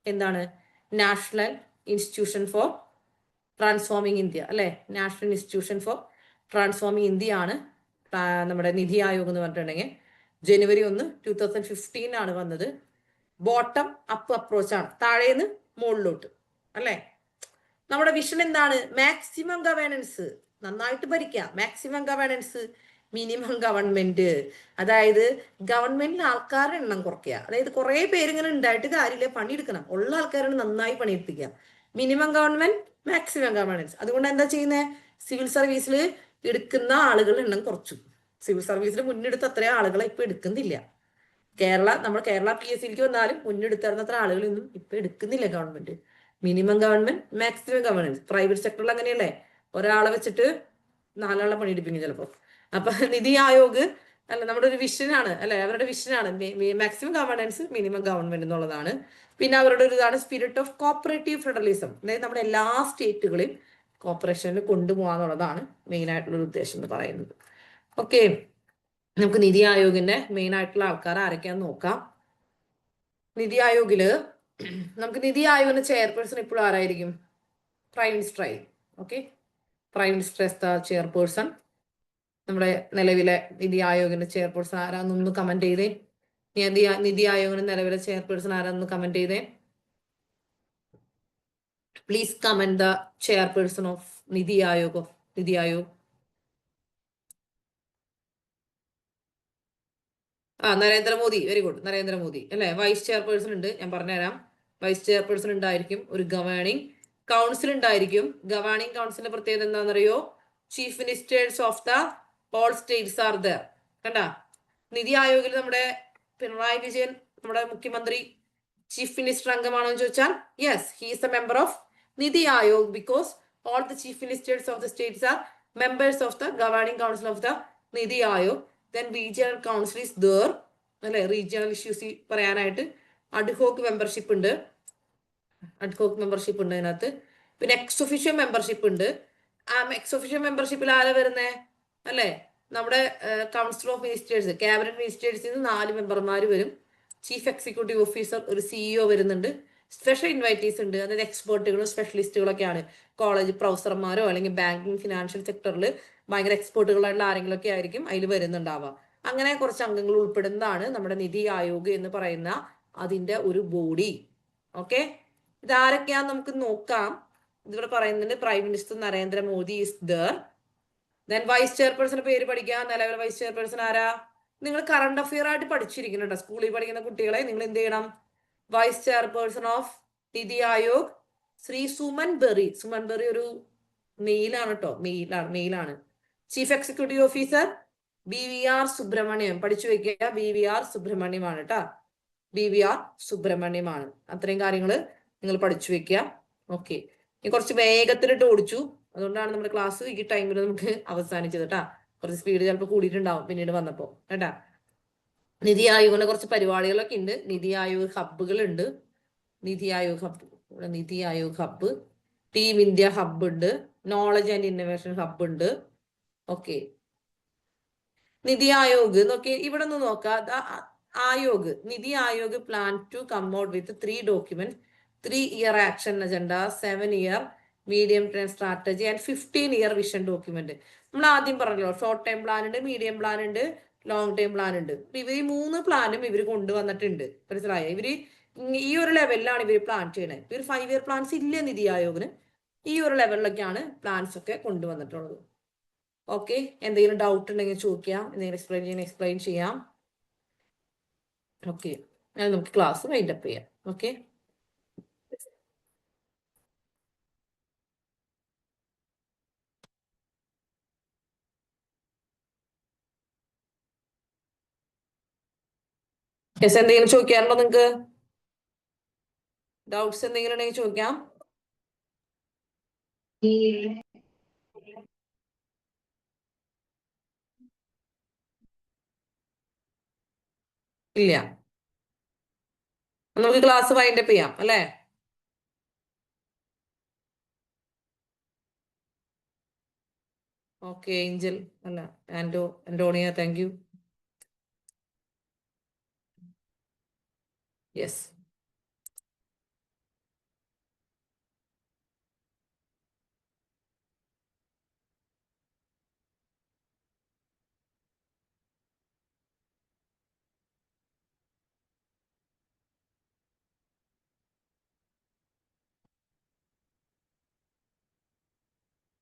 എന്താണ്? National institution for transforming India അല്ലെ. National institution for transforming India ആണ് നമ്മുടെ നിതി ആയോഗ് എന്ന് പറഞ്ഞിട്ടുണ്ടെങ്കിൽ. January 1, 2015 ആണ് വന്നത്. ബോട്ടം അപ്പ് അപ്രോച്ച് ആണ്, താഴേന്ന് മുകളിലോട്ട് അല്ലെ. നമ്മുടെ വിഷൻ എന്താണ്? മാക്സിമം ഗവേണൻസ്, നന്നായിട്ട് ഭരിക്കാം. Maximum governance, minimum government. അതായത് ഗവൺമെന്റിന് ആൾക്കാരുടെ എണ്ണം കുറയ്ക്കുക. അതായത് കുറെ പേരിങ്ങനെ ഉണ്ടായിട്ട് കാര്യമില്ല, പണിയെടുക്കണം. ഉള്ള ആൾക്കാരാണ് നന്നായി പണിയെടുപ്പിക്കുക. Minimum government, maximum governance. അതുകൊണ്ട് എന്താ ചെയ്യുന്നത്? സിവിൽ സർവീസിൽ എടുക്കുന്ന ആളുകളുടെ എണ്ണം കുറച്ചു. സിവിൽ സർവീസിൽ മുന്നെടുത്ത അത്രയും ആളുകളെ ഇപ്പൊ എടുക്കുന്നില്ല. നമ്മൾ കേരള PSCക്ക് വന്നാലും മുന്നെടുത്തിരുന്ന അത്ര ആളുകളൊന്നും ഇപ്പൊ എടുക്കുന്നില്ല government. Minimum government, maximum governance. Private സെക്ടറിൽ അങ്ങനെയല്ലേ, ഒരാളെ വെച്ചിട്ട് 4 ആളെ പണിയെടുപ്പിക്കും ചിലപ്പോ. അപ്പൊ നിതി ആയോഗ് അല്ല, നമ്മുടെ ഒരു വിഷനാണ് അല്ലെ, അവരുടെ വിഷനാണ് മാക്സിമം ഗവേണൻസ്, മിനിമം ഗവൺമെന്റ് എന്നുള്ളതാണ്. പിന്നെ അവരുടെ ഒരു ഇതാണ് സ്പിരിറ്റ് ഓഫ് കോപ്പറേറ്റീവ് ഫെഡറലിസം. അതായത് നമ്മുടെ എല്ലാ സ്റ്റേറ്റുകളെയും കോപ്പറേഷനിൽ കൊണ്ടുപോകാന്നുള്ളതാണ് മെയിൻ ആയിട്ടുള്ള ഉദ്ദേശം എന്ന് പറയുന്നത്. ഓക്കെ, നമുക്ക് നിതി ആയോഗിന്റെ മെയിൻ ആയിട്ടുള്ള ആൾക്കാർ ആരൊക്കെയാന്ന് നോക്കാം. നിതി ആയോഗില് നമുക്ക് നിതി ആയോഗിന്റെ ചെയർപേഴ്സൺ ഇപ്പോഴും ആരായിരിക്കും? പ്രൈം മിനിസ്റ്റർ ആയി. Okay, prime minister as the chairperson. നമ്മുടെ നിലവിലെ നിതി ആയോഗിന്റെ ചെയർപേഴ്സൺ ആരാന്നൊന്ന് കമന്റ് ചെയ്തേ. നിതി ആയോഗിന്റെ നിലവിലെ ചെയർപേഴ്സൺ ആരാന്ന് കമന്റ് ചെയ്തേ. Please comment the chairperson of NITI Aayog. NITI Aayog Narendra Modi. Very good, Narendra Modi അല്ലെ. വൈസ് ചെയർപേഴ്സൺ ഉണ്ട്, ഞാൻ പറഞ്ഞുതരാം. വൈസ് ചെയർപേഴ്സൺ ഉണ്ടായിരിക്കും. ഒരു ഗവേണിംഗ് കൗൺസിൽ ഉണ്ടായിരിക്കും. ഗവേണിംഗ് കൗൺസിലിന്റെ പ്രത്യേകത എന്താണെന്നറിയോ? Chief ministers of the all States are there. കണ്ട, നിതി ആയോഗിൽ നമ്മുടെ പിണറായി വിജയൻ, നമ്മുടെ മുഖ്യമന്ത്രി, ചീഫ് മിനിസ്റ്റർ അംഗമാണോ എന്ന് ചോദിച്ചാൽ yes, he is A member of NITI Aayog because all the chief ministers of the States are members of the governing council of the NITI Aayog. Then regional council is there അല്ലെ. Regional issues പറയാനായിട്ട് ad hoc membership ഉണ്ട്. Ad hoc membership ഉണ്ട് അതിനകത്ത്. പിന്നെ ex officio membership ഉണ്ട്. ആ ex officio മെമ്പർഷിപ്പിൽ ആരാ വരുന്നേ അല്ലെ? നമ്മുടെ കൗൺസിൽ ഓഫ് മിനിസ്റ്റേഴ്സ്, ക്യാബിനറ്റ് മിനിസ്റ്റേഴ്സിൽ നിന്ന് 4 മെമ്പർമാർ വരും. ചീഫ് എക്സിക്യൂട്ടീവ് ഓഫീസർ, ഒരു CEO വരുന്നുണ്ട്. സ്പെഷ്യൽ ഇൻവൈറ്റീസ് ഉണ്ട്. അതായത് എക്സ്പേർട്ടുകളും സ്പെഷ്യലിസ്റ്റുകളൊക്കെയാണ്. കോളേജ് പ്രൊഫസർമാരോ അല്ലെങ്കിൽ ബാങ്കിങ് ഫിനാൻഷ്യൽ സെക്ടറിൽ ഭയങ്കര എക്സ്പേർട്ടുകളായിട്ടുള്ള ആരെങ്കിലുമൊക്കെ ആയിരിക്കും അതിൽ വരുന്നുണ്ടാവുക. അങ്ങനെ കുറച്ച് അംഗങ്ങൾ ഉൾപ്പെടുന്നതാണ് നമ്മുടെ നിതി ആയോഗ് എന്ന് പറയുന്ന അതിന്റെ ഒരു ബോഡി. ഓക്കെ, ഇതാരൊക്കെയാന്ന് നമുക്ക് നോക്കാം. ഇതിവിടെ പറയുന്നുണ്ട് prime minister Narendra Modi is there. Then vice chairperson പേര് പഠിക്കുക. നിലവിലെ വൈസ് ചെയർപേഴ്സൺ ആരാ? നിങ്ങൾ കറണ്ട് അഫെയർ ആയിട്ട് പഠിച്ചിരിക്കുന്നുണ്ടോ? സ്കൂളിൽ പഠിക്കുന്ന കുട്ടികളെ നിങ്ങൾ എന്ത് ചെയ്യണം? Vice chairperson of NITI Aayog Shri Suman Bery. Suman Bery ഒരു മെയിലാണ് കേട്ടോ, മെയിലാണ്. Chief executive officer BVR Subrahmanyam. പഠിച്ചു വെക്കുക, BVR സുബ്രഹ്മണ്യമാണ് കേട്ടാ. BVR സുബ്രഹ്മണ്യമാണ്. അത്രയും കാര്യങ്ങൾ നിങ്ങൾ പഠിച്ചു വെക്കുക. ഓക്കെ, ഇനി കുറച്ച് വേഗത്തിലിട്ട് ഓടിച്ചു, അതുകൊണ്ടാണ് നമ്മുടെ ക്ലാസ് ഈ ടൈമിൽ നമുക്ക് അവസാനിച്ചത് കേട്ടാ. കുറച്ച് സ്പീഡ് ചിലപ്പോൾ കൂടിയിട്ടുണ്ടാവും പിന്നീട് വന്നപ്പോ കേട്ടാ. നിതി ആയോഗിന്റെ കുറച്ച് പരിപാടികളൊക്കെ ഉണ്ട്. നിതി ആയോഗ് ഹബ്ബുകൾ ഉണ്ട്. NITI Aayog hub, NITI Aayog hub, team India hub ഉണ്ട്, നോളജ് ആൻഡ് ഇന്നോവേഷൻ ഹബ്ബ് ഉണ്ട്. ഓക്കെ, നിതി ആയോഗ് നോക്കി ഇവിടെ ഒന്ന് നോക്കാം. Aayog, NITI Aayog plan to come out with 3 documents, 3-year action agenda, 7-year medium term strategy and 15-year vision document. നമ്മൾ ആദ്യം പറഞ്ഞല്ലോ, ഷോർട്ട് ടൈം പ്ലാൻ ഉണ്ട്, മീഡിയം പ്ലാൻ ഉണ്ട്, ലോങ് ടൈം പ്ലാൻ ഉണ്ട്. ഇവർ ഈ 3 പ്ലാനും ഇവർ കൊണ്ടുവന്നിട്ടുണ്ട്. മനസ്സിലായോ? ഇവര് ഈ ഒരു ലെവലിലാണ് ഇവർ പ്ലാൻ ചെയ്യണത്. ഇവർ 5-year പ്ലാൻസ് ഇല്ല നിതി ആയോഗിന്. ഈ ഒരു ലെവലിലൊക്കെയാണ് പ്ലാൻസ് ഒക്കെ കൊണ്ടുവന്നിട്ടുള്ളത്. ഓക്കെ, എന്തെങ്കിലും ഡൗട്ട് ഉണ്ടെങ്കിൽ ചോദിക്കാം, എന്തെങ്കിലും എക്സ്പ്ലെയിൻ ചെയ്യാം. ഓക്കെ, നമുക്ക് ക്ലാസ് വൈൻഡപ്പ് ചെയ്യാം. ഓക്കെ, എന്തെങ്കിലും ചോദിക്കാറുണ്ടോ നിങ്ങക്ക്? ഡൗട്ട്സ് എന്തെങ്കിലും ഉണ്ടെങ്കിൽ ചോദിക്കാം. ഇല്ല, നമുക്ക് ക്ലാസ് വൈൻഡപ്പ് ചെയ്യാം അല്ലേ? ഓക്കെ, ഏഞ്ചൽ അല്ല, ആന്റോണിയ, താങ്ക് യു. യെസ്.